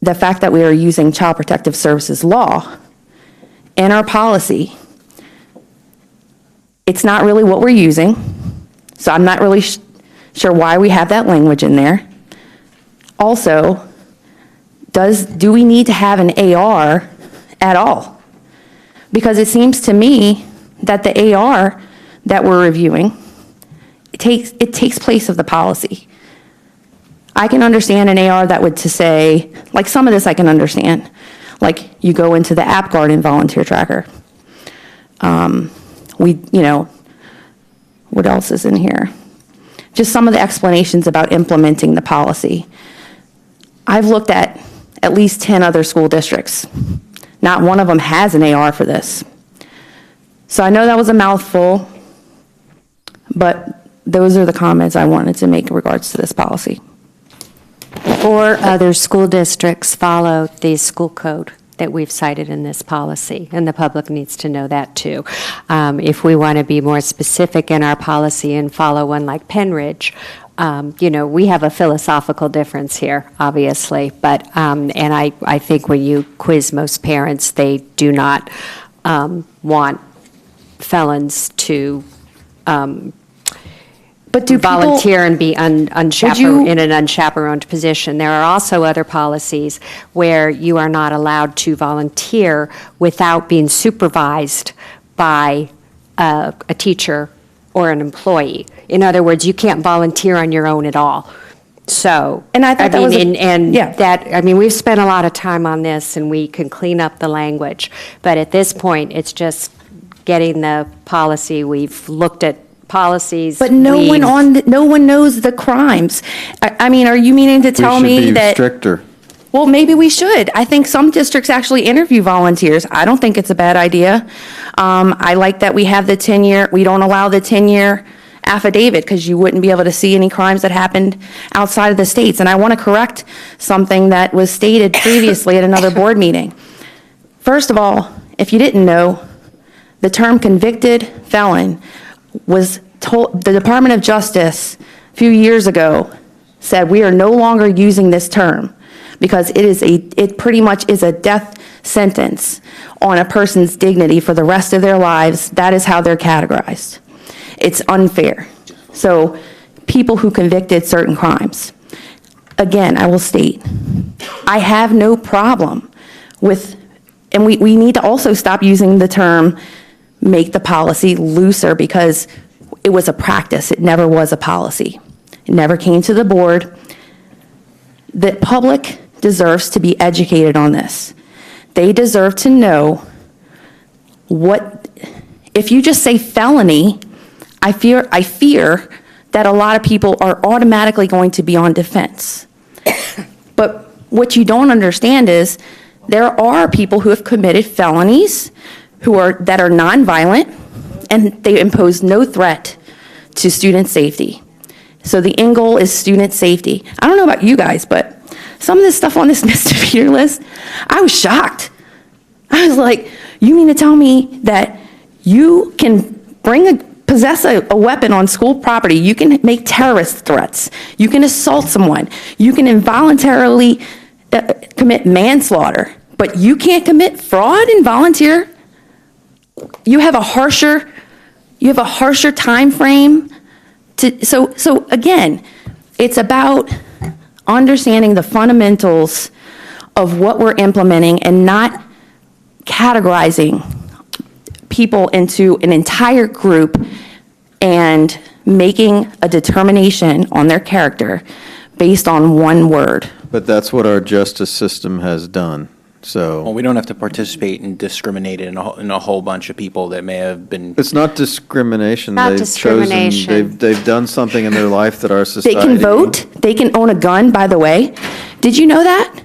the fact that we are using Child Protective Services law in our policy, it's not really what we're using, so I'm not really sure why we have that language in there. Also, do we need to have an AR at all? Because it seems to me that the AR that we're reviewing, it takes place of the policy. I can understand an AR that would to say, like some of this I can understand, like you go into the AppGuard and volunteer tracker. What else is in here? Just some of the explanations about implementing the policy. I've looked at least 10 other school districts. Not one of them has an AR for this. So I know that was a mouthful, but those are the comments I wanted to make in regards to this policy. 4 other school districts follow the school code that we've cited in this policy, and the public needs to know that too. If we want to be more specific in our policy and follow one like Penridge, we have a philosophical difference here, obviously, but and I think when you quiz most parents, they do not want felons to But do people- volunteer and be you- in an unchaperoned position. There are also other policies where you are not allowed to volunteer without being supervised by a teacher or an employee. In other words, you can't volunteer on your own at all. So, And I thought that was we've spent a lot of time on this, and we can clean up the language. But at this point, it's just getting the policy. We've looked at policies. But no one knows the crimes. I mean, are you meaning to tell me We should be that? stricter. Well, maybe we should. I think some districts actually interview volunteers. I don't think it's a bad idea. I like that we have the 10-year, we don't allow the 10-year affidavit because you wouldn't be able to see any crimes that happened outside of the states. And I want to correct something that was stated previously at another board meeting. First of all, if you didn't know, the term convicted felon was told, the Department of Justice a few years ago said we are no longer using this term because it pretty much is a death sentence on a person's dignity for the rest of their lives. That is how they're categorized. It's unfair. So people who convicted certain crimes. Again, I will state, I have no problem with, and we need to also stop using the term make the policy looser because it was a practice. It never was a policy. It never came to the board. The public deserves to be educated on this. They deserve to know what, if you just say felony, I fear that a lot of people are automatically going to be on defense. But what you don't understand is there are people who have committed felonies that are nonviolent and they impose no threat to student safety. So the end goal is student safety. I don't know about you guys, but some of this stuff on this misdemeanor list, I was shocked. I was like, you mean to tell me that you can possess a weapon on school property, you can make terrorist threats, you can assault someone, you can involuntarily commit manslaughter, but you can't commit fraud and volunteer? You have a harsher time frame. So again, it's about understanding the fundamentals of what we're implementing and not categorizing people into an entire group and making a determination on their character based on one word. But that's what our justice system has done. So Well, we don't have to participate and discriminate in a whole bunch of people that may have been. it's not discrimination. Not They've discrimination. chosen, they've done something in their life that our They society. can vote, they can own a gun, by the way. Did you know that?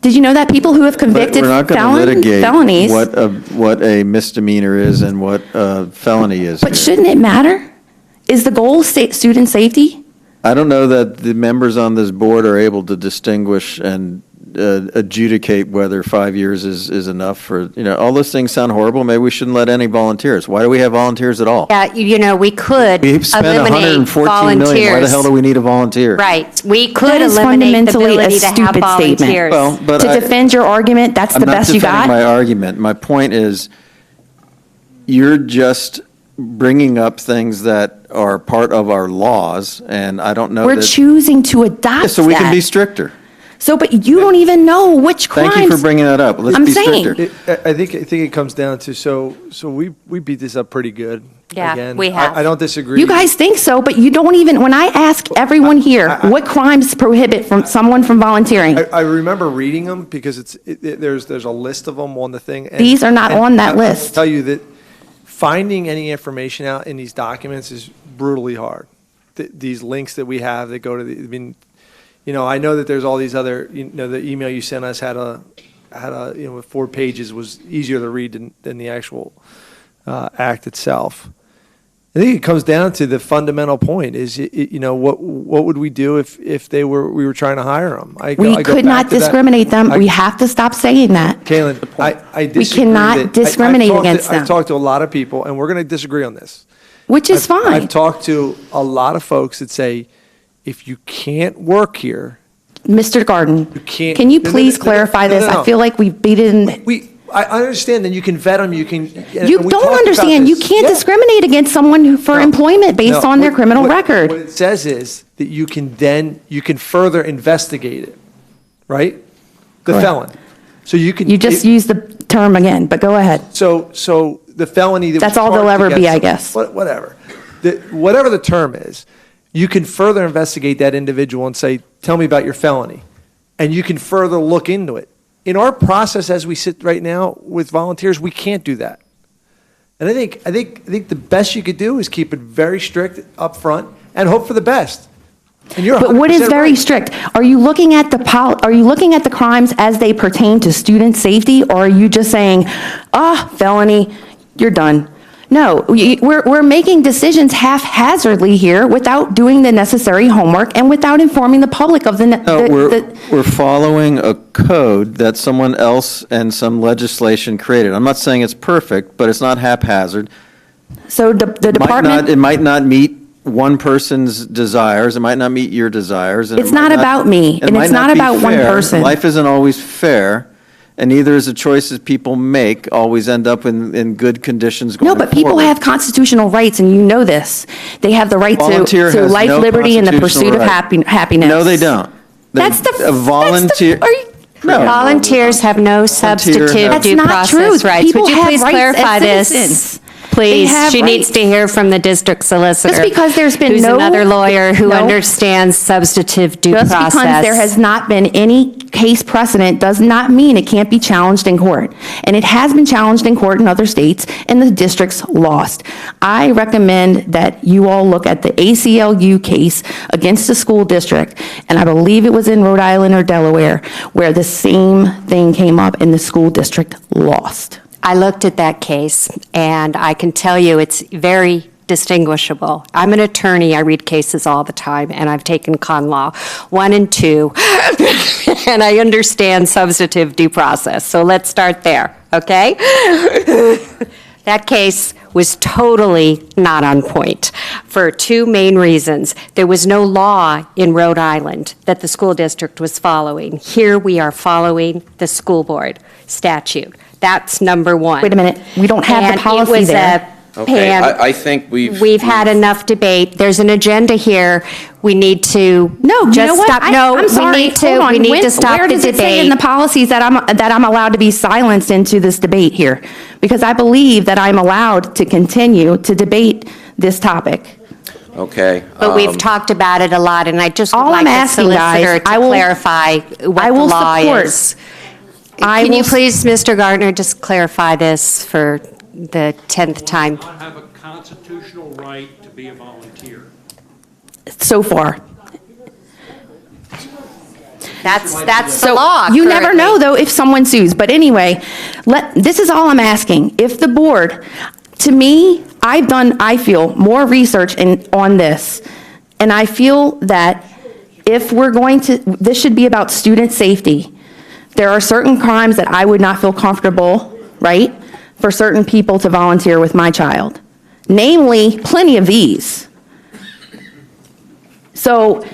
Did you know that people who have But convicted we're not going to litigate felonies? what a misdemeanor is and what a felony is. But here. shouldn't it matter? Is the goal student safety? I don't know that the members on this board are able to distinguish and adjudicate whether 5 years is enough for, all those things sound horrible. Maybe we shouldn't let any volunteers. Why do we have volunteers at all? Yeah, we could We've spent eliminate $114 million. Why the hell do we need a volunteer? Right. We could That is eliminate the fundamentally ability a to have stupid statement. volunteers. Well, but To defend your argument, that's the best you I'm not got? defending my argument. My point is, you're just bringing up things that are part of our laws, and I don't know We're that. choosing to adopt Yeah, so we can that. be stricter. So, but you don't even know which crimes. Thank you for bringing that up. Let's I'm be saying. stricter. I think it comes down to, so we beat this up pretty good. Yeah, Again, we have. I don't disagree. You guys think so, but you don't even, when I ask everyone here, what crimes prohibit someone from volunteering? I remember reading them because there's a list of them on the thing. and- These are not and on that I will list. tell you that finding any information out in these documents is brutally hard. These links that we have that go to I know that there's all these other, the email you sent us had a, with 4 pages was easier to read than the actual act itself. I think it comes down to the fundamental point is, what would we do if we were trying to hire them? We could not discriminate them. We have to stop saying that. Kaylin, I disagree. We cannot that- discriminate I've talked against them. I've talked to a lot of people, and we're going to disagree on this. Which is fine. I've talked to a lot of folks that say, if you can't work here, Mr. Garden, can't- can you No, no, please no, clarify no, this? no, no. I feel like we've beaten I understand that you can vet them, you can. You don't understand. You can't discriminate against someone for employment based on their criminal record. What it says is that you can further investigate it, right? The Correct. felon. So you can. You just use the term again, but go ahead. So the felony. That's all they'll ever be, I guess. Whatever. Whatever the term is, you can further investigate that individual and say, tell me about your felony. And you can further look into it. In our process as we sit right now with volunteers, we can't do that. And I think the best you could do is keep it very strict up front and hope for the best. And you're But what is 100% very right. strict? Are you looking at the crimes as they pertain to student safety, or are you just saying, felony, you're done? No, we're making decisions haphazardly here without doing the necessary homework and without informing the public of We're following a code that someone else and some legislation created. I'm not saying it's perfect, but it's not haphazard. So the department. It might not meet one person's desires, it might not meet your desires. And It's not about me, and it's not about one person. Life isn't always fair, and neither is the choices people make always end up in good conditions going No, but people forward. have constitutional rights, and you know this. They have the right Volunteer to has life, no liberty, and the constitutional pursuit of right. happiness. No, they don't. That's the a volunteer. No. Volunteers have no substantive have- due That's not true. process rights. People Would you have please rights clarify as this? citizens. Please, They have she needs rights. to hear from the district solicitor. Just because there's been who's no- another lawyer who No. understands substantive due Just process. because there has not been any case precedent does not mean it can't be challenged in court. And it has been challenged in court in other states, and the districts lost. I recommend that you all look at the ACLU case against the school district, and I believe it was in Rhode Island or Delaware, where the same thing came up and the school district lost. I looked at that case, and I can tell you it's very distinguishable. I'm an attorney. I read cases all the time, and I've taken con law 1 and 2, and I understand substantive due process. So let's start there, okay? That case was totally not on point for 2 main reasons. There was no law in Rhode Island that the school district was following. Here we are following the school board statute. That's number 1. Wait a minute, we don't have the policy And it was there. Okay, Pam, I think we've had enough debate. There's an agenda here. We need to No, just you know what? stop. No, I'm sorry. we need to. Hold on. We need When- to stop Where the does it say in debate. the policies that I'm allowed to be silenced into this debate here? Because I believe that I'm allowed to continue to debate this topic. Okay. But we've talked about it a lot, and I just would All like I'm the asking, guys, solicitor to I will- clarify what I the will law support. is. I Can you will- please, Mr. Gardner, just clarify this for the 10th time? Not have a constitutional right to be a volunteer. So far. That's the So law. you never currently. know, though, if someone sues. But anyway, this is all I'm asking. If the board, to me, I feel, more research on this. And I feel that if we're going to, this should be about student safety. There are certain crimes that I would not feel comfortable, right, for certain people to volunteer with my child. Namely, plenty of these. So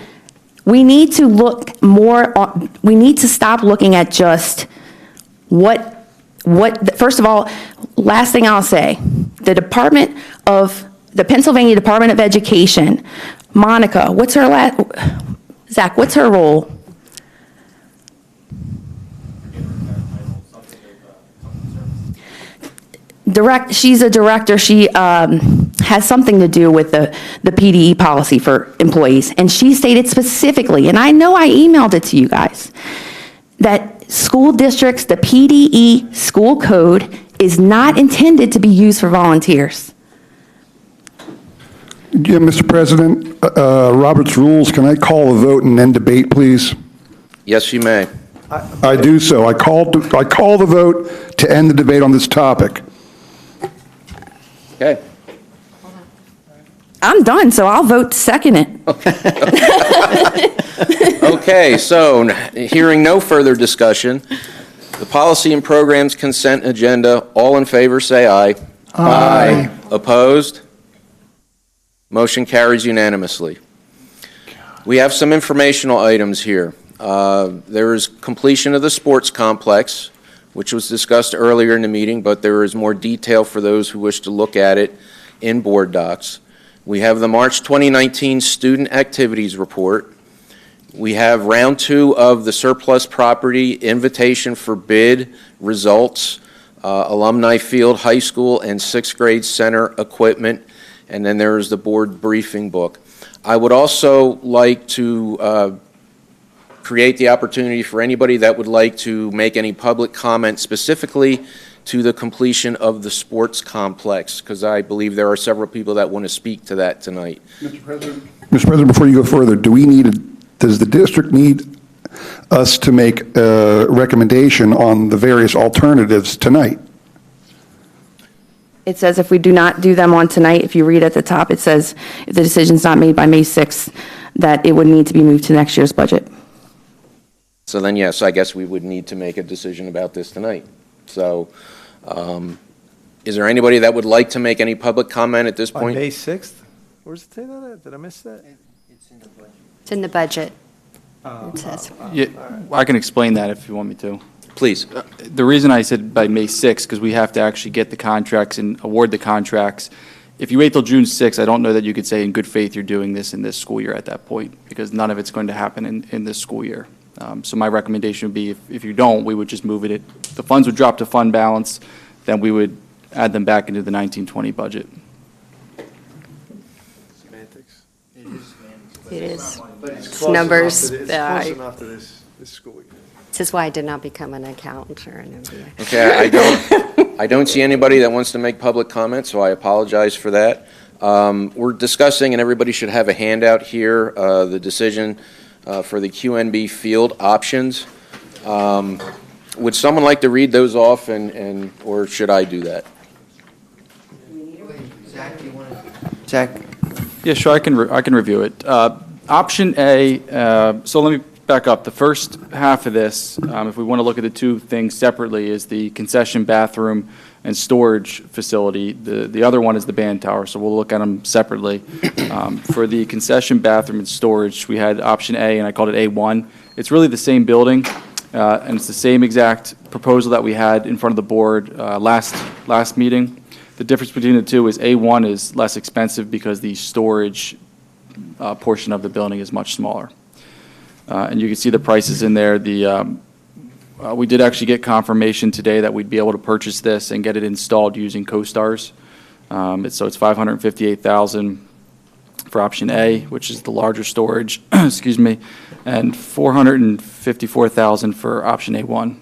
we need to look more, we need to stop looking at just first of all, last thing I'll say, the Pennsylvania Department of Education, Monica, Zach, what's her role? She's a director. She has something to do with the PDE policy for employees. And she stated specifically, and I know I emailed it to you guys, that school districts, the PDE school code is not intended to be used for volunteers. Yeah, Mr. President, Robert's rules, can I call a vote and end debate, please? Yes, you may. I do so. I call the vote to end the debate on this topic. Okay. I'm done, so I'll vote to second it. Okay, so hearing no further discussion, the policy and programs consent agenda, all in favor say aye. Aye. Opposed? Motion carries unanimously. We have some informational items here. There is completion of the sports complex. which was discussed earlier in the meeting, but there is more detail for those who wish to look at it in board docs. We have the March 2019 Student Activities Report. We have round 2 of the surplus property invitation for bid results, alumni field, high school, and 6th grade center equipment, and then there is the board briefing book. I would also like to create the opportunity for anybody that would like to make any public comment specifically to the completion of the sports complex, because I believe there are several people that want to speak to that tonight. Mr. President, before you go further, does the district need us to make a recommendation on the various alternatives tonight? It says if we do not do them on tonight, if you read at the top, it says if the decision's not made by May 6th, that it would need to be moved to next year's budget. So then, yes, I guess we would need to make a decision about this tonight. So, is there anybody that would like to make any public comment at this point? On May 6th? Where's it say that at? Did I miss that? It's in the budget. Oh, It says. Yeah, I can explain that if you want me to. Please. The reason I said by May 6th, because we have to actually get the contracts and award the contracts. If you wait till June 6th, I don't know that you could say in good faith you're doing this in this school year at that point, because none of it's going to happen in this school year. So my recommendation would be if you don't, we would just move it. The funds would drop to fund balance, then we would add them back into the 1920 budget. Semantics. It is. But it's It's close numbers. enough to this- It's I- close enough to this school year. This is why I did not become an accountant or an MBA. Okay, I don't see anybody that wants to make public comment, so I apologize for that. We're discussing, and everybody should have a handout here, the decision for the QNB field options. Would someone like to read those off, or should I do that? Zach, do you want to? Zach? Yeah, sure, I can review it. Option A, so let me back up. The first half of this, if we want to look at the two things separately, is the concession bathroom and storage facility. The other one is the band tower, so we'll look at them separately. For the concession bathroom and storage, we had option A, and I called it A1. It's really the same building, and it's the same exact proposal that we had in front of the board last meeting. The difference between the two is A1 is less expensive because the storage portion of the building is much smaller. And you can see the prices in there. We did actually get confirmation today that we'd be able to purchase this and get it installed using CoStars. So it's $558,000 for option A, which is the larger storage, excuse me, and $454,000 for option A1.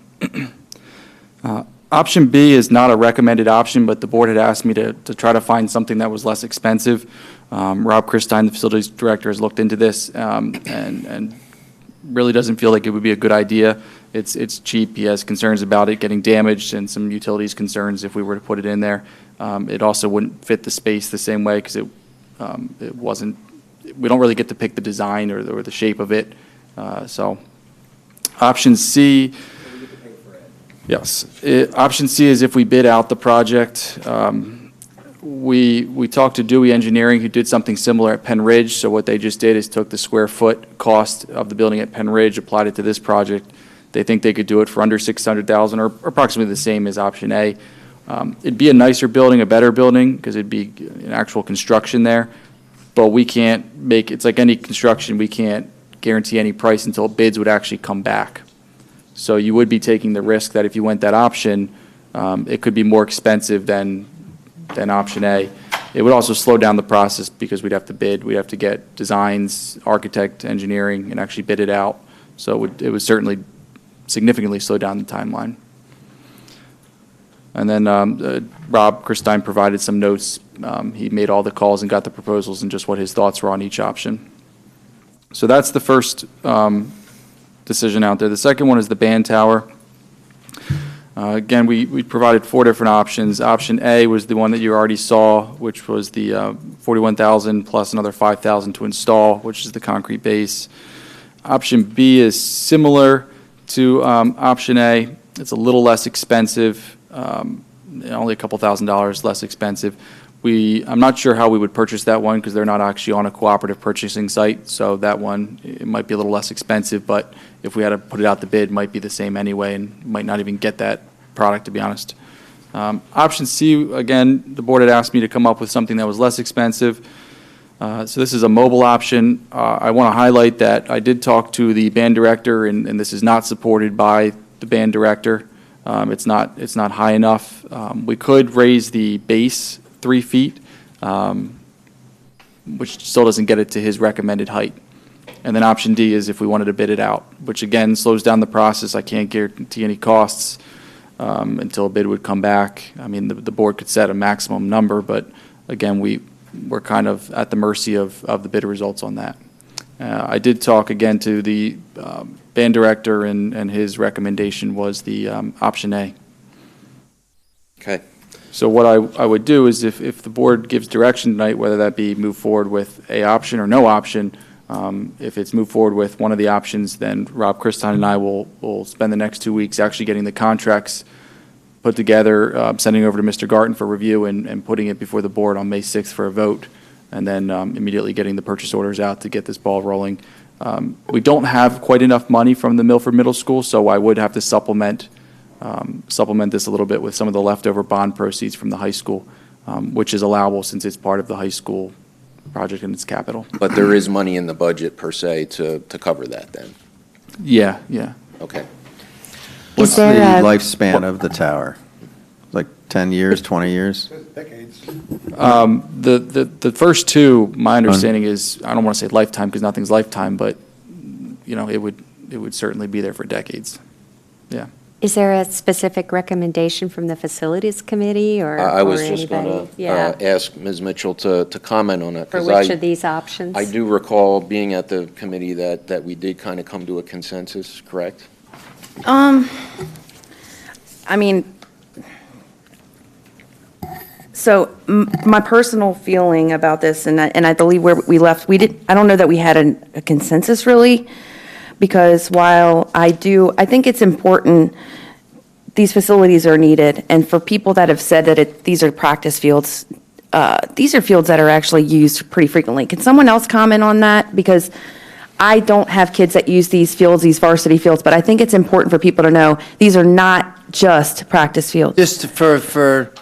Option B is not a recommended option, but the board had asked me to try to find something that was less expensive. Rob Christine, the facilities director, has looked into this and really doesn't feel like it would be a good idea. It's cheap. He has concerns about it getting damaged and some utilities concerns if we were to put it in there. It also wouldn't fit the space the same way because it wasn't. We don't really get to pick the design or the shape of it. So, option C. Yes, option C is if we bid out the project. We talked to Dewey Engineering, who did something similar at Penn Ridge. So what they just did is took the square foot cost of the building at Penn Ridge, applied it to this project. They think they could do it for under $600,000, or approximately the same as option A. It'd be a nicer building, a better building, because it'd be an actual construction there. But we can't make, it's like any construction, we can't guarantee any price until bids would actually come back. So you would be taking the risk that if you went that option, it could be more expensive than option A. It would also slow down the process because we'd have to bid, we'd have to get designs, architect, engineering, and actually bid it out. So it would certainly significantly slow down the timeline. And then Rob Christine provided some notes. He made all the calls and got the proposals and just what his thoughts were on each option. So that's the first decision out there. The second one is the band tower. Again, we provided 4 different options. Option A was the one that you already saw, which was the $41,000 plus another $5,000 to install, which is the concrete base. Option B is similar to option A. It's a little less expensive, only a couple $1,000s less expensive. I'm not sure how we would purchase that one because they're not actually on a cooperative purchasing site. So that one, it might be a little less expensive, but if we had to put it out to bid, it might be the same anyway and might not even get that product, to be honest. Option C, again, the board had asked me to come up with something that was less expensive. So this is a mobile option. I want to highlight that I did talk to the band director, and this is not supported by the band director. It's not high enough. We could raise the base 3 feet, which still doesn't get it to his recommended height. And then option D is if we wanted to bid it out, which again slows down the process. I can't guarantee any costs until a bid would come back. I mean, the board could set a maximum number, but again, we're kind of at the mercy of the bid results on that. I did talk again to the band director, and his recommendation was the option A. Okay. So what I would do is if the board gives direction tonight, whether that be move forward with a option or no option, if it's move forward with one of the options, then Rob Christon and I will spend the next 2 weeks actually getting the contracts put together, sending over to Mr. Garten for review, and putting it before the board on May 6th for a vote, and then immediately getting the purchase orders out to get this ball rolling. We don't have quite enough money from the Milford Middle School, so I would have to supplement this a little bit with some of the leftover bond proceeds from the high school, which is allowable since it's part of the high school project and its capital. But there is money in the budget per se to cover that then? Yeah. Okay. What's the there a- lifespan of the tower? Like 10 years, 20 years? Decades. The first two, my understanding is, I don't want to say lifetime because nothing's lifetime, but it would certainly be there for decades. Yeah. Is there a specific recommendation from the Facilities Committee or I was or just going anybody? to ask Ms. Mitchell to comment on it. For 'cause which of these options? I do recall being at the committee that we did kind of come to a consensus, correct? I mean, so my personal feeling about this, and I believe where we left, I don't know that we had a consensus really, because while I think it's important, these facilities are needed, and for people that have said that these are practice fields, these are fields that are actually used pretty frequently. Can someone else comment on that? Because I don't have kids that use these fields, these varsity fields, but I think it's important for people to know these are not just practice fields. Just for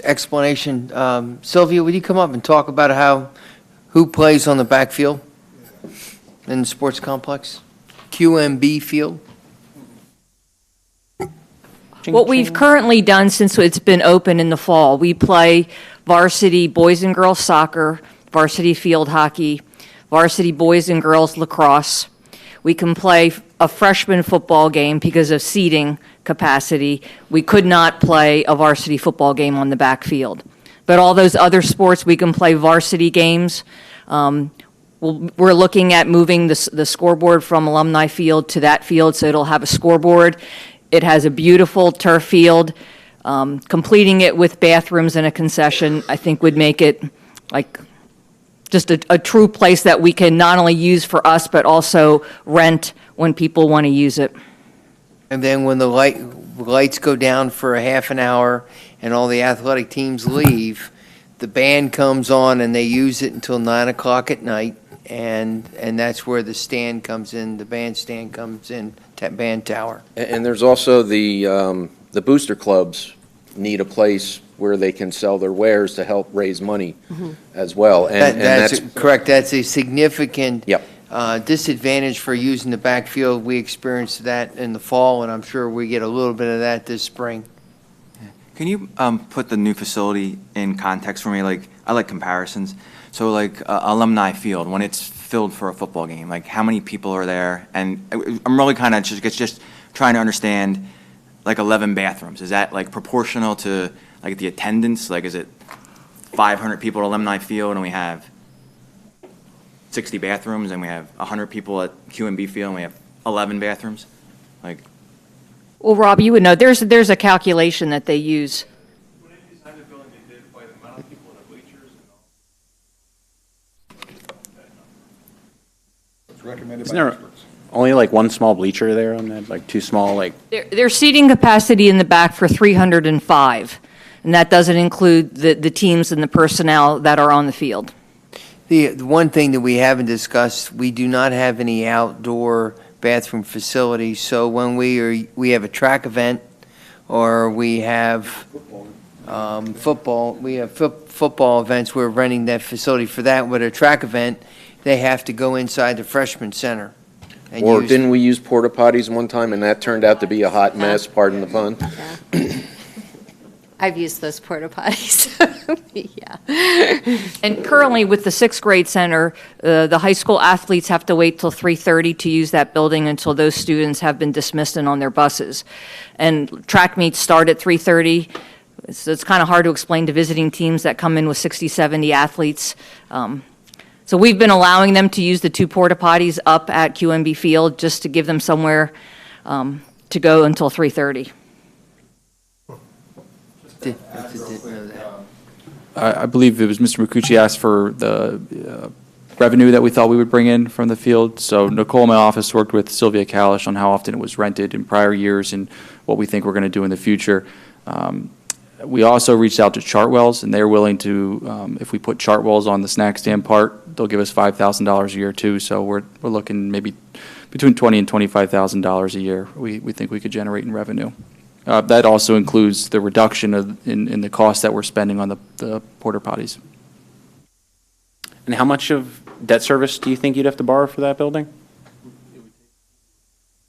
explanation, Sylvia, would you come up and talk about who plays on the backfield in the sports complex? QMB field? What we've currently done since it's been open in the fall, we play varsity boys and girls soccer, varsity field hockey, varsity boys and girls lacrosse. We can play a freshman football game because of seating capacity. We could not play a varsity football game on the backfield. But all those other sports, we can play varsity games. We're looking at moving the scoreboard from Alumni Field to that field, so it'll have a scoreboard. It has a beautiful turf field. Completing it with bathrooms and a concession, I think, would make it like just a true place that we can not only use for us, but also rent when people want to use it. And then when the lights go down for a half an hour and all the athletic teams leave, the band comes on and they use it until 9 o'clock at night, and that's where the stand comes in, the bandstand comes in, band tower. And there's also the booster clubs need a place where they can sell their wares to help raise money as well. And That's correct. That's a significant Yep. disadvantage for using the backfield. We experienced that in the fall, and I'm sure we get a little bit of that this spring. Can you put the new facility in context for me? Like, I like comparisons. So like Alumni Field, when it's filled for a football game, like how many people are there? And I'm really kind of just trying to understand, like 11 bathrooms. Is that like proportional to like the attendance? Like, is it 500 people at Alumni Field and we have 60 bathrooms, and we have 100 people at QMB Field and we have 11 bathrooms? Like, Well, Rob, you would know, there's a calculation that they use. Recommended Isn't by there experts. only like one small bleacher there on that, like two small, like, There's seating capacity in the back for 305, and that doesn't include the teams and the personnel that are on the field. The one thing that we haven't discussed, we do not have any outdoor bathroom facilities. So when we have a track event or we have football, football events, we're renting that facility for that. With a track event, they have to go inside the freshman center. And Or use- didn't we use porta potties one time and that turned out to be a hot mess, pardon the pun? I've used those porta potties. Yeah. And currently, with the sixth grade center, the high school athletes have to wait till 3:30 to use that building until those students have been dismissed and on their buses. And track meets start at 3:30, so it's kind of hard to explain to visiting teams that come in with 60, 70 athletes. So we've been allowing them to use the two porta potties up at QMB Field just to give them somewhere to go until 3:30. I believe it was Mr. Micucci asked for the revenue that we thought we would bring in from the field. So Nicole in my office worked with Sylvia Kalish on how often it was rented in prior years and what we think we're going to do in the future. We also reached out to Chartwells, and they're willing to, if we put Chartwells on the snack stand part, they'll give us $5,000 a year too. So we're looking maybe between $20,000 and $25,000 a year. We think we could generate in revenue. That also includes the reduction in the cost that we're spending on the porta potties. And how much of debt service do you think you'd have to borrow for that building?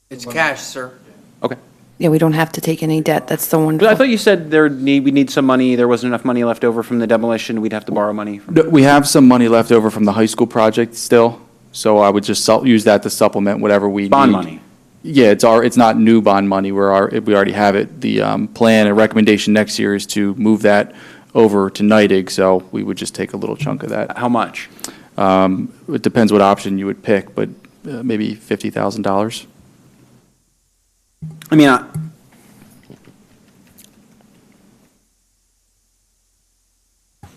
It's cash, sir. Okay. Yeah, we don't have to take any debt. That's the one. I thought you said we need some money, there wasn't enough money left over from the demolition, we'd have to borrow money. We have some money left over from the high school project still, so I would just use that to supplement whatever we need. Bond money? Yeah, it's not new bond money, we already have it. The plan and recommendation next year is to move that over to NIDIG, so we would just take a little chunk of that. How much? It depends what option you would pick, but maybe $50,000. I mean,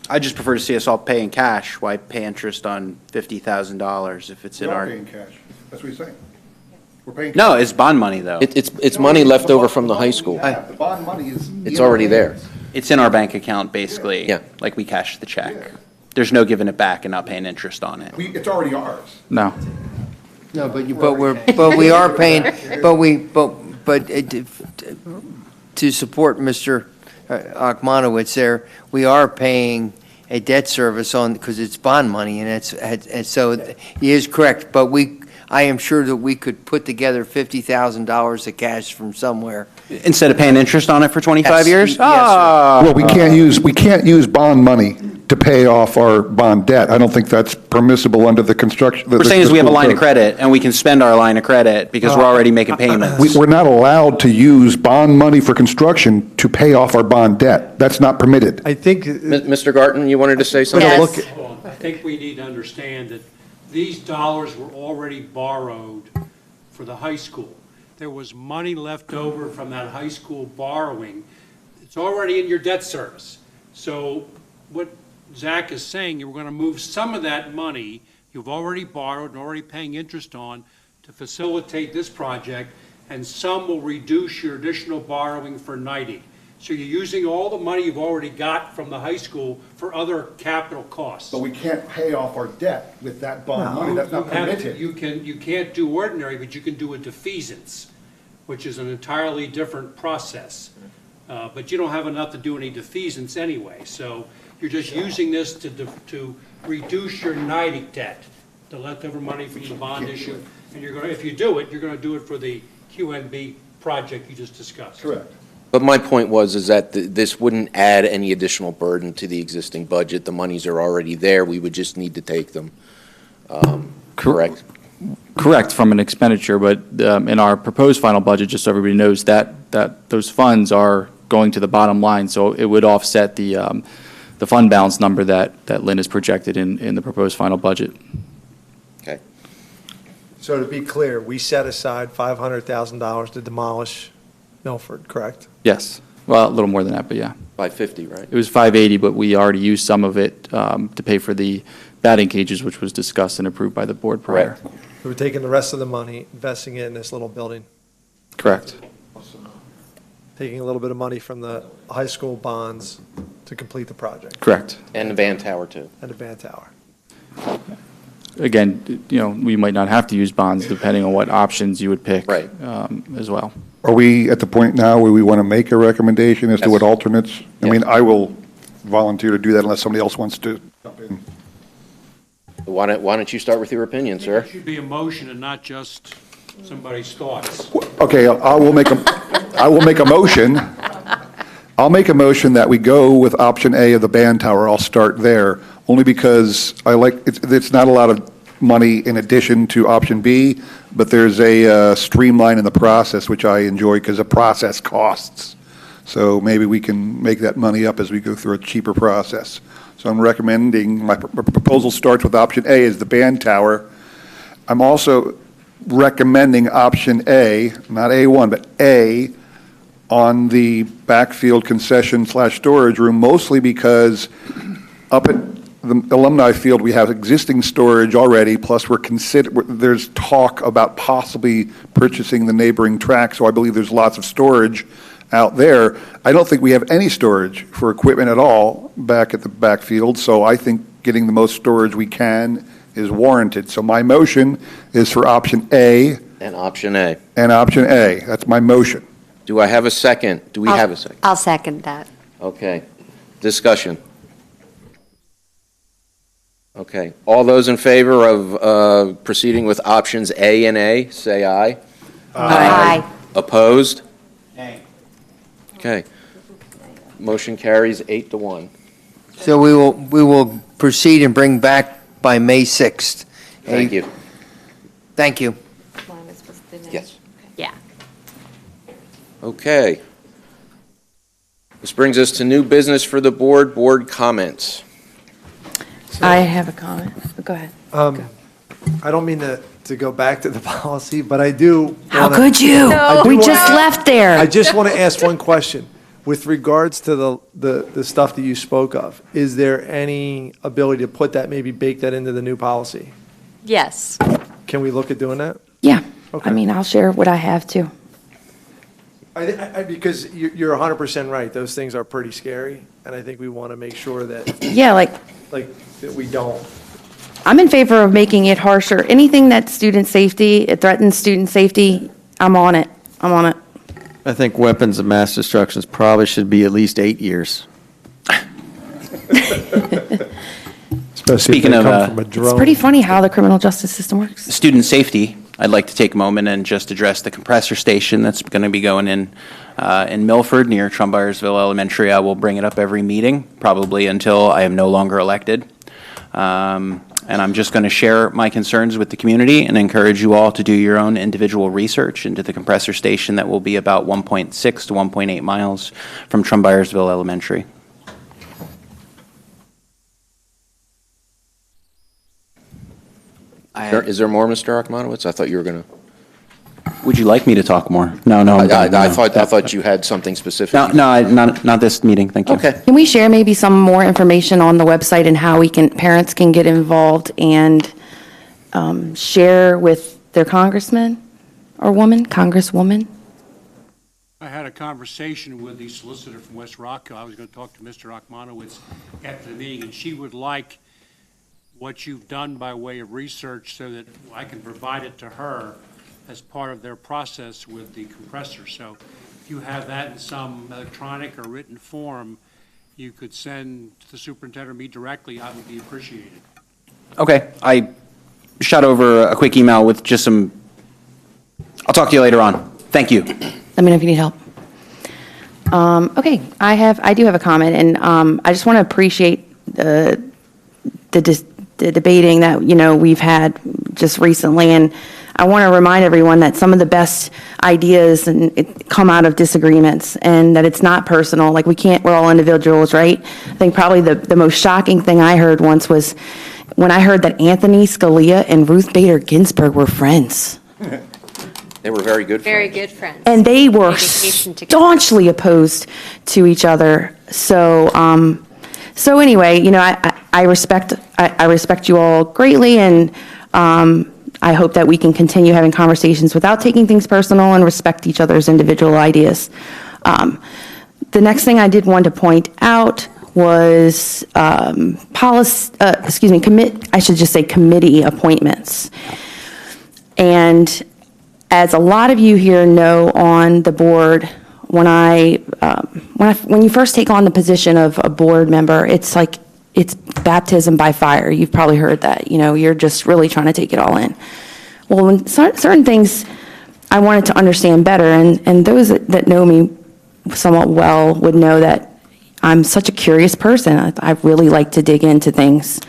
I just prefer to see us all pay in cash. Why pay interest on $50,000 if it's in We are our? paying cash. That's what he's saying. We're paying. No, it's bond money though. It's money left over from the high school. The bond money is. It's already there. It's in our bank account, basically. Yeah. Like we cash the check. There's no giving it back and not paying interest on it. It's already ours. No. No, but we are paying, to support Mr. Akmanowitz there, we are paying a debt service on, because it's bond money, and so he is correct, but I am sure that we could put together $50,000 of cash from somewhere. Instead of paying interest on it for 25 years? Yes, sir. Well, we can't use bond money to pay off our bond debt. I don't think that's permissible under the construction. We're saying is we have a line of credit, and we can spend our line of credit because we're already making payments. We're not allowed to use bond money for construction to pay off our bond debt. That's not permitted. I think. Mr. Garten, you wanted to say something? Yes. I think we need to understand that these dollars were already borrowed for the high school. There was money left over from that high school borrowing. It's already in your debt service. So what Zach is saying, you're going to move some of that money you've already borrowed and already paying interest on to facilitate this project, and some will reduce your additional borrowing for NIDIG. So you're using all the money you've already got from the high school for other capital costs. But we can't pay off our debt with that bond money. That's not permitted. You can't do ordinary, but you can do a defeasance, which is an entirely different process. But you don't have enough to do any defeasance anyway. So you're just using this to reduce your NIDIG debt, the leftover money from the bond issue. And if you do it, you're going to do it for the QMB project you just discussed. Correct. But my point is that this wouldn't add any additional burden to the existing budget. The monies are already there. We would just need to take them. Correct? Correct from an expenditure, but in our proposed final budget, just so everybody knows, that those funds are going to the bottom line, so it would offset the fund balance number that Lynn has projected in the proposed final budget. Okay. So to be clear, we set aside $500,000 to demolish Milford, correct? Yes, well, a little more than that, but yeah. 550, right? It was 580, but we already used some of it to pay for the batting cages, which was discussed and approved by the board prior. We were taking the rest of the money, investing it in this little building, Correct. taking a little bit of money from the high school bonds to complete the project. Correct. And the band tower, too. And the band tower. again, we might not have to use bonds depending on what options you would pick. Right. As well. Are we at the point now where we want to make a recommendation as to what alternates? I mean, I will volunteer to do that unless somebody else wants to jump in. Why don't you start with your opinion, sir? It should be a motion and not just somebody's thoughts. Okay, I will make a motion. I'll make a motion that we go with option A of the band tower. I'll start there, only because it's not a lot of money in addition to option B, but there's a streamline in the process, which I enjoy because the process costs. So maybe we can make that money up as we go through a cheaper process. So I'm recommending, my proposal starts with option A as the band tower. I'm also recommending option A, not A1, but A, on the backfield concession/storage room, mostly because up at the alumni field, we have existing storage already, plus there's talk about possibly purchasing the neighboring track, so I believe there's lots of storage out there. I don't think we have any storage for equipment at all back at the backfield, so I think getting the most storage we can is warranted. So my motion is for option A. And option A. And option A. That's my motion. Do I have a second? Do we have a second? I'll second that. Okay. Discussion. Okay. All those in favor of proceeding with options A and A, say aye. Aye. Opposed? Nay. Okay. Motion carries 8-1. So we will proceed and bring back by May 6th. Thank you. Thank you. Yes. Yeah. Okay. This brings us to new business for the board comments. I have a comment. Go ahead. I don't mean to go back to the policy, but I do. How could you? We just left there. I just want to ask one question. With regards to the stuff that you spoke of, is there any ability to put that, maybe bake that into the new policy? Yes. Can we look at doing that? Yeah. Okay. I mean, I'll share what I have too. Because you're 100% right. Those things are pretty scary, and I think we want to make sure that. Yeah, that we don't. I'm in favor of making it harsher. Anything that's student safety, it threatens student safety, I'm on it. I think weapons of mass destruction probably should be at least 8 years. Speaking of It's pretty funny how the criminal justice system works. student safety, I'd like to take a moment and just address the compressor station that's going to be going in Milford near Trumbuyersville Elementary. I will bring it up every meeting, probably until I am no longer elected. And I'm just going to share my concerns with the community and encourage you all to do your own individual research into the compressor station that will be about 1.6 to 1.8 miles from Trumbuyersville Elementary. Is there more, Mr. Akmanowitz? I thought you were going to. Would you like me to talk more? No. I thought you had something specific. Not this meeting. Thank you. Okay. Can we share maybe some more information on the website and how parents can get involved and share with their congressman or congresswoman? I had a conversation with the solicitor from West Rockville. I was going to talk to Mr. Akmanowitz after the meeting, and she would like what you've done by way of research so that I can provide it to her as part of their process with the compressor. So if you have that in some electronic or written form, you could send to the superintendent or me directly. I would be appreciated. Okay. I shot over a quick email with just some. I'll talk to you later on. Thank you. Let me know if you need help. Okay, I do have a comment, and I just want to appreciate the debating that we've had just recently, and I want to remind everyone that some of the best ideas come out of disagreements, and that it's not personal. Like we're all individuals, right? I think probably the most shocking thing I heard once was when I heard that Anthony Scalia and Ruth Bader Ginsburg were friends. They were very good friends. Very good friends. And they were Vacation together. staunchly opposed to each other. So anyway, I respect you all greatly, and I hope that we can continue having conversations without taking things personal and respect each other's individual ideas. The next thing I did want to point out was committee appointments. And as a lot of you here know on the board, when you first take on the position of a board member, it's like it's baptism by fire. You've probably heard that. You're just really trying to take it all in. Well, when certain things I wanted to understand better, and those that know me somewhat well would know that I'm such a curious person. I really like to dig into things.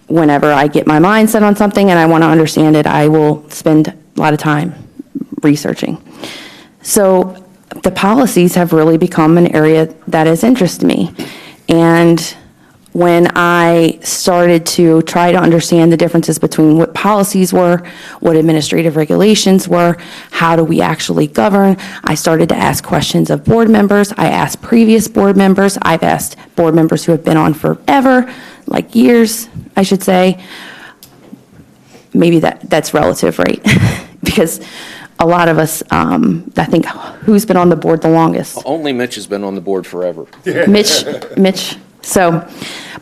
Whenever I get my mind set on something and I want to understand it, I will spend a lot of time researching. So the policies have really become an area that has interested me. And when I started to try to understand the differences between what policies were, what administrative regulations were, how do we actually govern, I started to ask questions of board members. I asked previous board members. I've asked board members who have been on forever, like years, I should say. Maybe that's relative, right? Because a lot of us, I think, who's been on the board the longest? Only Mitch has been on the board forever. Mitch. So,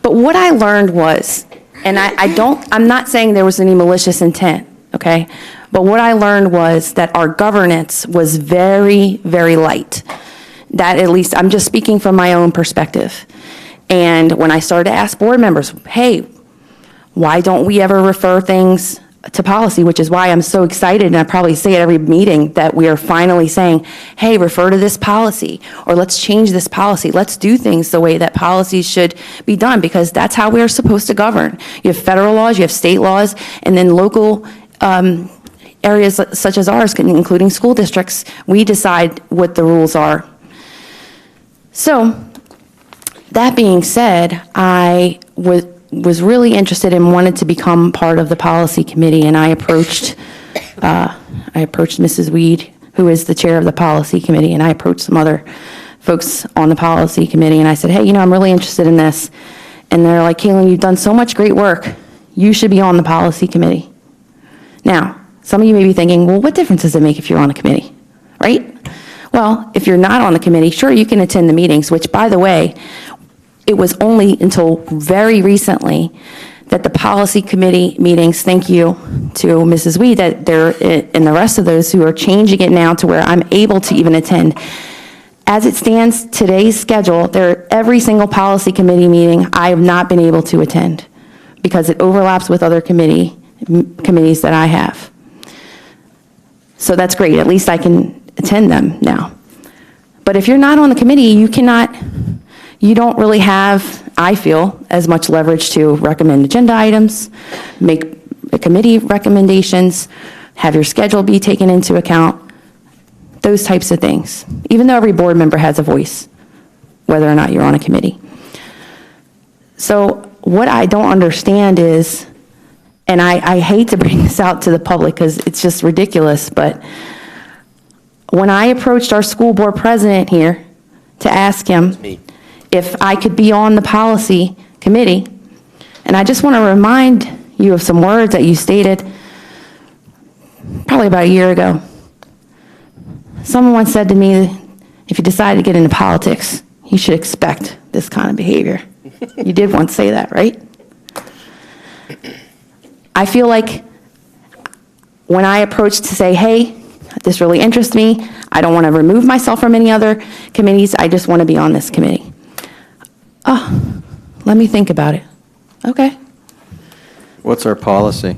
but what I learned was, and I'm not saying there was any malicious intent, okay? But what I learned was that our governance was very, very light. That, at least, I'm just speaking from my own perspective. And when I started to ask board members, hey, why don't we ever refer things to policy, which is why I'm so excited, and I probably say at every meeting that we are finally saying, hey, refer to this policy, or let's change this policy. Let's do things the way that policies should be done, because that's how we're supposed to govern. You have federal laws, you have state laws, and then local areas such as ours, including school districts, we decide what the rules are. So, that being said, I was really interested and wanted to become part of the policy committee, and I approached Mrs. Weed, who is the chair of the policy committee, and I approached some other folks on the policy committee, and I said, hey, I'm really interested in this. And they're like, Caitlin, you've done so much great work. You should be on the policy committee. Now, some of you may be thinking, well, what difference does it make if you're on a committee, right? Well, if you're not on the committee, sure, you can attend the meetings, which, by the way, it was only until very recently that the policy committee meetings, thank you to Mrs. Weed, that they're, and the rest of those who are changing it now to where I'm able to even attend. As it stands, today's schedule, every single policy committee meeting I have not been able to attend because it overlaps with other committees that I have. So that's great. At least I can attend them now. But if you're not on the committee, you don't really have, I feel, as much leverage to recommend agenda items, make committee recommendations, have your schedule be taken into account, those types of things, even though every board member has a voice, whether or not you're on a committee. So what I don't understand is, and I hate to bring this out to the public because it's just ridiculous, but when I approached our school board president here to ask him if I could be on the policy committee, and I just want to remind you of some words that you stated probably about a year ago. Someone once said to me, if you decide to get into politics, you should expect this kind of behavior. You did once say that, right? I feel like when I approached to say, hey, this really interests me, I don't want to remove myself from any other committees, I just want to be on this committee. Oh, let me think about it. Okay. What's our policy?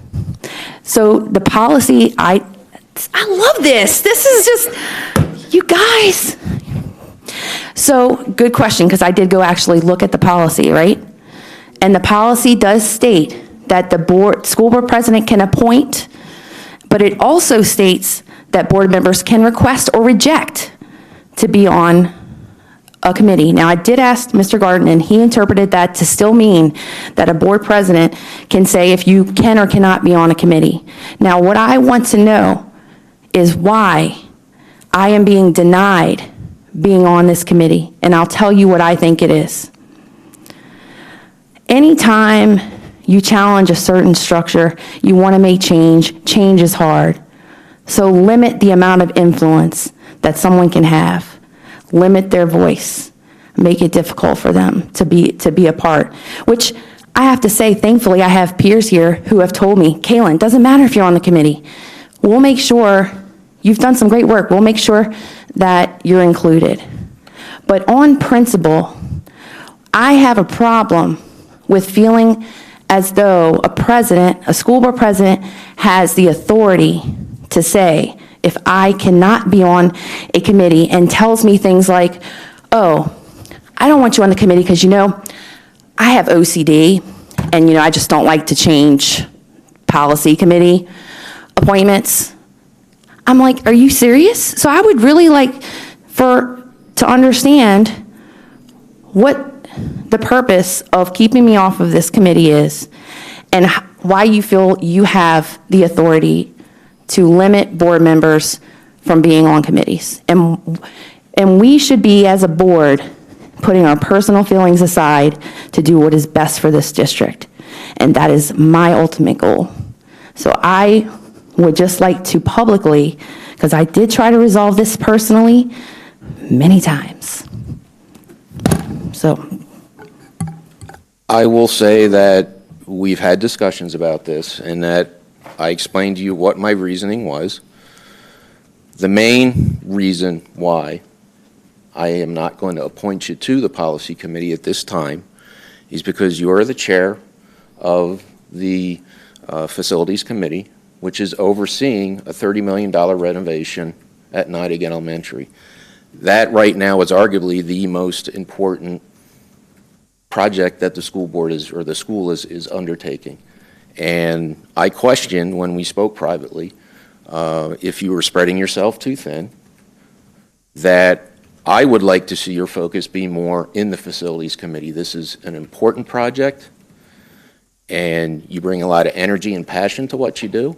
So the policy, I love this. This is just, you guys. So good question, because I did go actually look at the policy, right? And the policy does state that the school board president can appoint, but it also states that board members can request or reject to be on a committee. Now, I did ask Mr. Garden, and he interpreted that to still mean that a board president can say if you can or cannot be on a committee. Now, what I want to know is why I am being denied being on this committee, and I'll tell you what I think it is. Anytime you challenge a certain structure, you want to make change, change is hard. So limit the amount of influence that someone can have. Limit their voice. make it difficult for them to be a part, which I have to say, thankfully, I have peers here who have told me, Kaylin, doesn't matter if you're on the committee. We'll make sure, you've done some great work, we'll make sure that you're included. But on principle, I have a problem with feeling as though a school board president has the authority to say, if I cannot be on a committee, and tells me things like, oh, I don't want you on the committee because, I have OCD, and, I just don't like to change policy committee appointments. I'm like, are you serious? So I would really like to understand what the purpose of keeping me off of this committee is, and why you feel you have the authority to limit board members from being on committees. And we should be, as a board, putting our personal feelings aside to do what is best for this district. And that is my ultimate goal. So I would just like to publicly, because I did try to resolve this personally many times. So I will say that we've had discussions about this, and that I explained to you what my reasoning was. The main reason why I am not going to appoint you to the policy committee at this time is because you are the chair of the facilities committee, which is overseeing a $30 million renovation at Nottingham Elementary. That right now is arguably the most important project that the school board the school is undertaking. And I questioned when we spoke privately if you were spreading yourself too thin, that I would like to see your focus be more in the facilities committee. This is an important project, and you bring a lot of energy and passion to what you do,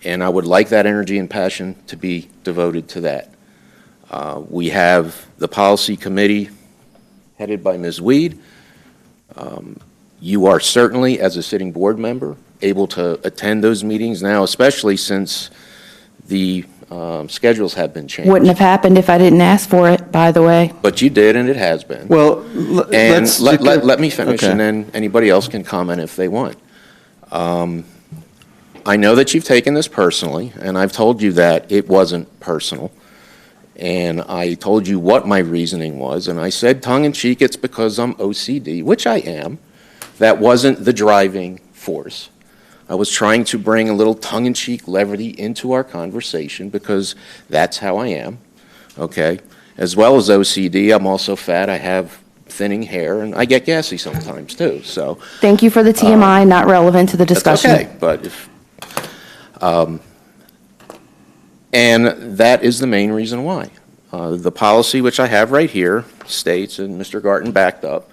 and I would like that energy and passion to be devoted to that. We have the policy committee headed by Ms. Weed. You are certainly, as a sitting board member, able to attend those meetings now, especially since the schedules have been changed. wouldn't have happened if I didn't ask for it, by the way. But you did, and it has been. Well, And let's... let me finish, Okay. and then anybody else can comment if they want. I know that you've taken this personally, and I've told you that it wasn't personal. And I told you what my reasoning was, and I said tongue-in-cheek, it's because I'm OCD, which I am. That wasn't the driving force. I was trying to bring a little tongue-in-cheek levity into our conversation because that's how I am, okay? As well as OCD, I'm also fat, I have thinning hair, and I get gassy sometimes too, so. Thank you for the TMI, not relevant to the discussion. That's okay, but if, and that is the main reason why. The policy, which I have right here, states, and Mr. Garten backed up,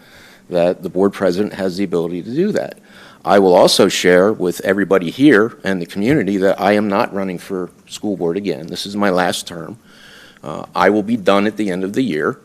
that the board president has the ability to do that. I will also share with everybody here and the community that I am not running for school board again. This is my last term. I will be done at the end of the year,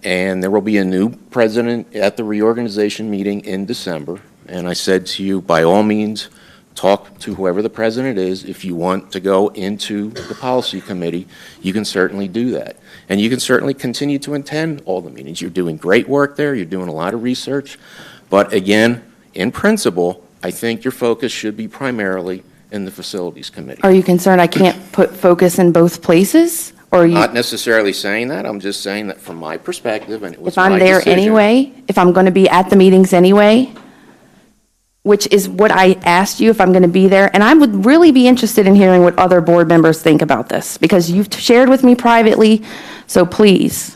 and there will be a new president at the reorganization meeting in December. And I said to you, by all means, talk to whoever the president is. If you want to go into the policy committee, you can certainly do that. And you can certainly continue to attend all the meetings. You're doing great work there. You're doing a lot of research. But again, in principle, I think your focus should be primarily in the facilities committee. Are you concerned I can't put focus in both places? Or you, Not necessarily saying that. I'm just saying that from my perspective, and it was if I'm my there decision. anyway, if I'm going to be at the meetings anyway, which is what I asked you if I'm going to be there, and I would really be interested in hearing what other board members think about this, because you've shared with me privately, so please.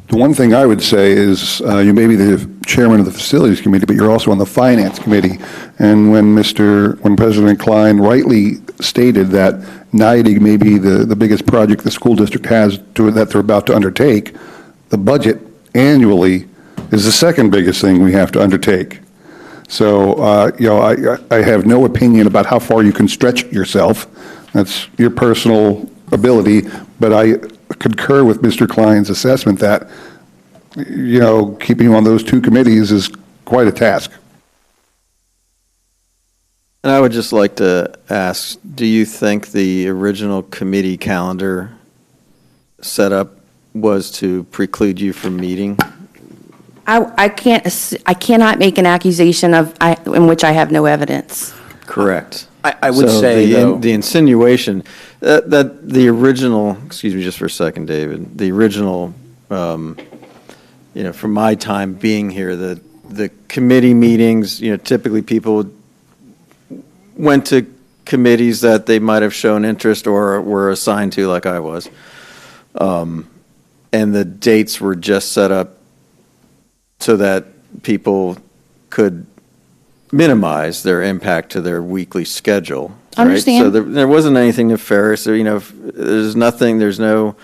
The one thing I would say is you may be the chairman of the facilities committee, but you're also on the finance committee. And when President Klein rightly stated that NIDIG may be the biggest project the school district has that they're about to undertake, the budget annually is the second biggest thing we have to undertake. So, I have no opinion about how far you can stretch yourself. That's your personal ability, but I concur with Mr. Klein's assessment that, keeping you on those two committees is quite a task. And I would just like to ask, do you think the original committee calendar set up was to preclude you from meeting? I cannot make an accusation in which I have no evidence. Correct. I would So say, though. the insinuation that the original, excuse me just for a second, David, the original, from my time being here, the committee meetings, typically people went to committees that they might have shown interest or were assigned to, like I was. And the dates were just set up so that people could minimize their impact to their weekly schedule. Right? Understand. So there wasn't anything nefarious. So, there's nothing, there's no,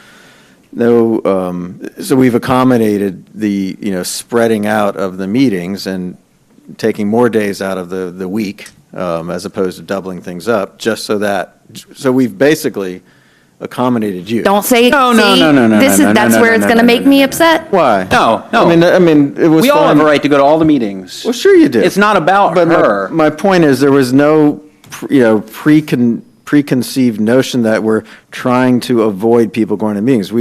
so we've accommodated the, spreading out of the meetings and taking more days out of the week as opposed to doubling things up, just so we've basically accommodated you. Don't say No. That's where it's going to make me upset. Why? No. I mean, it was. We all have fine. a right to go to all the meetings. Well, sure you do. It's not about But her. my point is, there was no, preconceived notion that we're trying to avoid people going to meetings.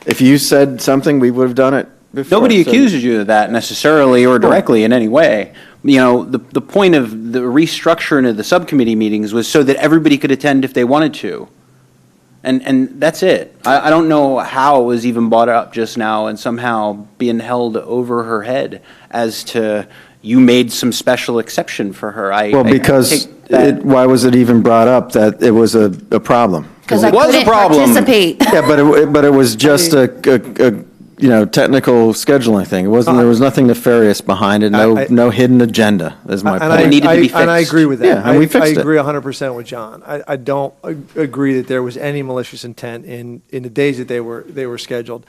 If you said something, we would have done it before. Nobody accuses you of that necessarily or directly in any way. The point of the restructuring of the subcommittee meetings was so that everybody could attend if they wanted to. And that's it. I don't know how it was even brought up just now and somehow being held over her head as to you made some special exception for her. Because why was it even brought up that it was a problem? Because I was a couldn't problem. participate. Yeah, but it was just a technical scheduling thing. It wasn't. There was nothing nefarious behind it. No hidden agenda. Is my point. It needed to be fixed. And I agree with that. Yeah, and we fixed I it. agree 100% with John. I don't agree that there was any malicious intent in the days that they were scheduled.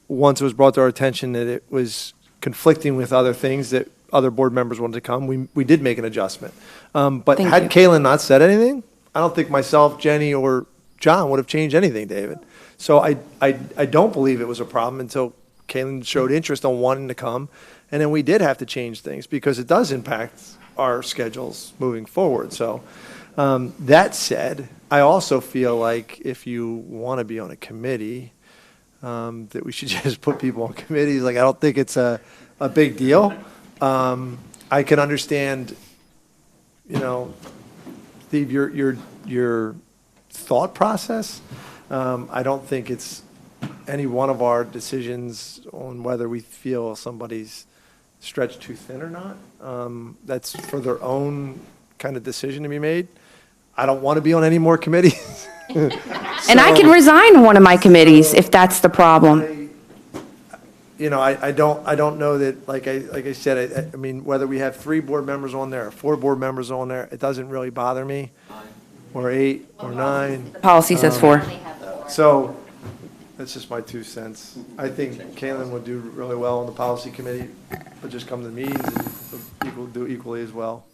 Once it was brought to our attention that it was conflicting with other things that other board members wanted to come, we did make an adjustment. But Thank had you. Kaylin not said anything, I don't think myself, Jenny, or John would have changed anything, David. So I don't believe it was a problem until Kaylin showed interest on wanting to come, and then we did have to change things because it does impact our schedules moving forward. So that said, I also feel like if you want to be on a committee, that we should just put people on committees. Like, I don't think it's a big deal. I can understand, Steve, your thought process. I don't think it's any one of our decisions on whether we feel somebody's stretched too thin or not. That's for their own kind of decision to be made. I don't want to be on any more committees. And I can resign one of my committees if that's the problem. I don't know that, like I said, I mean, whether we have 3 board members on there or 4 board members on there, it doesn't really bother me. Or 8 or 9. Policy says 4. So that's just my 2 cents. I think Kaylin would do really well on the policy committee, but just come to the meetings and the people would do equally as well.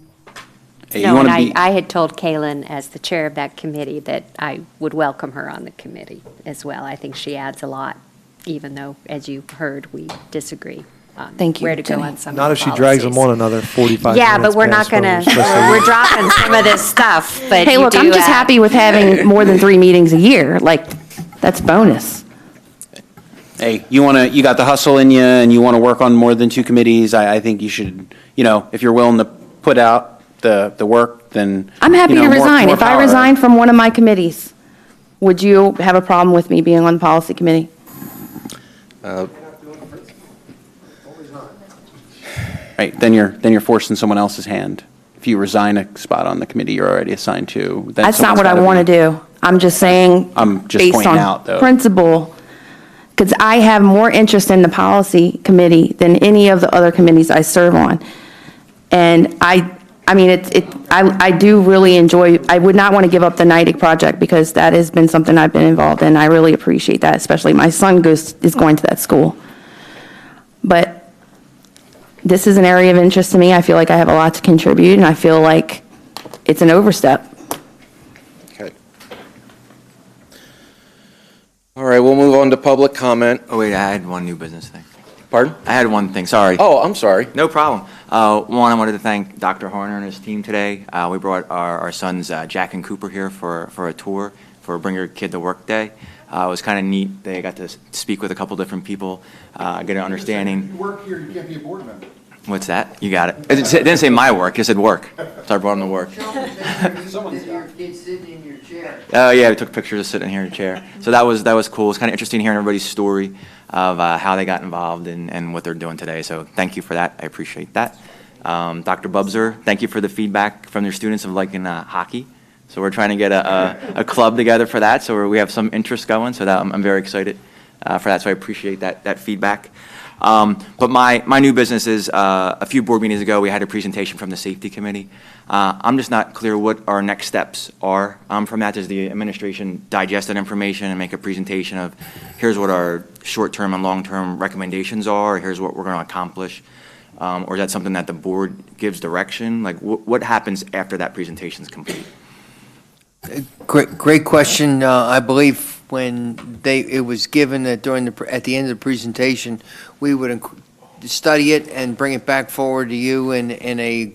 Hey, No, and I had told Kaylin, as the chair of that committee, that I would welcome her on the committee as well. I think she adds a lot, even though, as you heard, we disagree on Thank you, where to go Jenny. on some Not of if the she drags them policies. on another 45 minutes. Yeah, but we're not past going when to, we're supposed to. we're dropping some of this stuff, but Hey, you look, do, I'm just happy with having more than 3 meetings a year. Like, that's bonus. Hey, you got the hustle in you and you want to work on more than 2 committees. I think you should, if you're willing to put out the work, then. I'm happy to more- resign. more If I power. resign from one of my committees, would you have a problem with me being on the policy committee? Right, then you're forcing someone else's hand. If you resign a spot on the committee you're already assigned to, then That's not someone's what I gotta want to be- do. I'm just saying, I'm just based pointing on out, though. principle, because I have more interest in the policy committee than any of the other committees I serve on. And I mean, I do really enjoy, I would not want to give up the NIDIC project because that has been something I've been involved in. I really appreciate that, especially my son is going to that school. But this is an area of interest to me. I feel like I have a lot to contribute, and I feel like it's an overstep. Okay. All right, we'll move on to public comment. Oh, wait, I had one new business thing. Pardon? I had one thing, sorry. Oh, I'm sorry. No problem. One, I wanted to thank Dr. Horner and his team today. We brought our sons, Jack and Cooper, here for a tour for Bring Your Kid to Work Day. It was kind of neat. They got to speak with a couple different people, get an understanding. You work here, you can't be a board member. What's that? You got it. It didn't say my work, it said work. So I brought them to work. Your kid sitting in your chair. Oh, yeah, we took pictures of sitting here in a chair. So that was cool. It's kind of interesting hearing everybody's story of how they got involved and what they're doing today. So thank you for that. I appreciate that. Dr. Bubser, thank you for the feedback from your students of liking hockey. So we're trying to get a club together for that. So we have some interest going. So that I'm very excited for that. So I appreciate that feedback. But my new business is a few board meetings ago, we had a presentation from the safety committee. I'm just not clear what our next steps are from that. Does the administration digest that information and make a presentation of here's what our short-term and long-term recommendations are, or here's what we're going to accomplish? Or is that something that the board gives direction? Like what happens after that presentation is complete? Great question. I believe when it was given that at the end of the presentation, we would study it and bring it back forward to you in a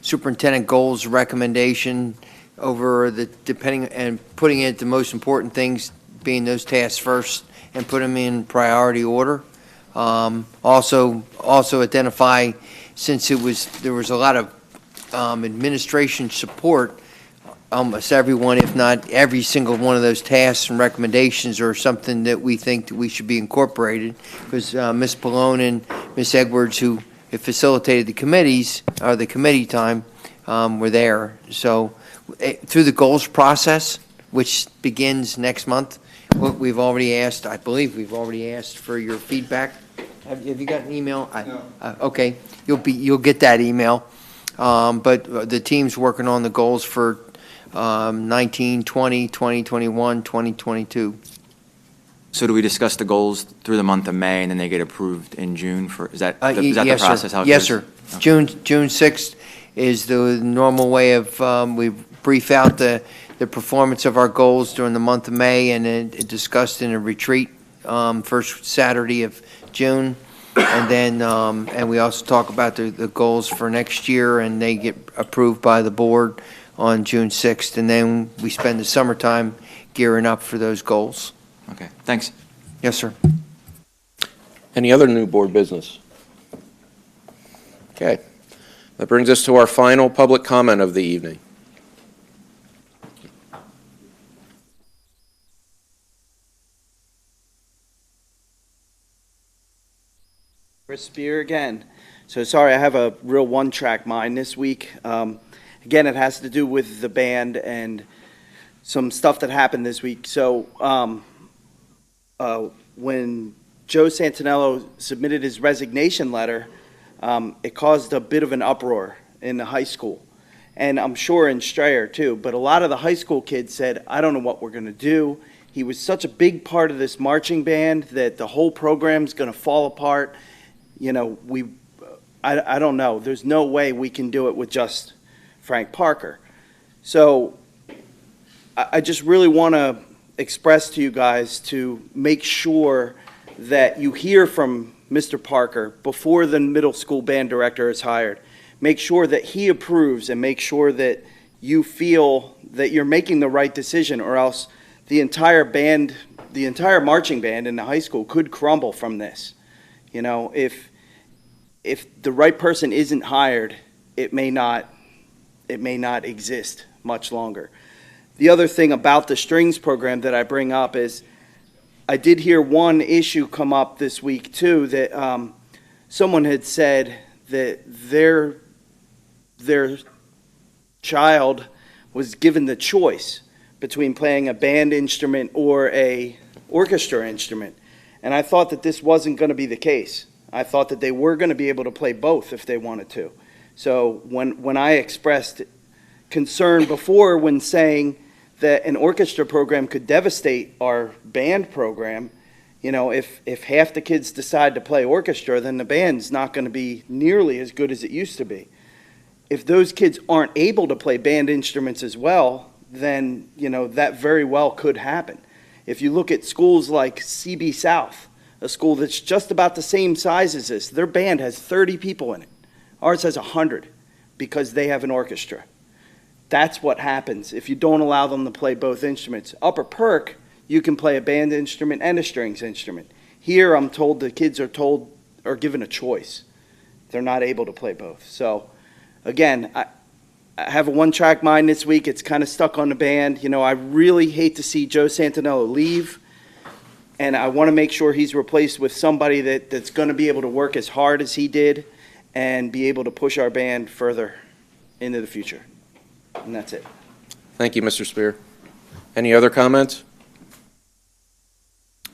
superintendent goals recommendation over and putting it the most important things being those tasks first and put them in priority order. Also identify, since there was a lot of administration support, almost everyone, if not every single one of those tasks and recommendations are something that we think that we should be incorporated, because Ms. Pallone and Ms. Edwards, who facilitated the committees, or the committee time, were there. So through the goals process, which begins next month, we've already asked, I believe we've already asked for your feedback. Have you got an email? No. Okay, you'll get that email. But the team's working on the goals for 19, 20, 2021, 2022. So do we discuss the goals through the month of May and then they get approved in June is that the Yes, process? sir. How it Yes, goes? sir. June 6th is the normal way of, we brief out the performance of our goals during the month of May and then discussed in a retreat first Saturday of June. And then, and we also talk about the goals for next year, and they get approved by the board on June 6th, and then we spend the summertime gearing up for those goals. Okay, thanks. Yes, sir. Any other new board business? Okay. That brings us to our final public comment of the evening. Chris Spear again. So sorry, I have a real one-track mind this week. Again, it has to do with the band and some stuff that happened this week. So when Joe Santinello submitted his resignation letter, it caused a bit of an uproar in the high school. And I'm sure in Strayer too, but a lot of the high school kids said, I don't know what we're going to do. He was such a big part of this marching band that the whole program's going to fall apart. You know, I don't know. There's no way we can do it with just Frank Parker. So I just really want to express to you guys to make sure that you hear from Mr. Parker before the middle school band director is hired. Make sure that he approves and make sure that you feel that you're making the right decision, or else the entire band, the entire marching band in the high school could crumble from this. You know, if the right person isn't hired, it may not exist much longer. The other thing about the strings program that I bring up is I did hear one issue come up this week too, that someone had said that their child was given the choice between playing a band instrument or a orchestra instrument. And I thought that this wasn't going to be the case. I thought that they were going to be able to play both if they wanted to. So when I expressed concern before when saying that an orchestra program could devastate our band program, you know, if half the kids decide to play orchestra, then the band's not going to be nearly as good as it used to be. If those kids aren't able to play band instruments as well, then, you know, that very well could happen. If you look at schools like CB South, a school that's just about the same size as this, their band has 30 people in it. Ours has 100 because they have an orchestra. That's what happens if you don't allow them to play both instruments. Upper Perk, you can play a band instrument and a strings instrument. Here, I'm told the kids are given a choice. They're not able to play both. So, again, I have a one-track mind this week. It's kind of stuck on the band. You know, I really hate to see Joe Santinello leave, and I want to make sure he's replaced with somebody that's going to be able to work as hard as he did and be able to push our band further into the future. And that's it. Thank you, Mr. Spear. Any other comments?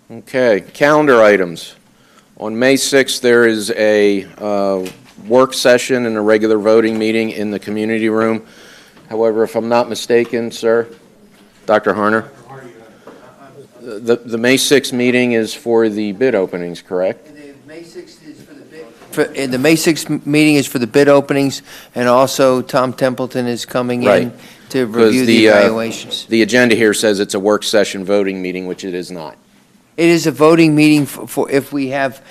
Okay, calendar items. On May 6th, there is a work session and a regular voting meeting in the community room. However, if I'm not mistaken, sir, Dr. Harner, the May 6th meeting is for the bid openings, correct? The May 6th is for the bid. The May 6th meeting is for the bid openings, and also Tom Templeton is coming in Right. to review the evaluations. The agenda here says it's a work session voting meeting, which it is not. It is a voting meeting for if we have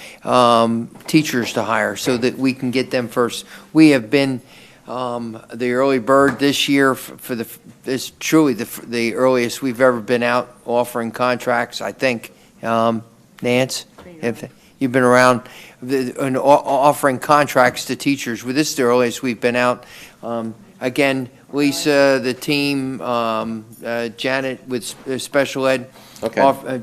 teachers to hire, so that we can get them first. We have been the early bird this year for this truly the earliest we've ever been out offering contracts. I think, Nance, if you've been around and offering contracts to teachers. Well, this is the earliest we've been out. Again, Lisa, the team, Janet with special ed. Okay.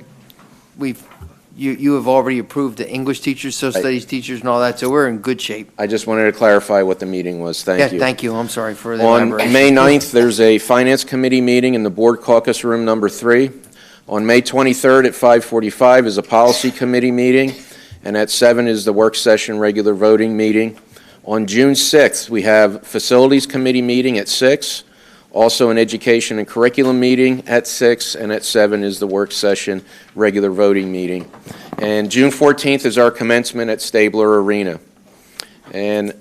You have already approved the English teachers, social studies teachers, and all that, so we're in good shape. I just wanted to clarify what the meeting was. Thank you. Thank you. I'm sorry for the On elaboration. May 9th, there's a Finance Committee meeting in the Board Caucus Room number 3. On May 23rd at 5:45 is a Policy Committee meeting, and at 7 is the work session regular voting meeting. On June 6th, we have Facilities Committee meeting at 6. Also an Education and Curriculum meeting at 6, and at 7 is the work session regular voting meeting. And June 14th is our commencement at Stabler Arena. And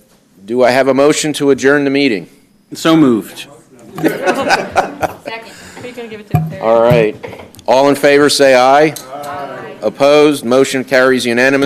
do I have a motion to adjourn the meeting? So moved. Second. Who are you going to give it to? All right. All in favor, say aye. Aye. Opposed? Motion carries unanimously.